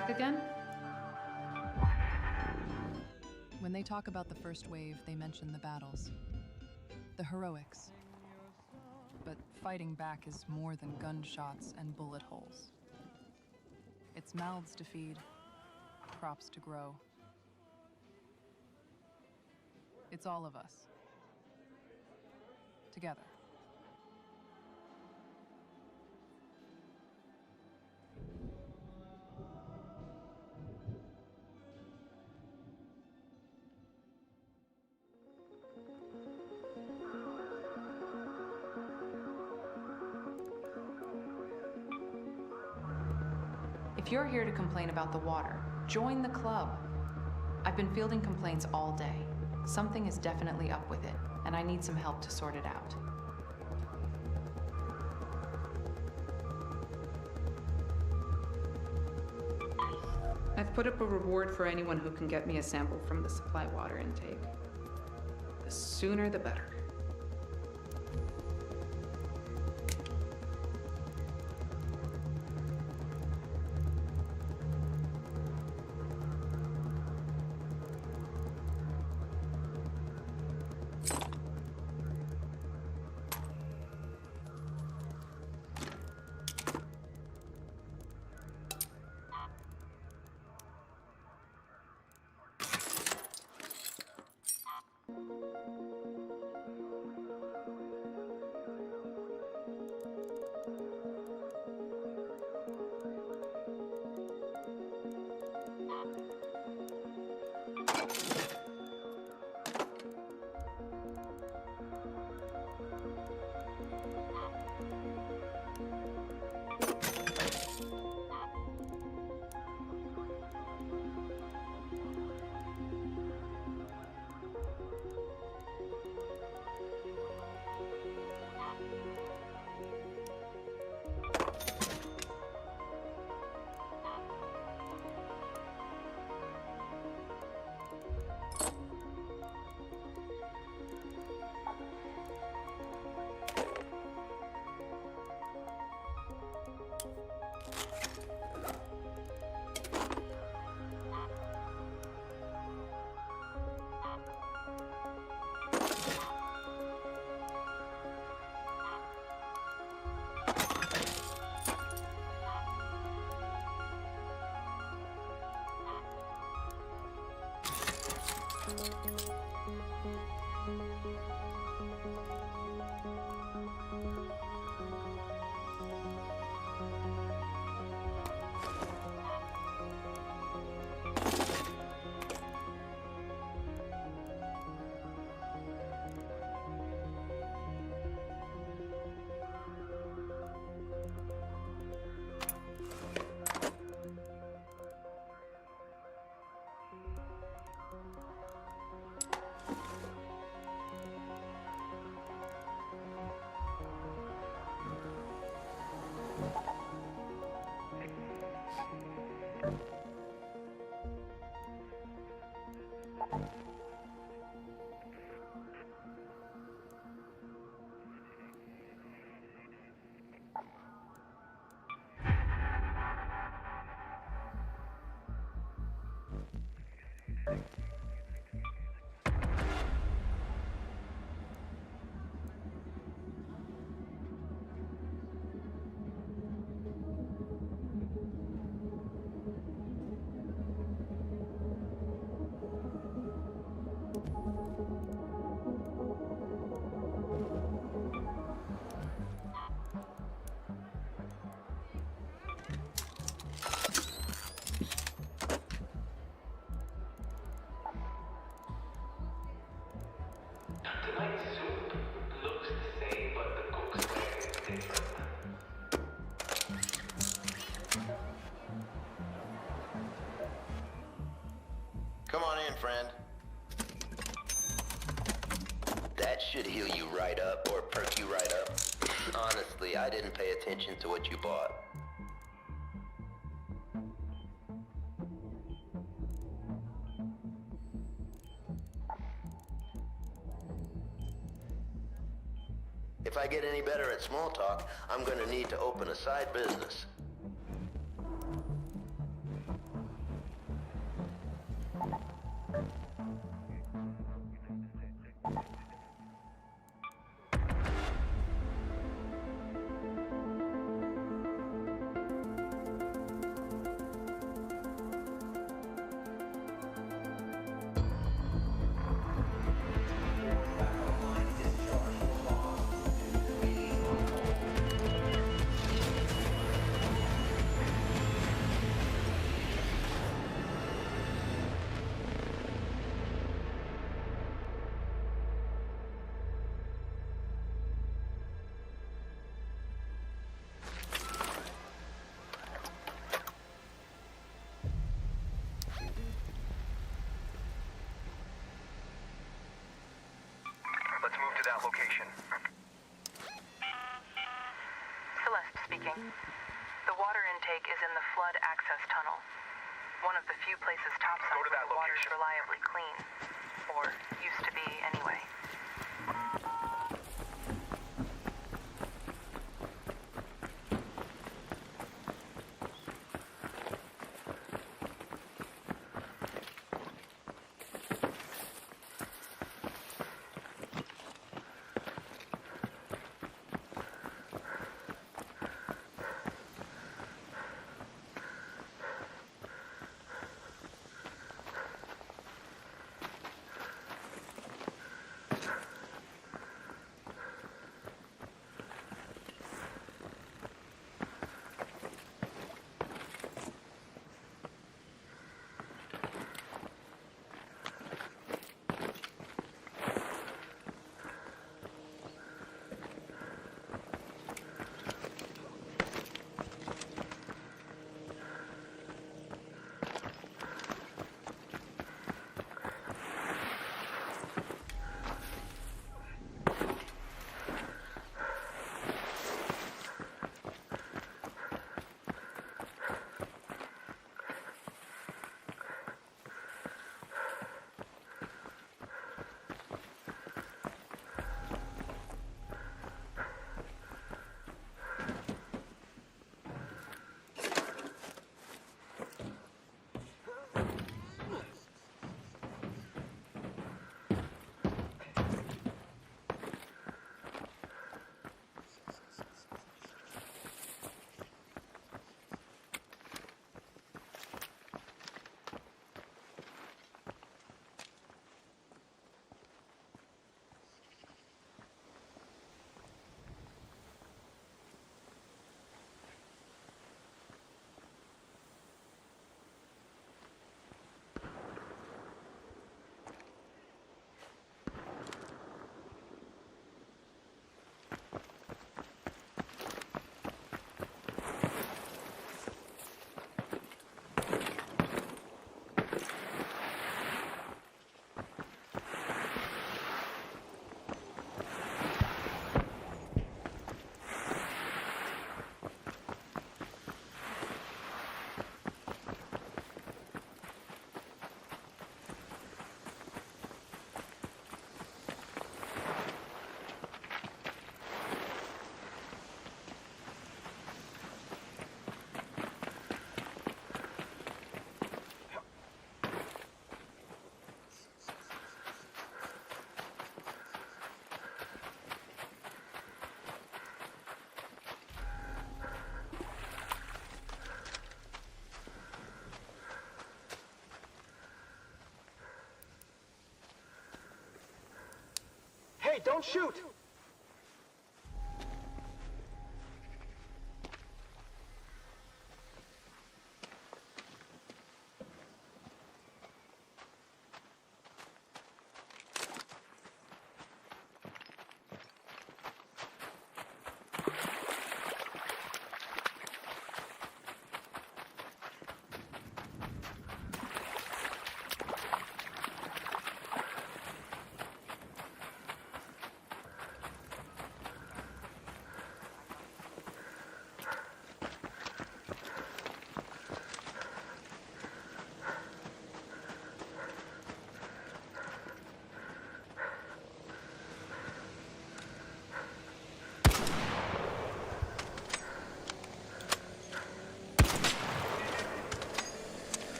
back again? When they talk about the first wave, they mention the battles, the heroics. But fighting back is more than gunshots and bullet holes. It's mouths to feed, crops to grow. It's all of us. Together. If you're here to complain about the water, join the club. I've been fielding complaints all day. Something is definitely up with it, and I need some help to sort it out. I've put up a reward for anyone who can get me a sample from the supply water intake. The sooner the better. Come on in, friend. That should heal you right up, or perk you right up. Honestly, I didn't pay attention to what you bought. If I get any better at small talk, I'm gonna need to open a side business. is in the flood access tunnel. One of the few places topside where the water's reliably clean. Or used to be, anyway. Hey, don't shoot!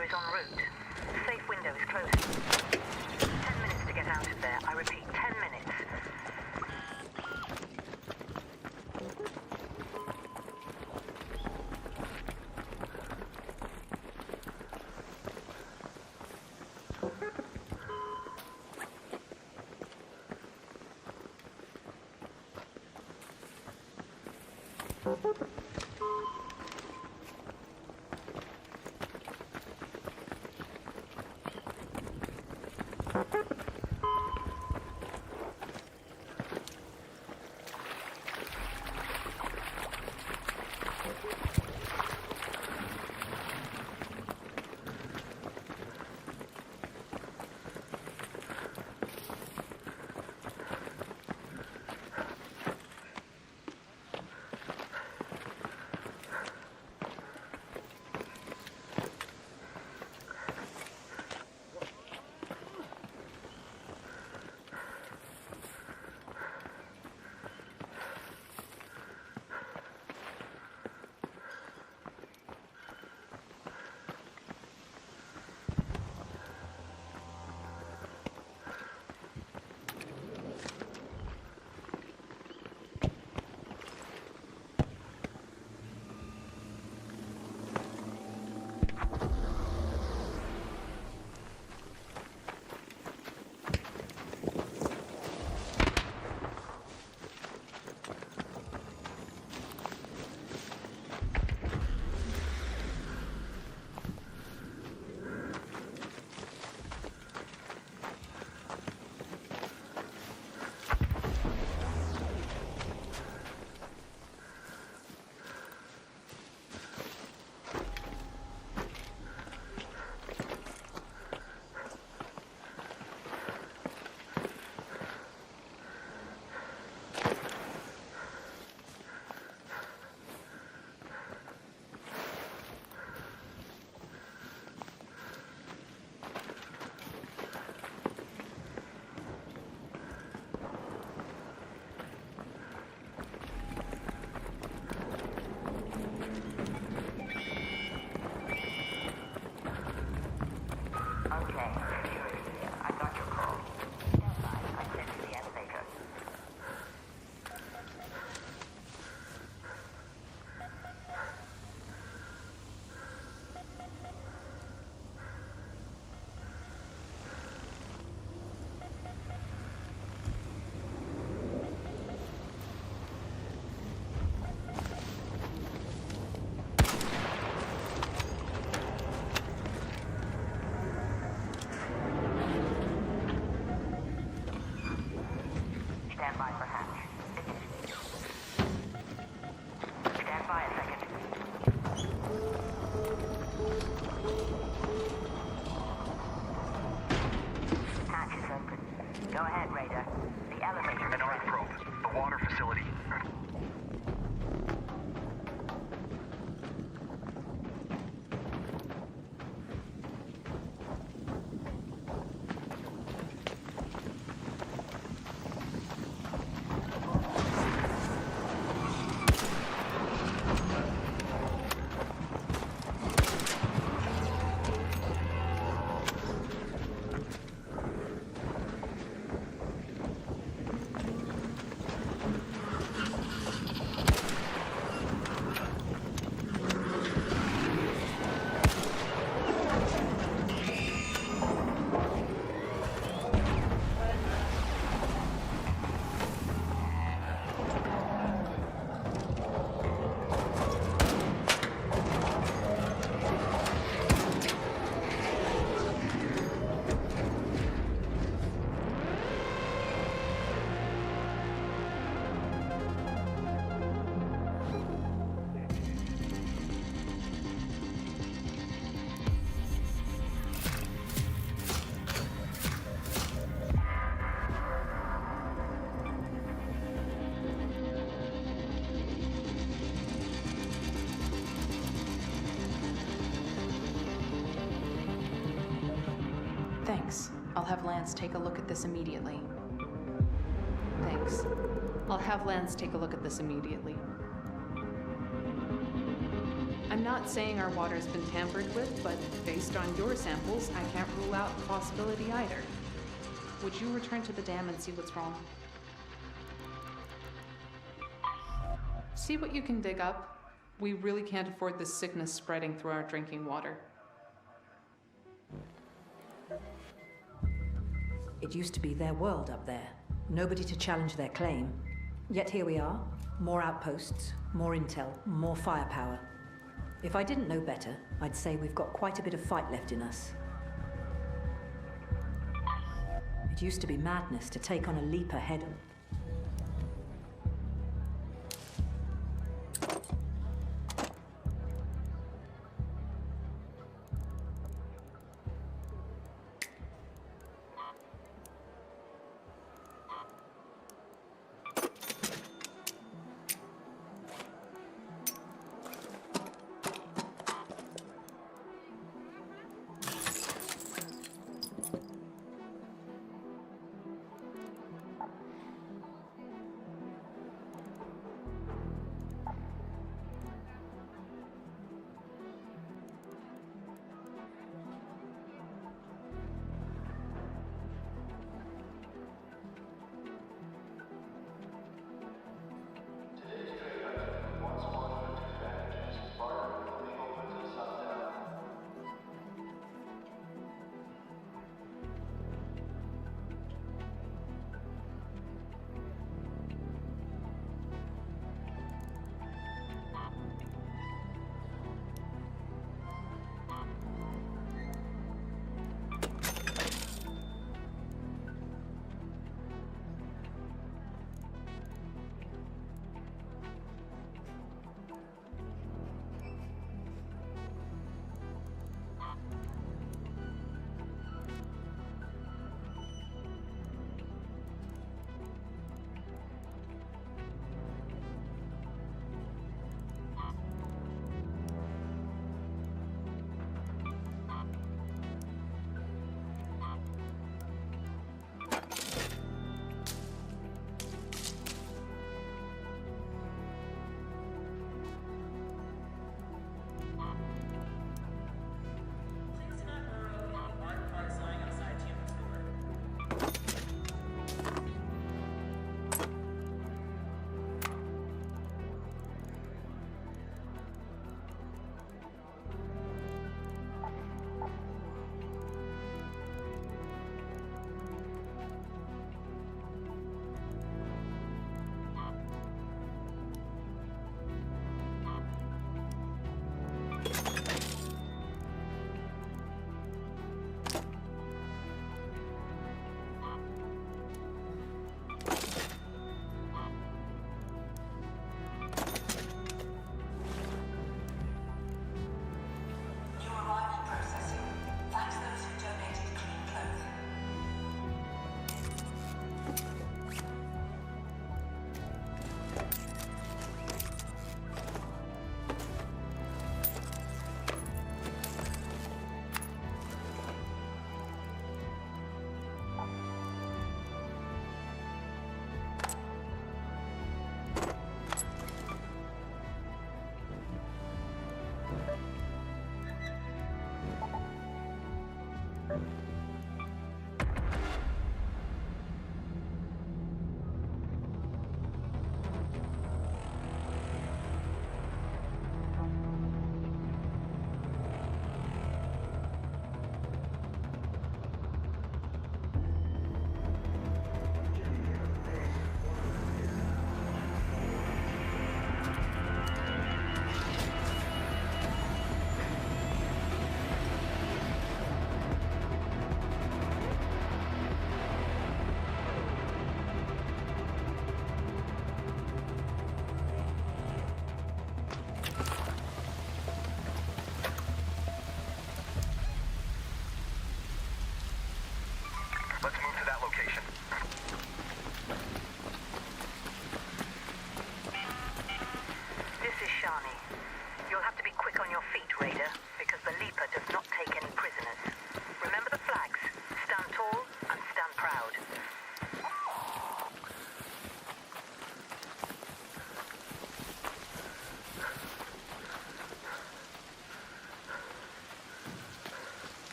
orbiter is en route. Safe window is closing. 10 minutes to get out of there. I repeat, 10 minutes. Thanks. I'll have Lance take a look at this immediately. Thanks. I'll have Lance take a look at this immediately. I'm not saying our water's been tampered with, but based on your samples, I can't rule out the possibility either. Would you return to the dam and see what's wrong? See what you can dig up. We really can't afford this sickness spreading through our drinking water. It used to be their world up there. Nobody to challenge their claim. Yet here we are. More outposts, more intel, more firepower. If I didn't know better, I'd say we've got quite a bit of fight left in us. It used to be madness to take on a leaper head-on.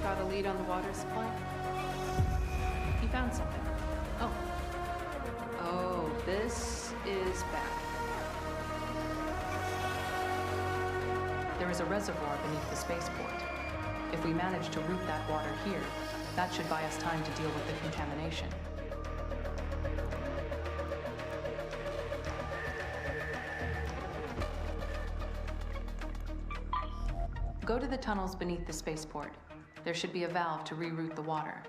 Got a lead on the water supply? You found something. Oh. Oh, this is bad. There is a reservoir beneath the spaceport. If we manage to route that water here, that should buy us time to deal with the contamination. Go to the tunnels beneath the spaceport. There should be a valve to reroute the water.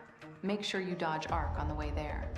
Make sure you dodge Arc on the way there.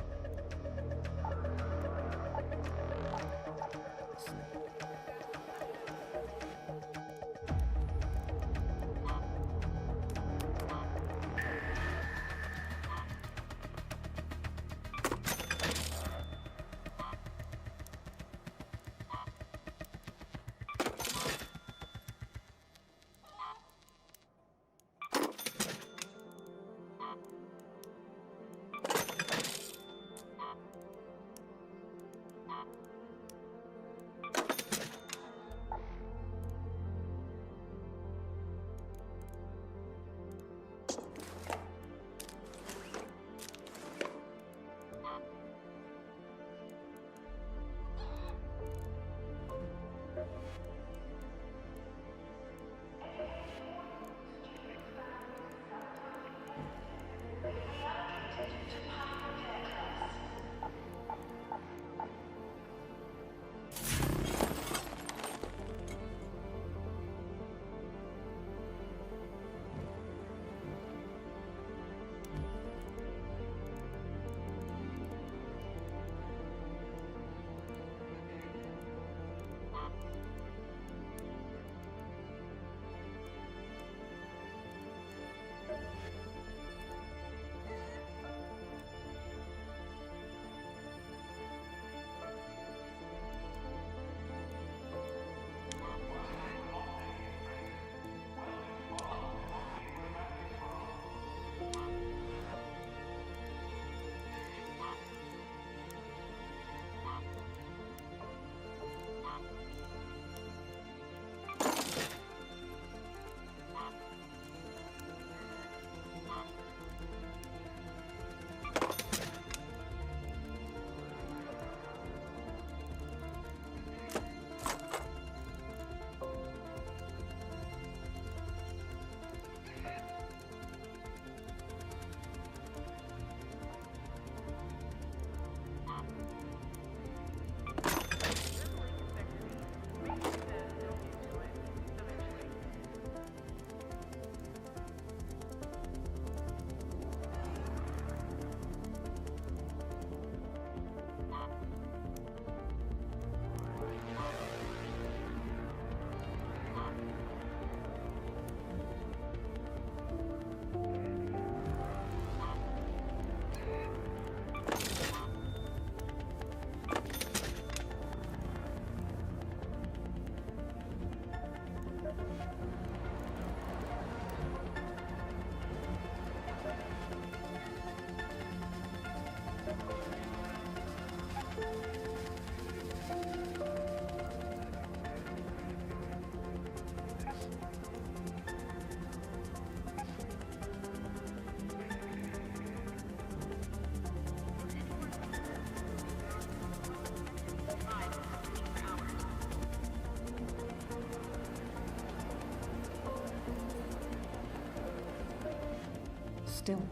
still.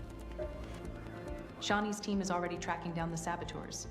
Shawnee's team is already tracking down the saboteurs.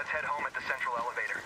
Let's head home at the central elevator.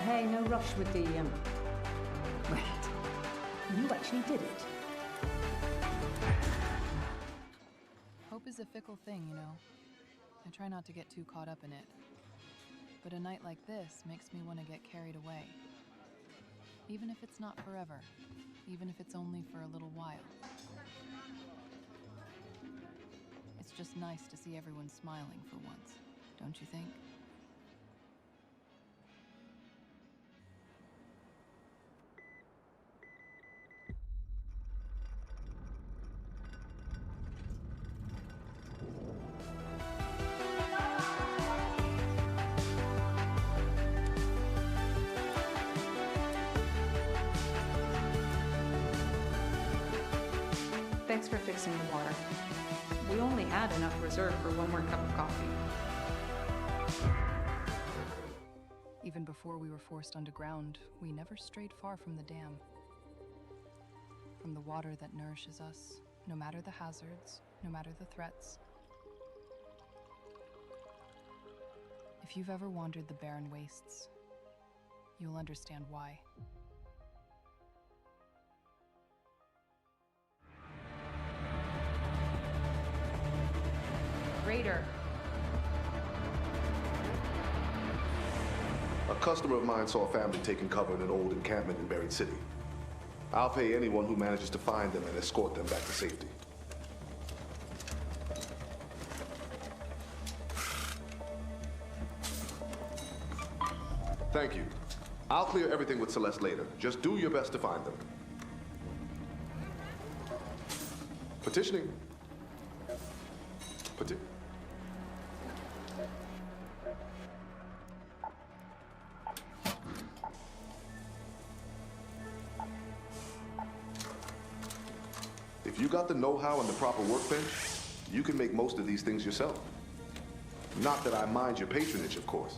Hey, no rush with the, Wait. You actually did it. Hope is a fickle thing, you know. I try not to get too caught up in it. But a night like this makes me want to get carried away. Even if it's not forever. Even if it's only for a little while. It's just nice to see everyone smiling for once, don't you think? Thanks for fixing the water. We only had enough reserve for one more cup of coffee. Even before we were forced underground, we never strayed far from the dam. From the water that nourishes us, no matter the hazards, no matter the threats. If you've ever wandered the barren wastes, you'll understand why. Raider. A customer of mine saw a family taking cover in an old encampment in Buried City. I'll pay anyone who manages to find them and escort them back to safety. Thank you. I'll clear everything with Celeste later. Just do your best to find them. Petitioning. If you got the know-how and the proper workbench, you can make most of these things yourself. Not that I mind your patronage, of course.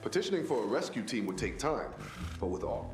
Petitioning for a rescue team would take time, but with all.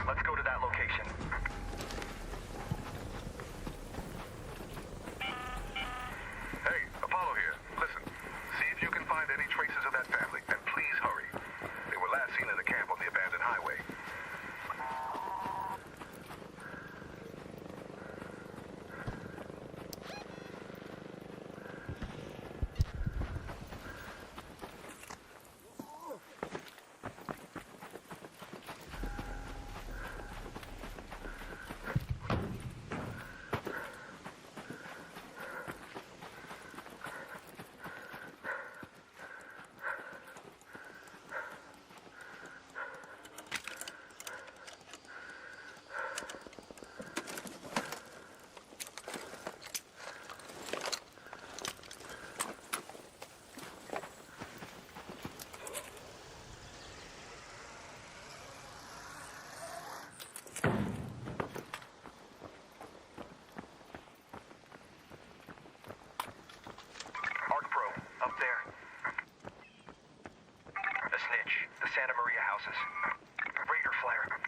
Let's go to that location. Hey, Apollo here. Listen, see if you can find any traces of that family, and please hurry. They were last seen in the camp on the abandoned highway. Santa Maria houses. Raider flare.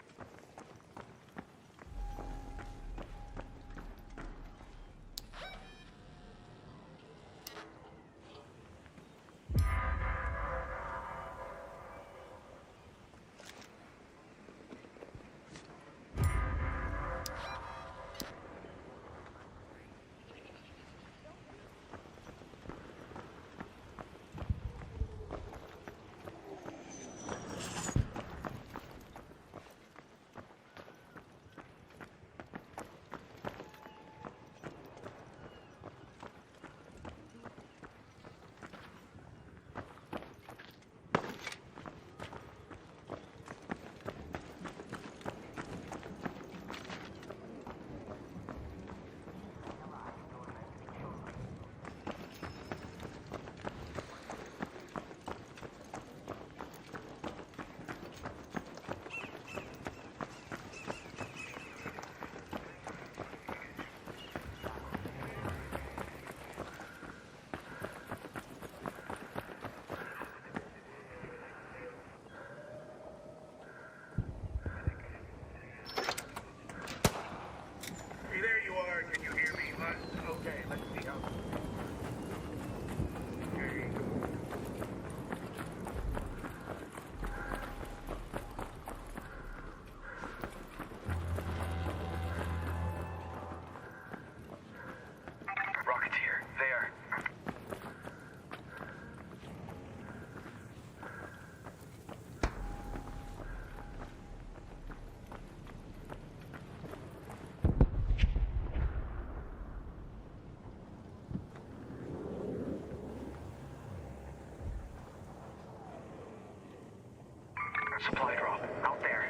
Supply drop. Out there.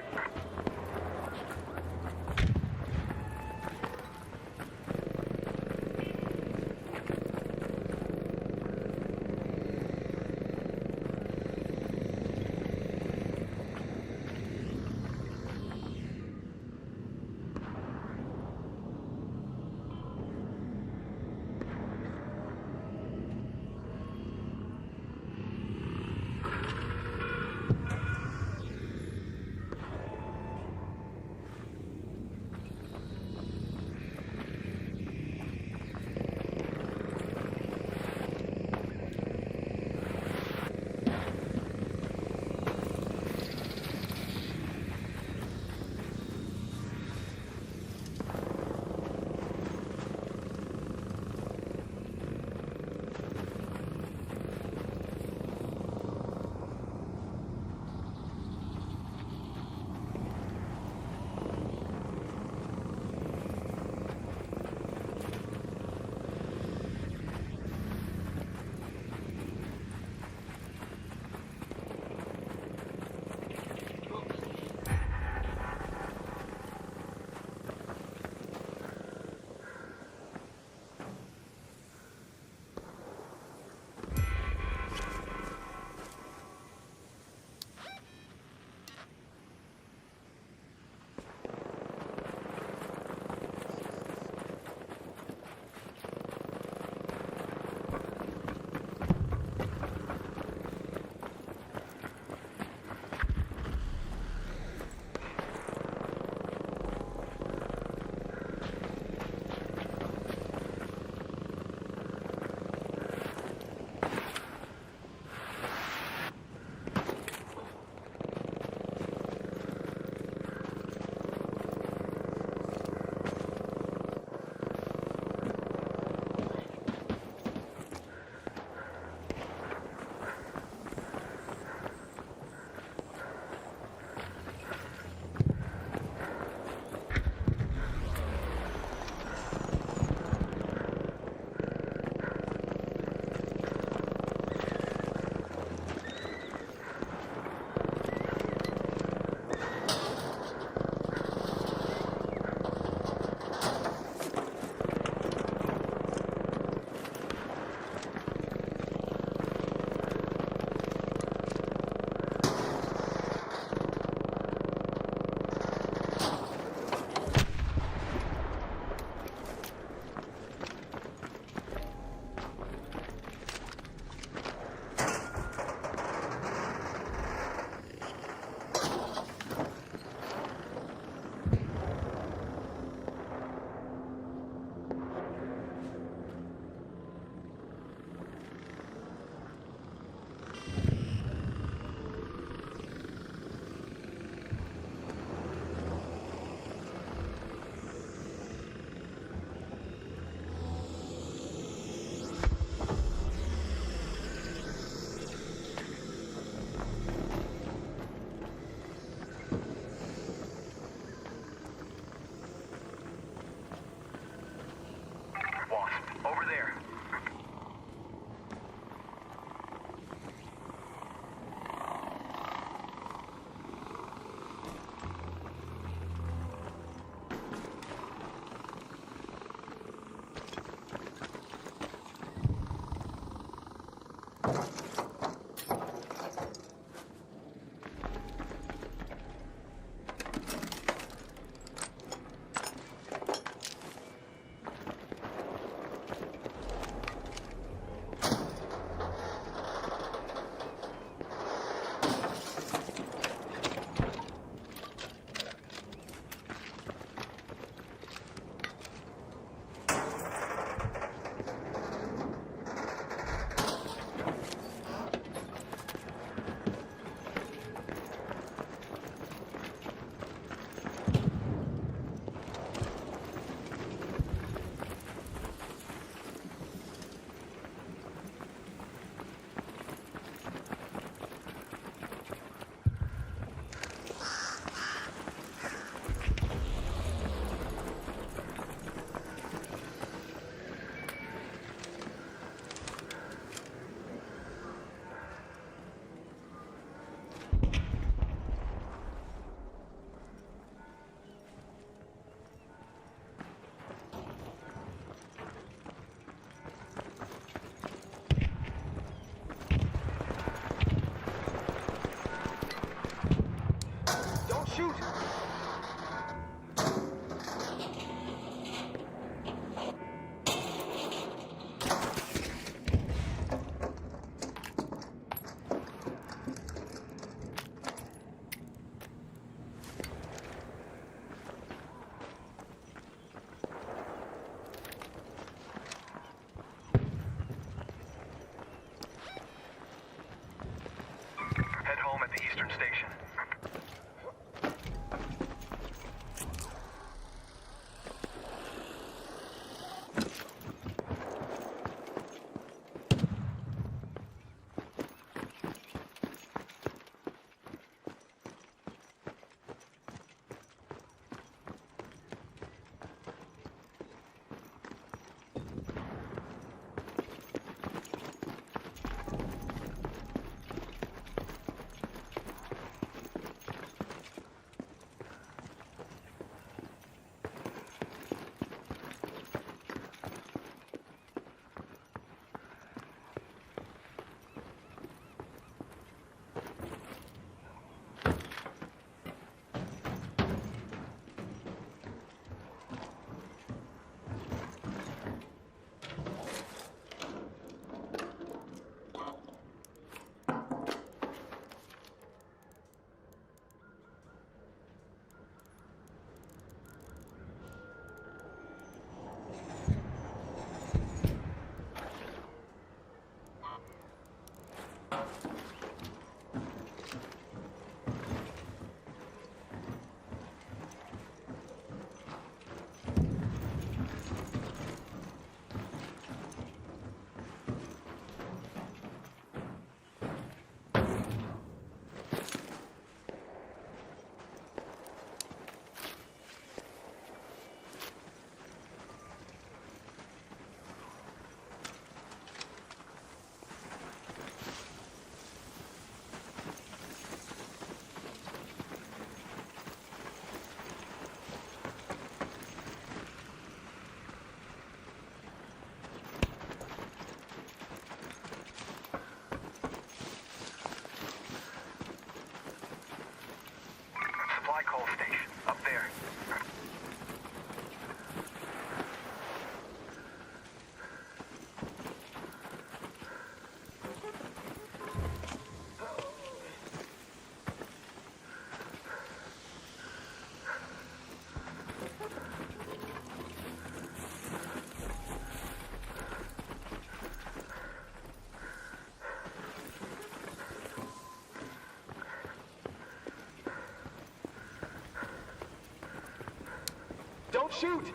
Don't shoot!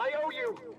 I owe you!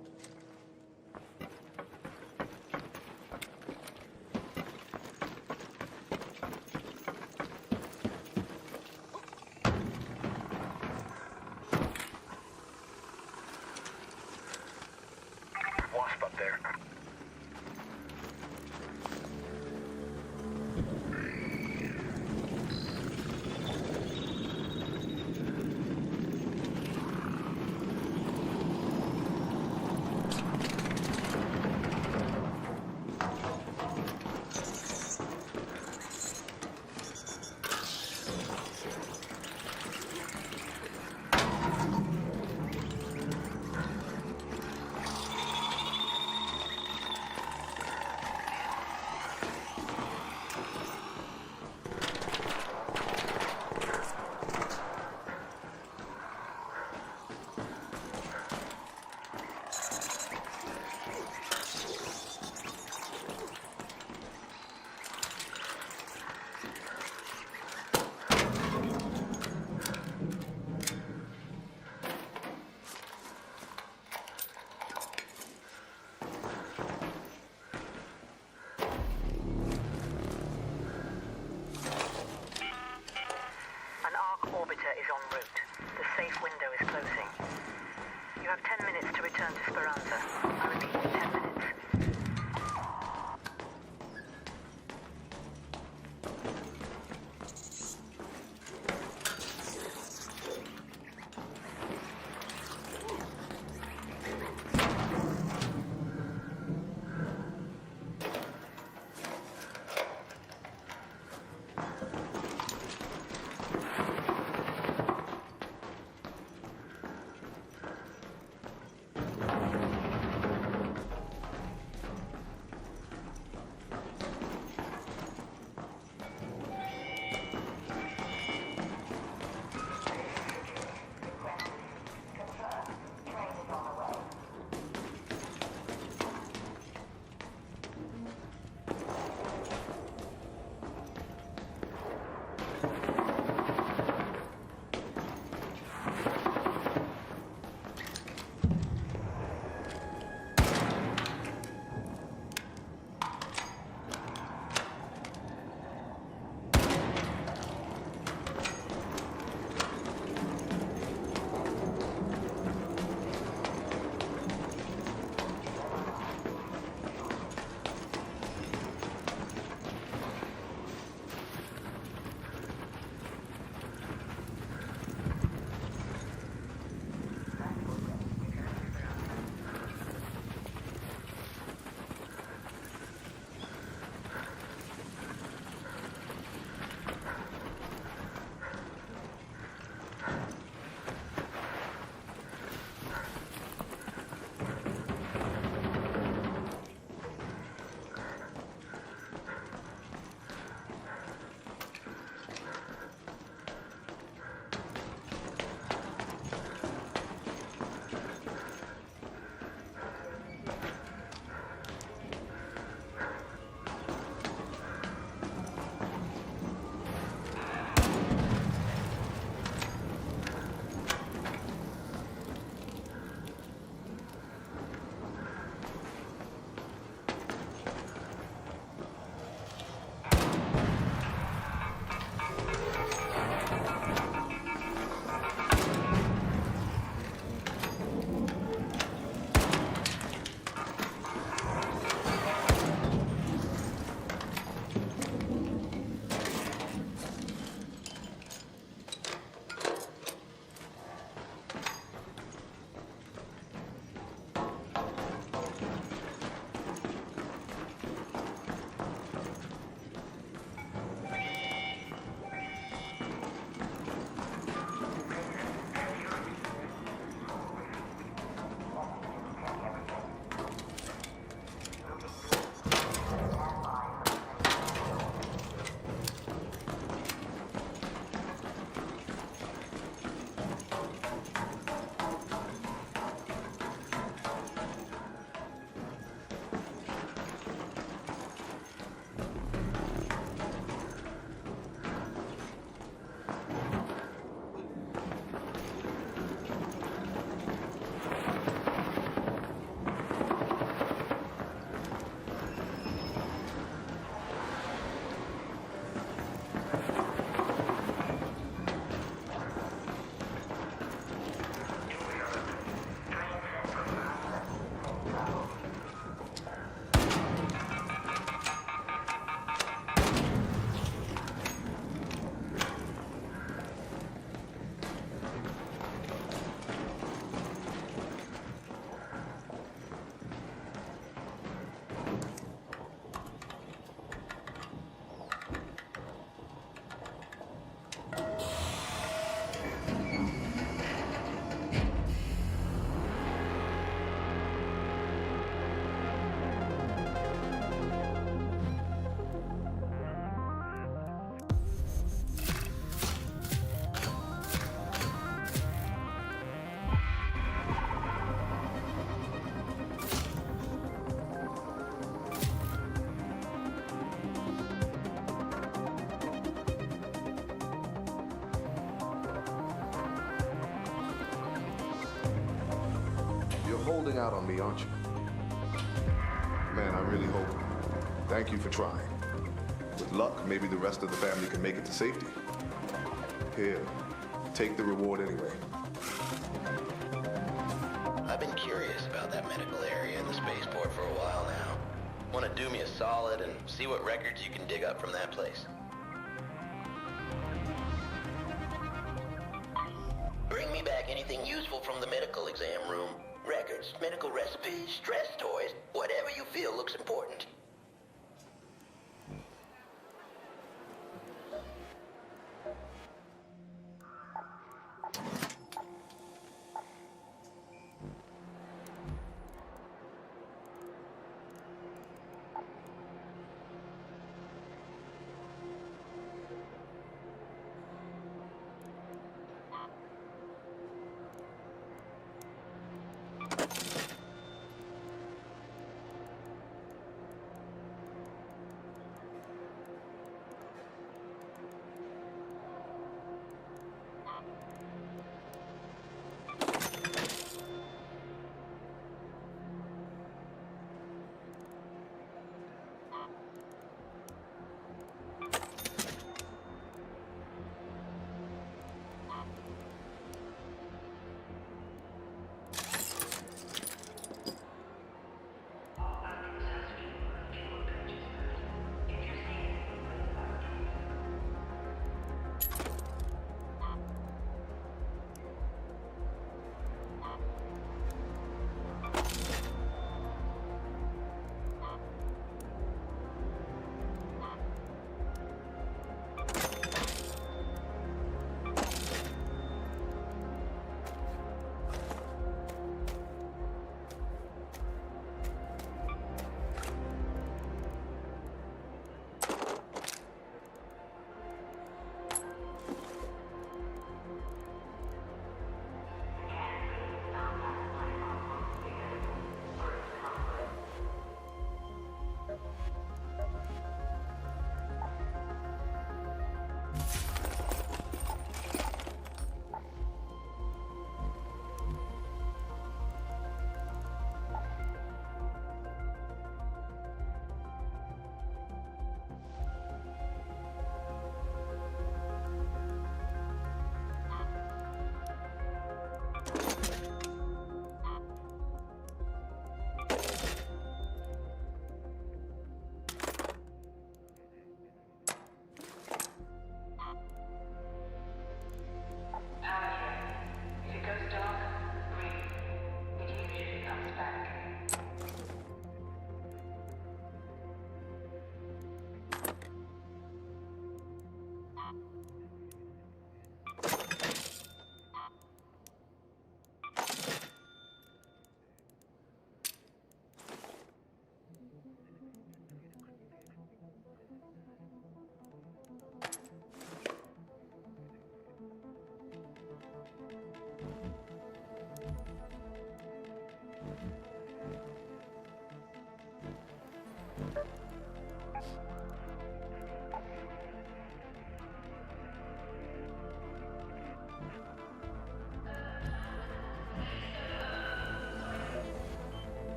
holding out on me, aren't you? Man, I really hope. Thank you for trying. With luck, maybe the rest of the family can make it to safety. Here, take the reward anyway. I've been curious about that medical area in the spaceport for a while now. Want to do me a solid and see what records you can dig up from that place? Bring me back anything useful from the medical exam room. Records, medical recipes, stress toys, whatever you feel looks important.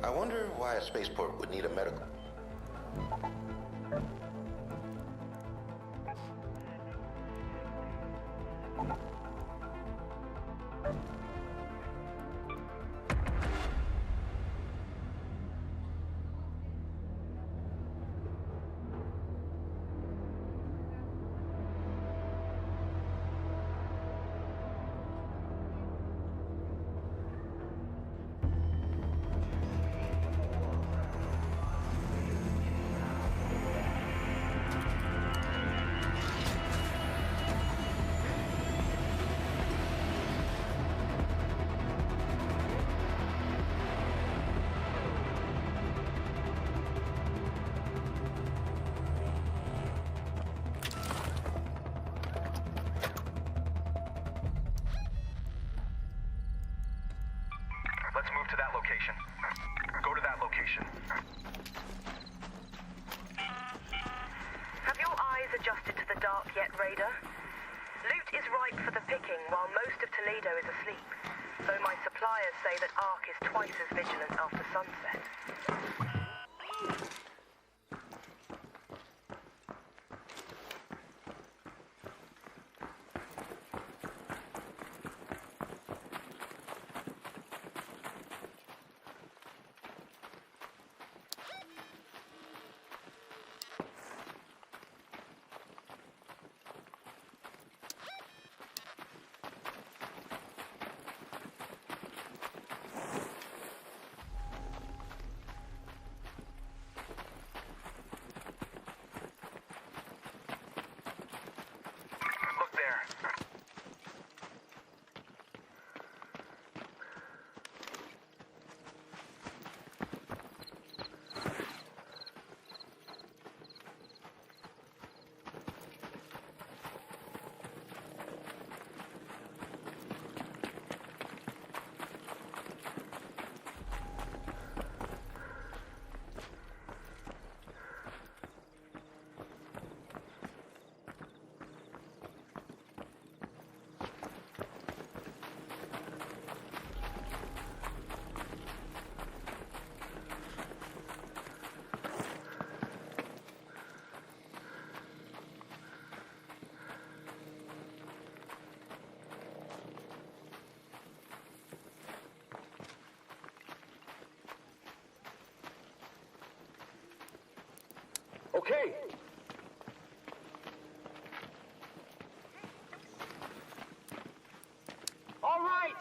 I wonder why a spaceport would need a medical. Let's move to that location. Go to that location. Have your eyes adjusted to the dark yet, Raider? Loot is ripe for the picking while most of Toledo is asleep. Though my suppliers say that Ark is is twice as vigilant after sunset. Okay. All right.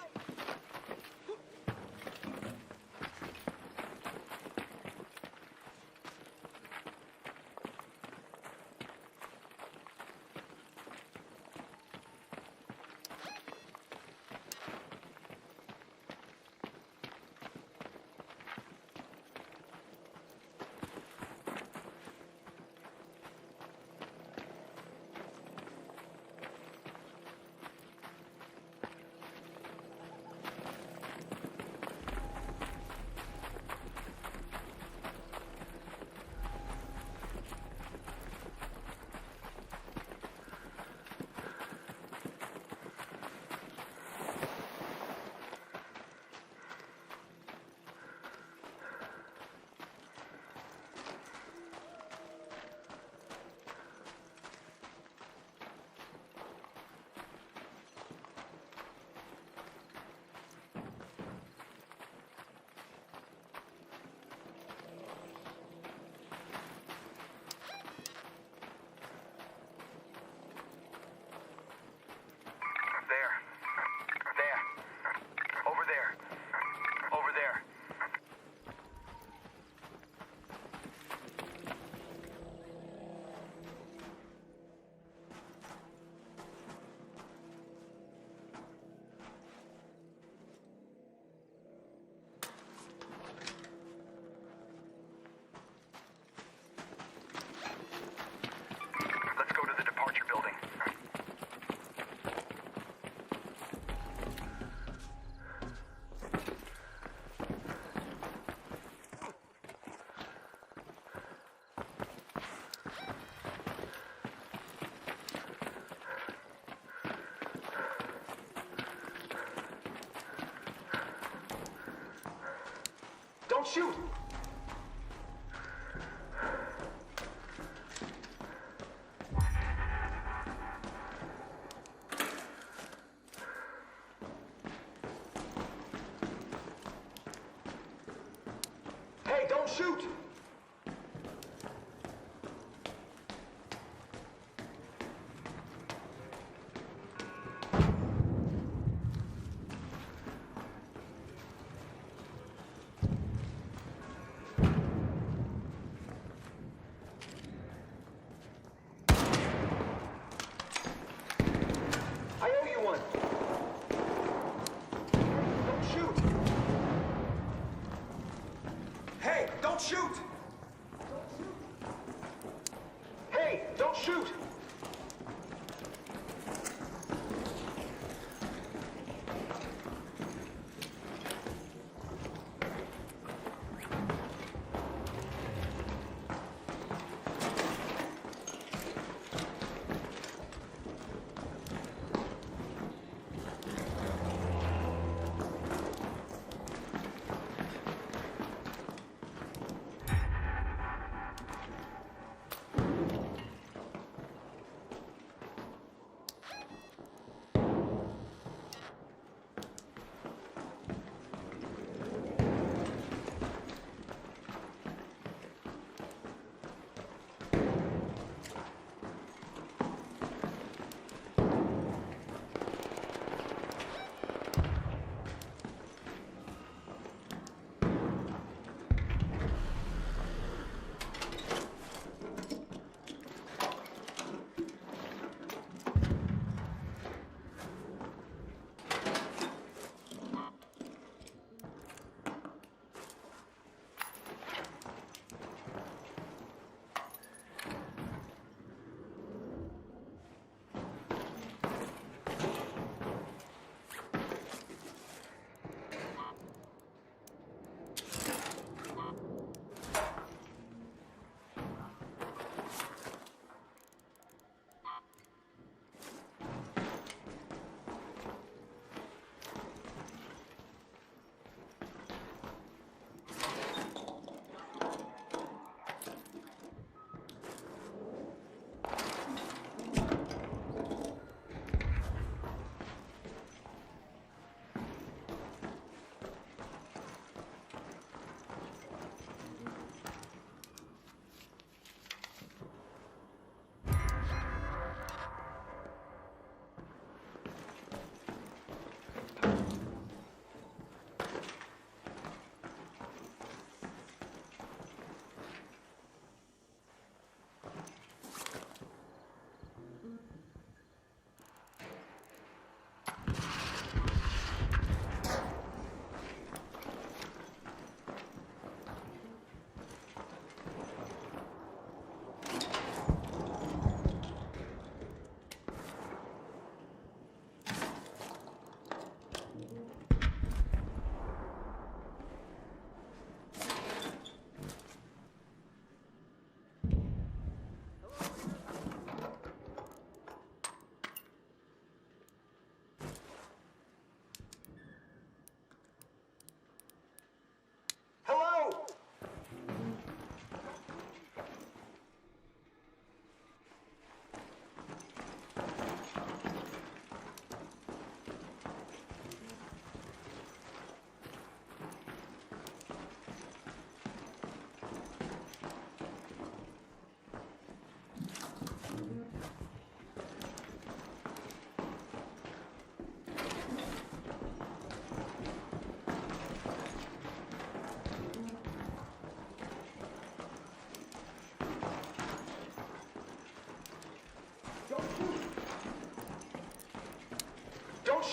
Don't shoot! Hey, don't shoot! I owe you one. Don't shoot. Hey, don't shoot. Hey, don't shoot.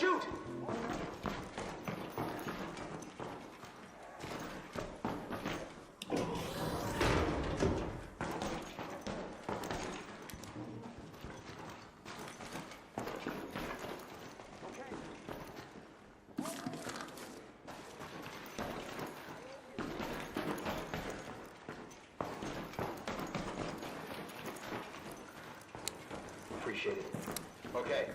shoot! Appreciate it. Okay.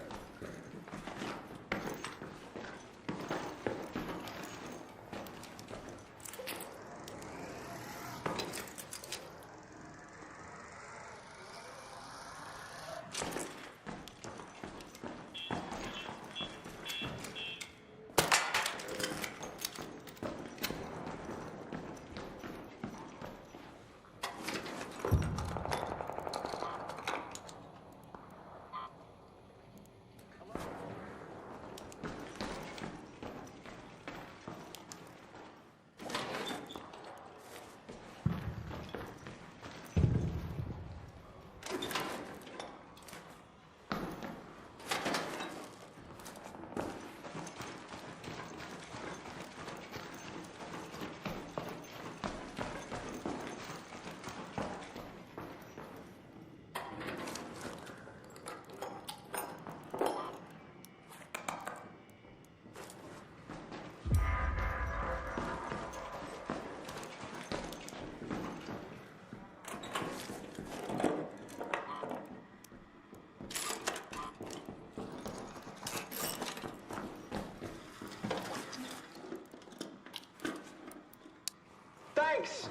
Thanks!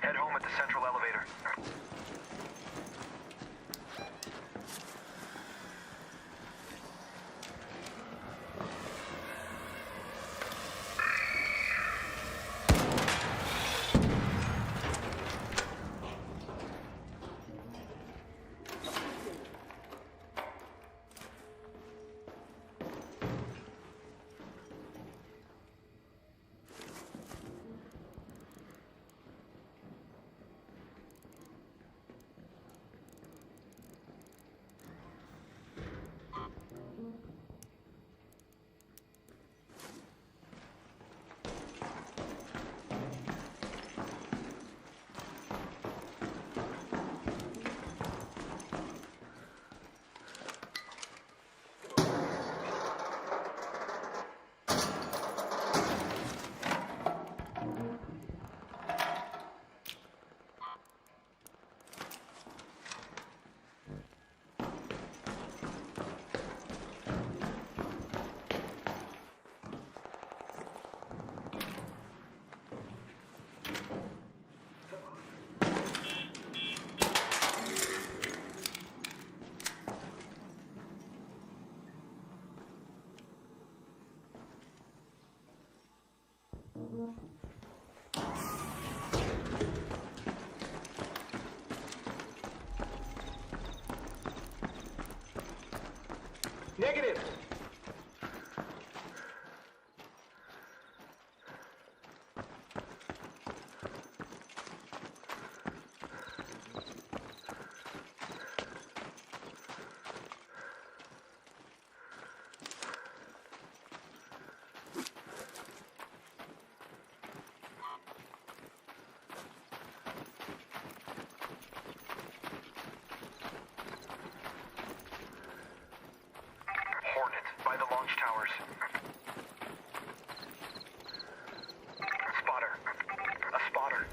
Head home at the central elevator. Negative! Hornet by the launch towers. Spotter. A spotter.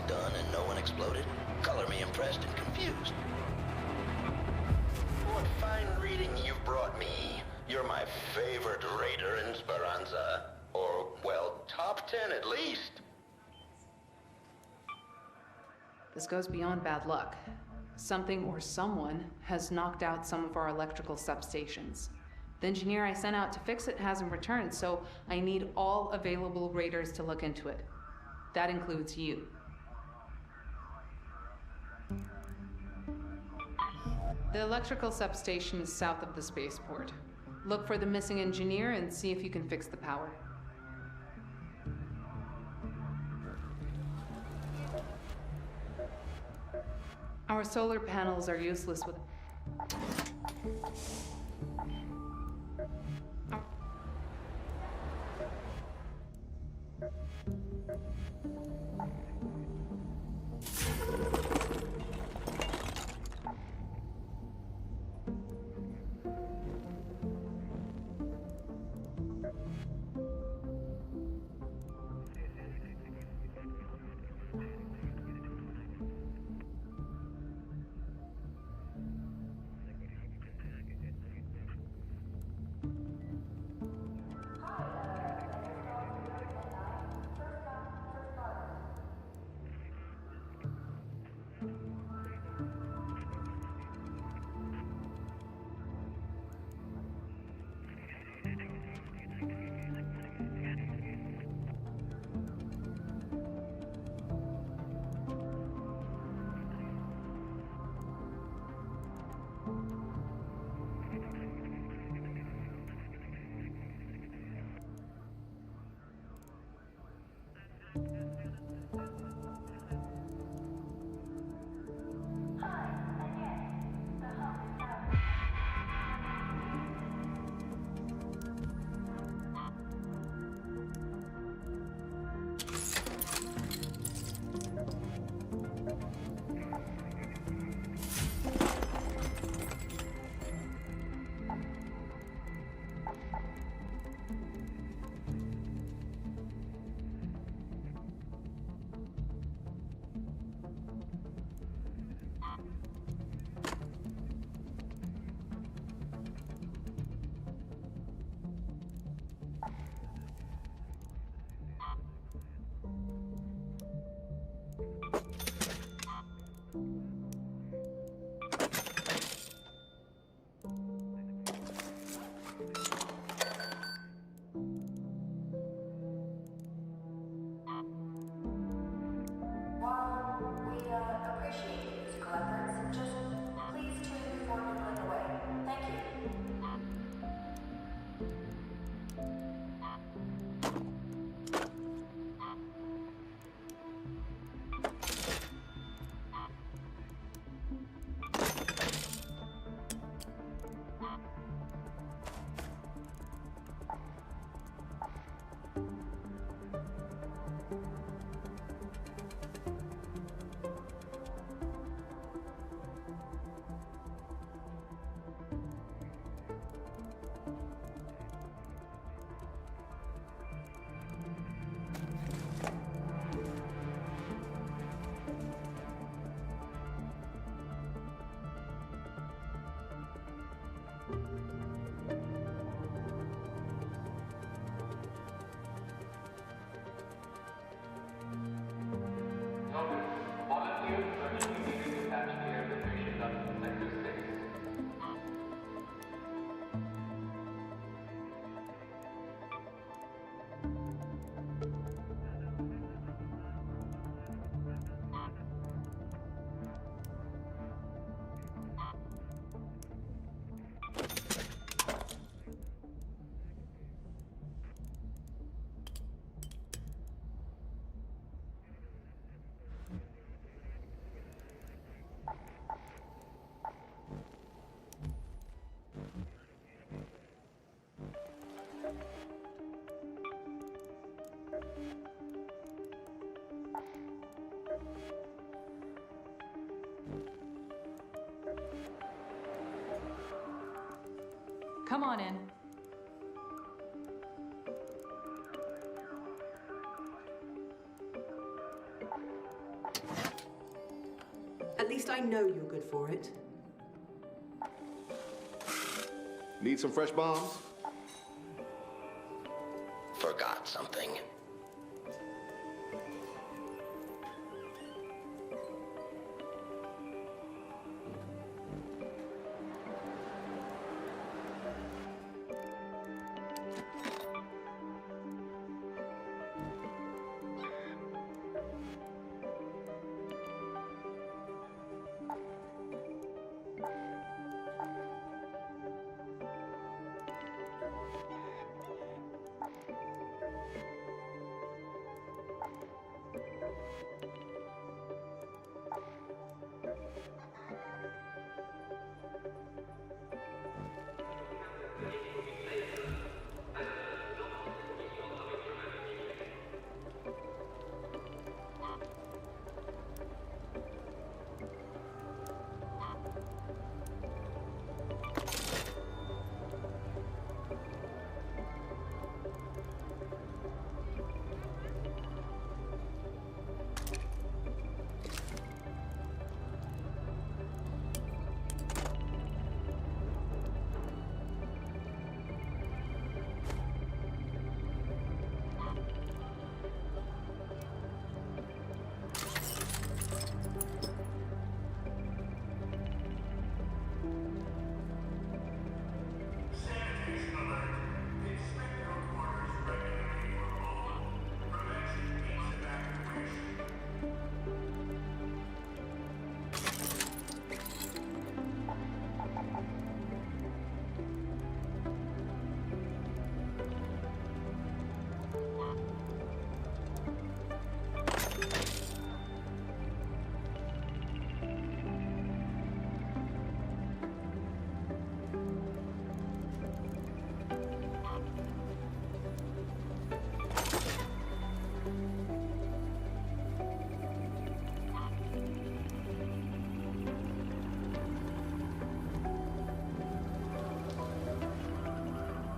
done and no one exploded? Color me impressed and confused. What fine reading you've brought me. You're my favorite raider in Speranza. Or, well, top 10 at least. This goes beyond bad luck. Something or someone has knocked out some of our electrical substations. The engineer I sent out to fix it hasn't returned, so I need all available raiders to look into it. That includes you. The electrical substation is south of the spaceport. Look for the missing engineer and see if you can fix the power. Our solar panels are useless with... Come on in. least I know you're good for it. Need some fresh bombs? Forgot something.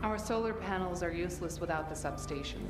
Our solar panels are useless without the substation.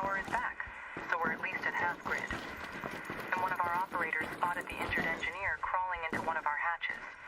power is back, so we're at least at half grid. And one of our operators spotted the injured engineer crawling into one of our hatches.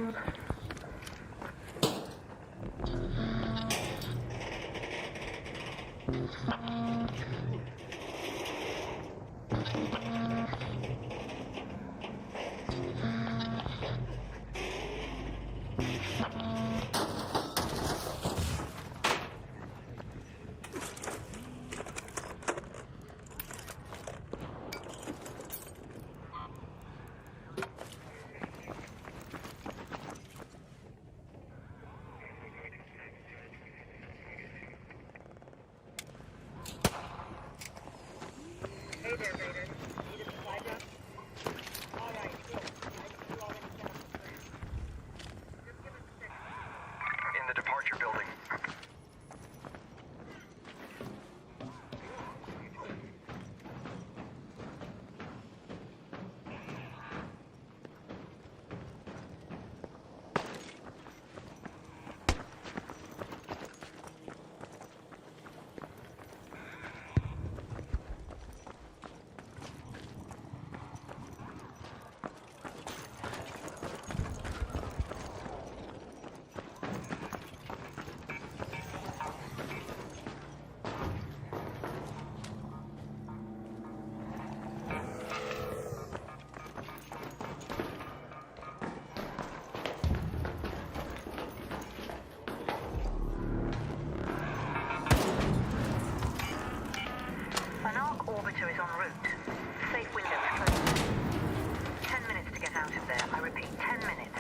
Hey there, Vader. Need a supply drop? All right, cool. I see you already set up the plan. Just give us a second. In the departure building. An arc orbiter is en route. Safe window is closed. 10 minutes to get out of there. I repeat, 10 minutes.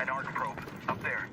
An arc probe. Up there.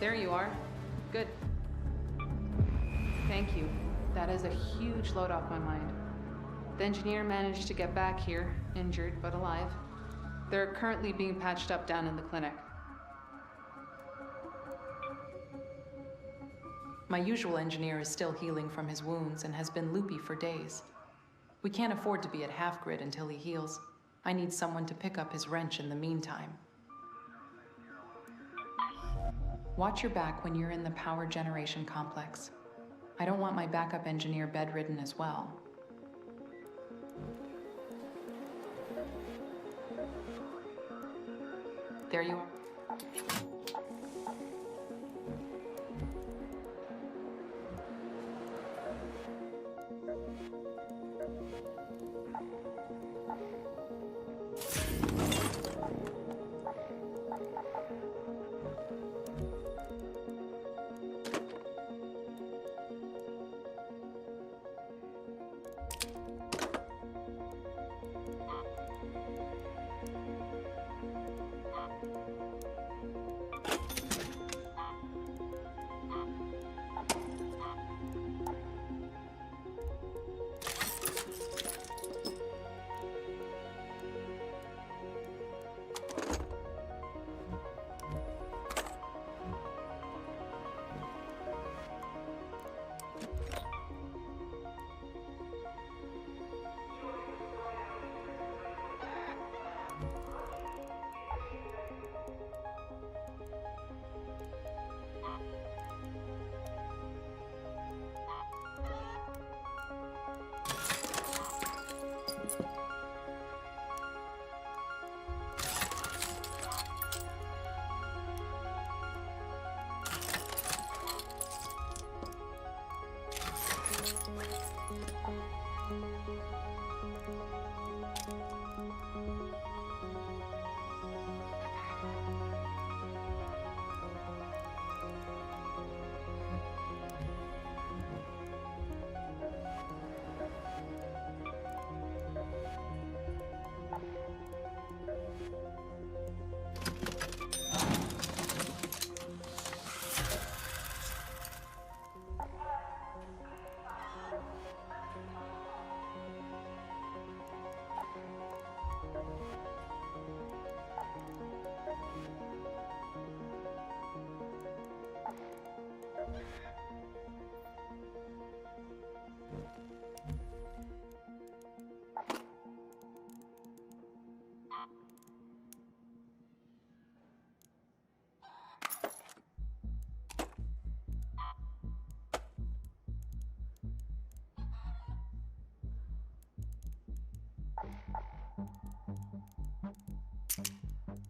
There you are. Good. Thank you. That is a huge load off my mind. The engineer managed to get back here, injured but alive. They're currently being patched up down in the clinic. My usual engineer is still healing from his wounds and has been loopy for days. We can't afford to be at half-grid until he heals. I need someone to pick up his wrench in the meantime. Watch your back when you're in the power generation complex. I don't want my backup engineer bedridden as well. There you are.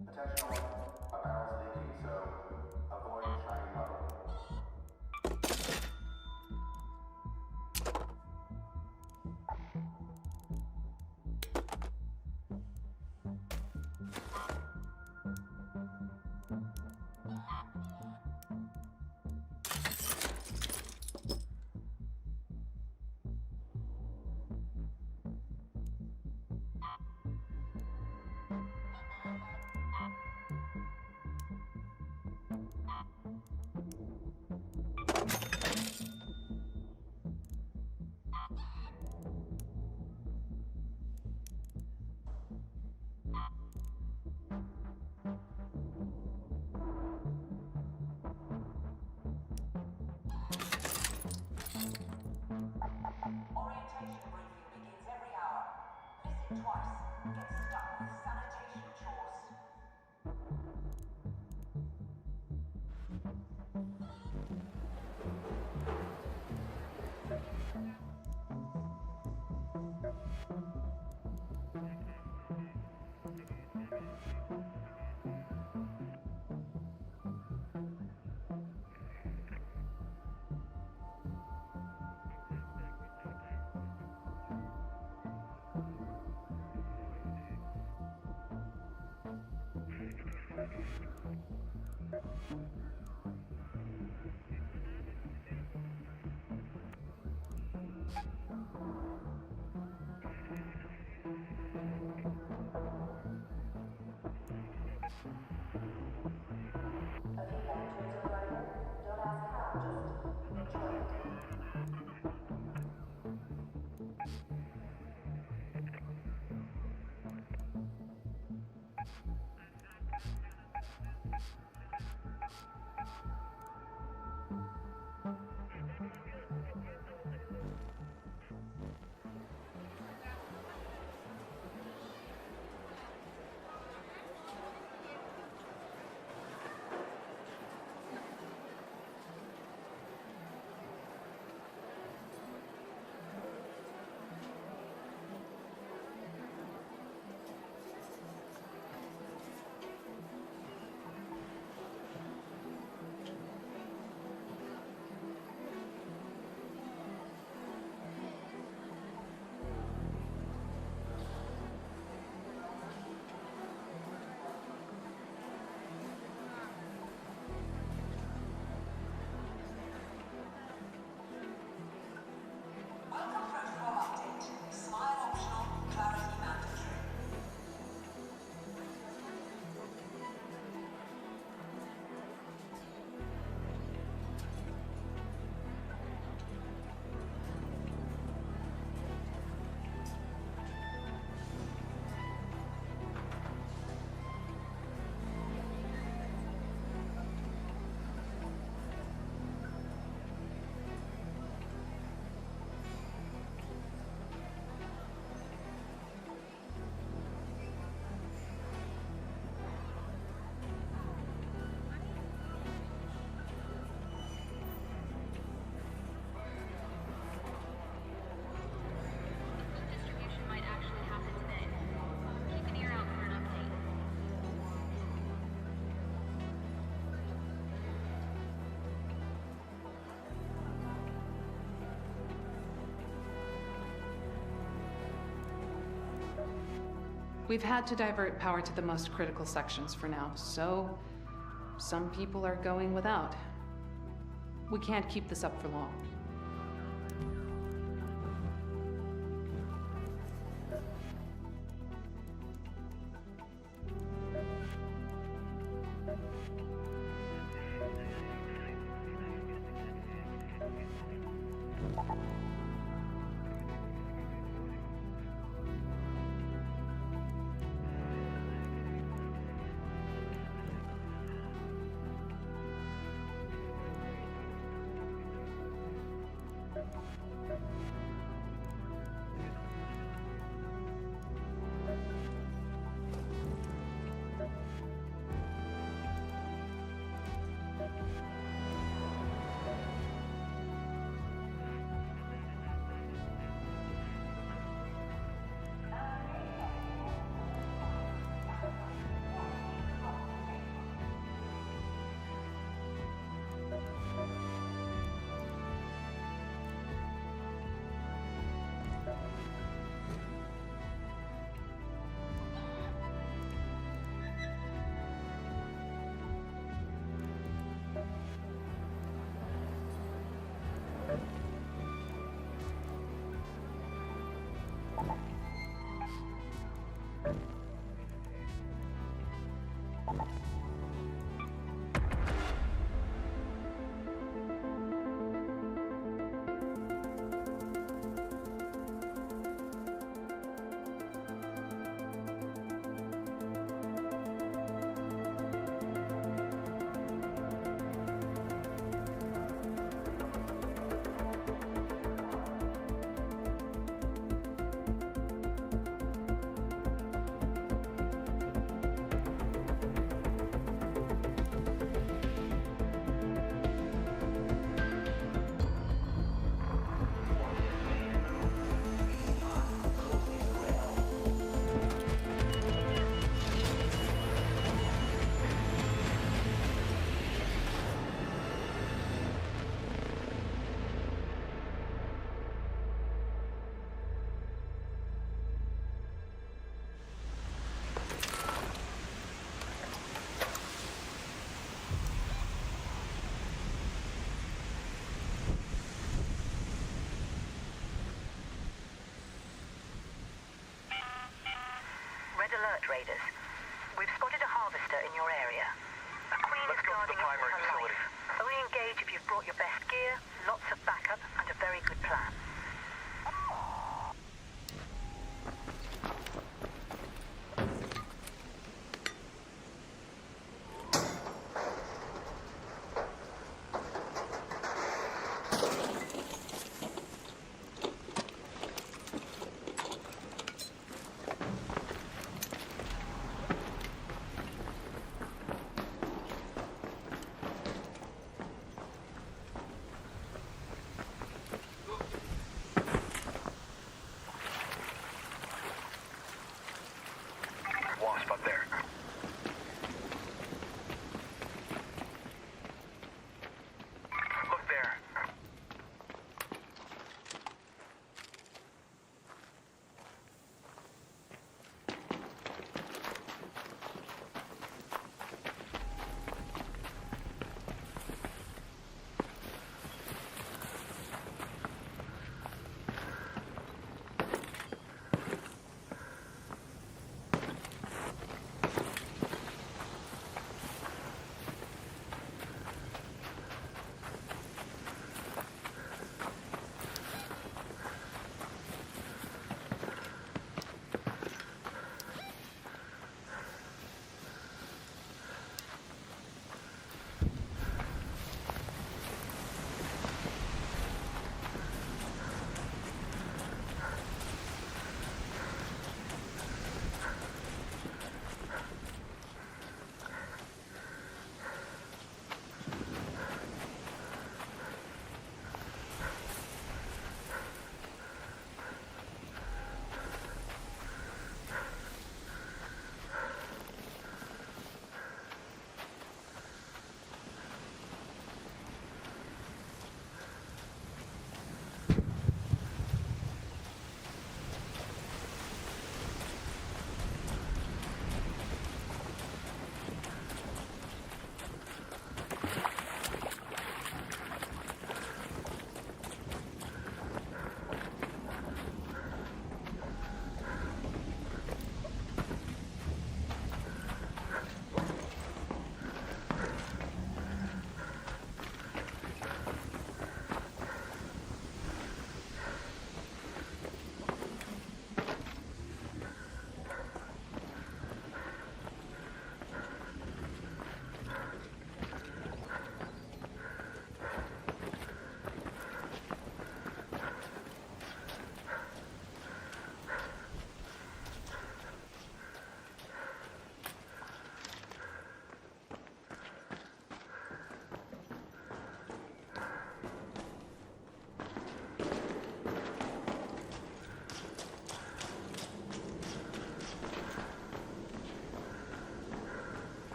Attention all, a barrel's leaking, so avoid shiny metal. Orientation briefing begins every hour. Miss it twice. Get stuck with sanitation chores. A few lanterns arriving. We've had to divert power to the most critical sections for now, so some people are going without. We can't keep this up for long. Raiders. We've spotted a harvester in your area. A queen is guarding it for her life. Only engage if you've brought your best gear, lots of backup, and a very good plan.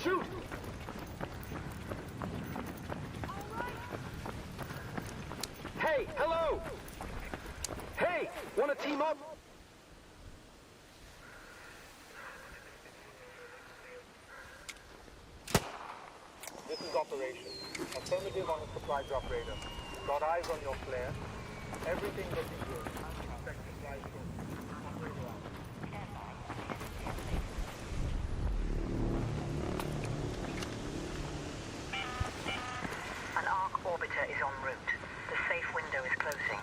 shoot! Hey, hello! Hey, wanna team up? This is operation. Affirmative on the supply drop radar. Got eyes on your flare. Everything looking good. Expect supply drop. Operator out. An arc orbiter is en route. The safe window is closing.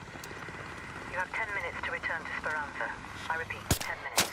You have 10 minutes to return to Speranza. I repeat, 10 minutes.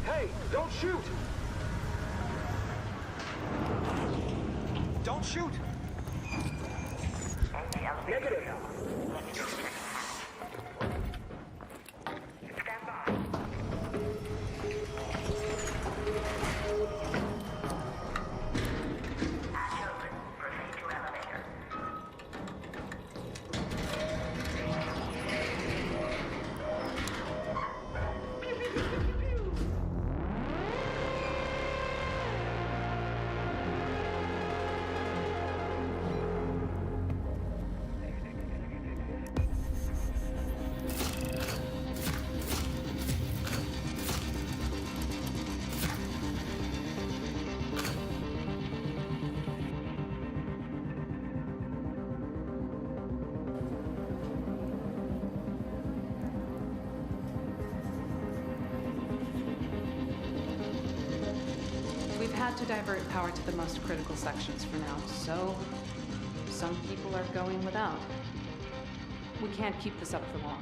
Hey, don't shoot! Don't shoot! Negative. Stand by. Hatch open. Proceed to elevator. We've had to divert power to the most critical sections for now, so some people are going without. We can't keep this up for long.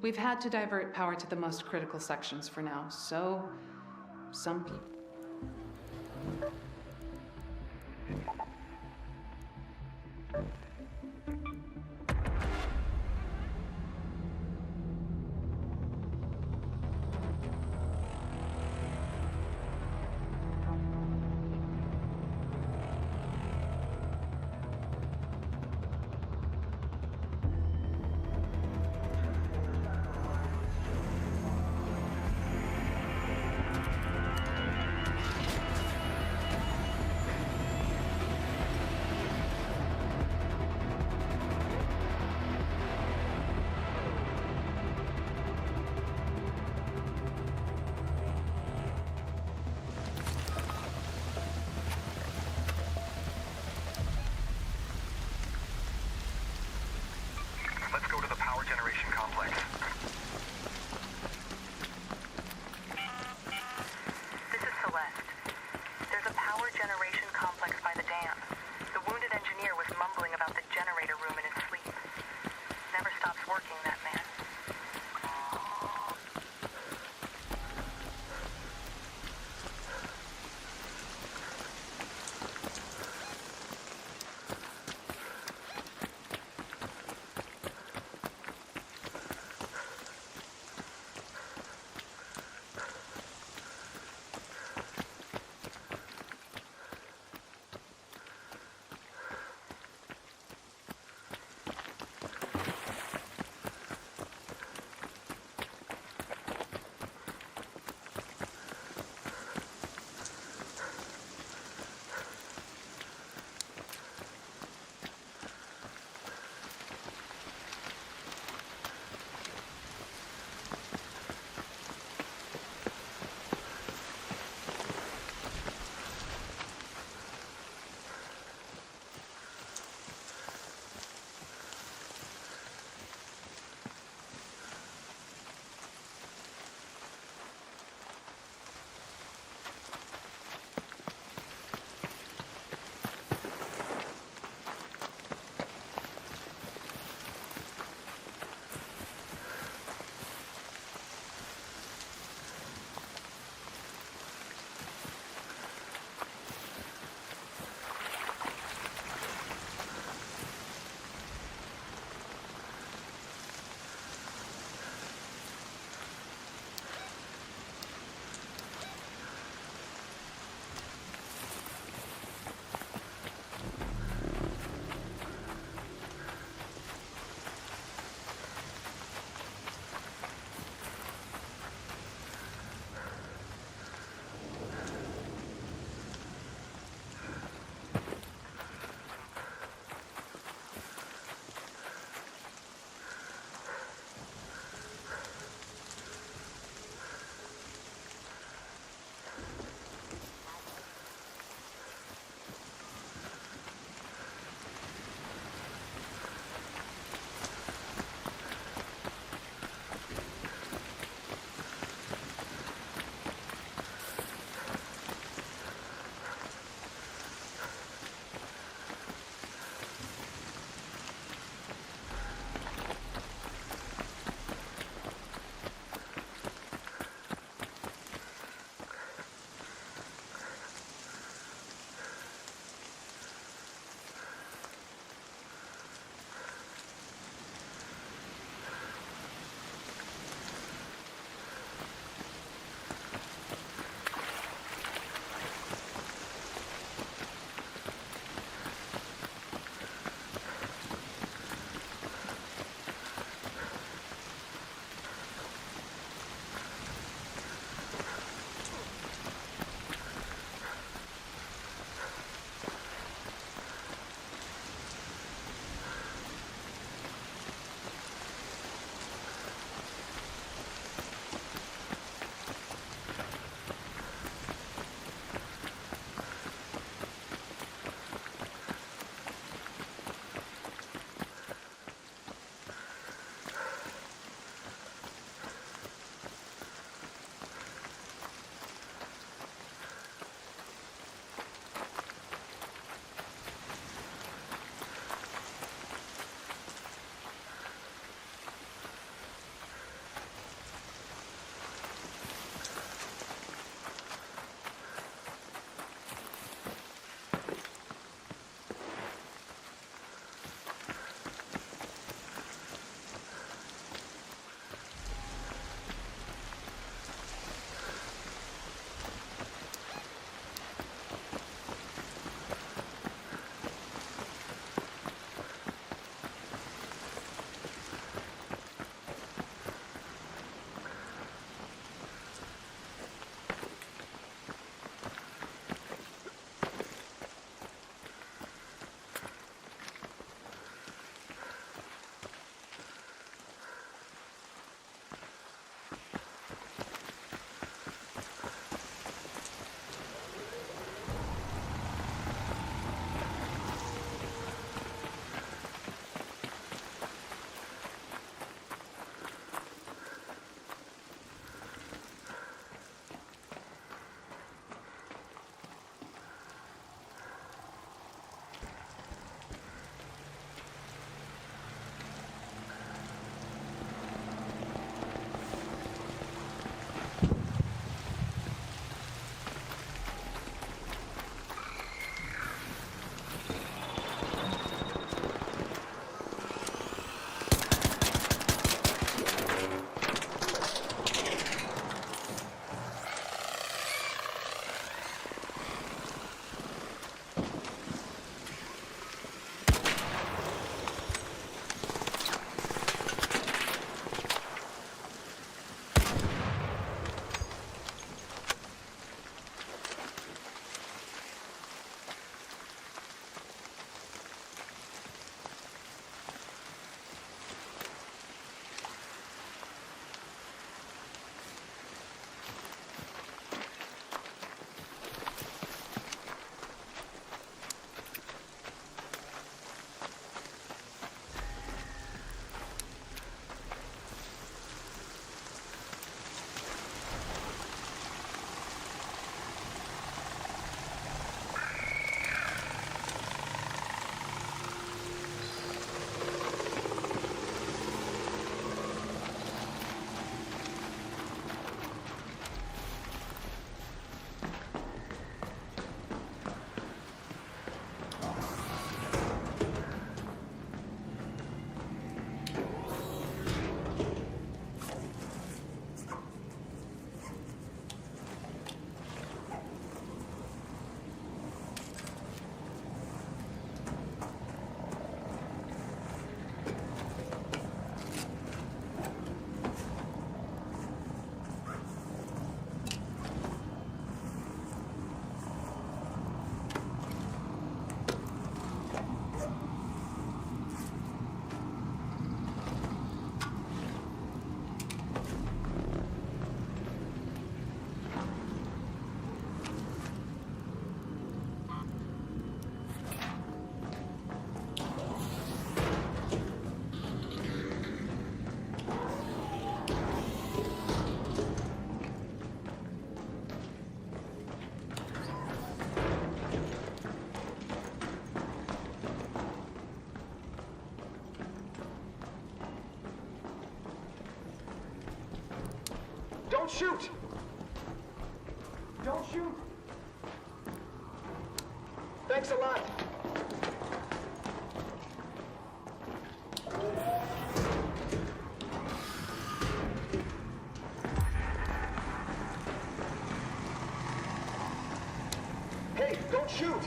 We've had to divert power to the most critical sections for now, so some people. Let's go to the power generation complex. This is Celeste. There's a power generation complex by the dam. The wounded engineer was mumbling about the generator room in his sleep. Never stops working, that man. Don't shoot! Don't shoot! Thanks a lot. Hey, don't shoot!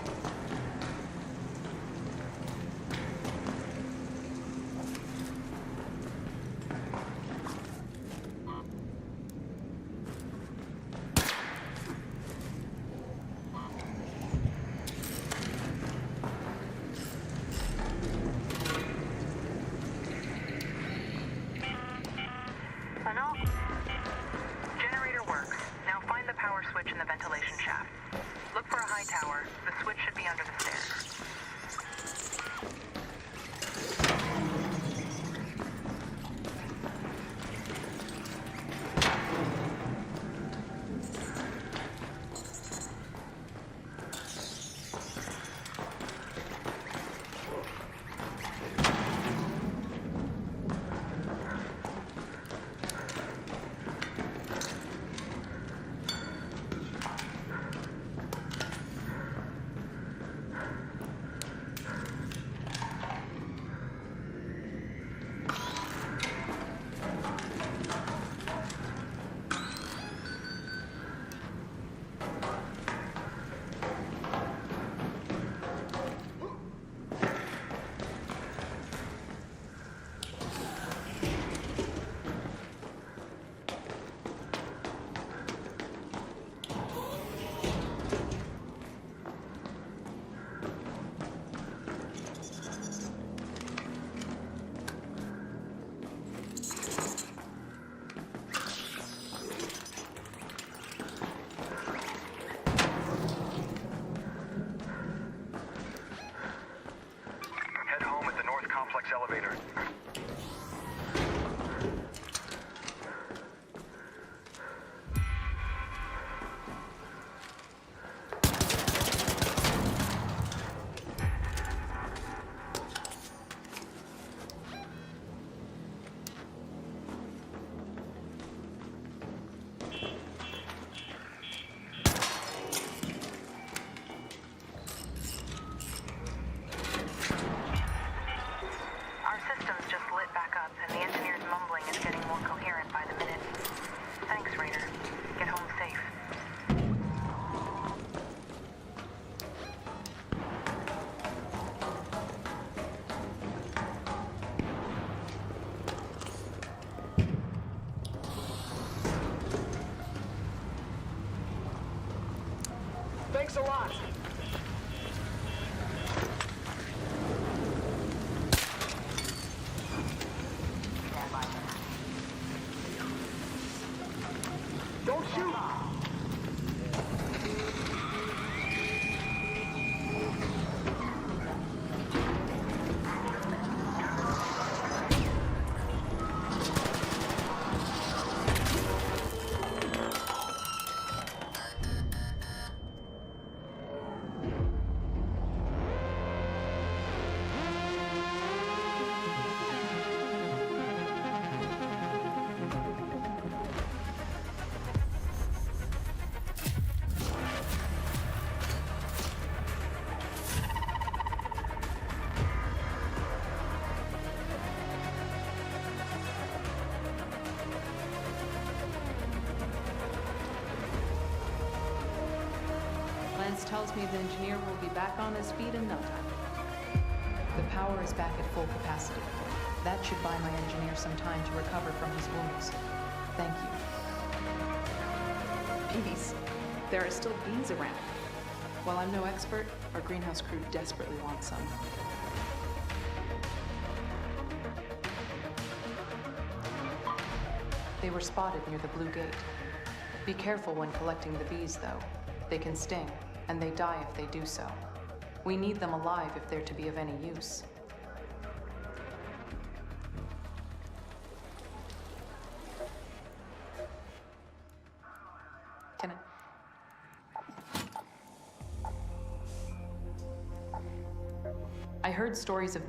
Generator works. Now find the power switch in the ventilation shaft. Look for a high tower. The switch should be under the stairs. complex elevator. Thanks a lot. Don't shoot! Tells me the engineer will be back on his feet in no time. The power is back at full capacity. That should buy my engineer some time to recover from his wounds. Thank you. Bees. There are still bees around. While I'm no expert, our greenhouse crew desperately wants some. They were spotted near the blue gate. Be careful when collecting the bees, though. They can sting, and they die if they do so. We need them alive if they're to be of any use. Can I heard stories of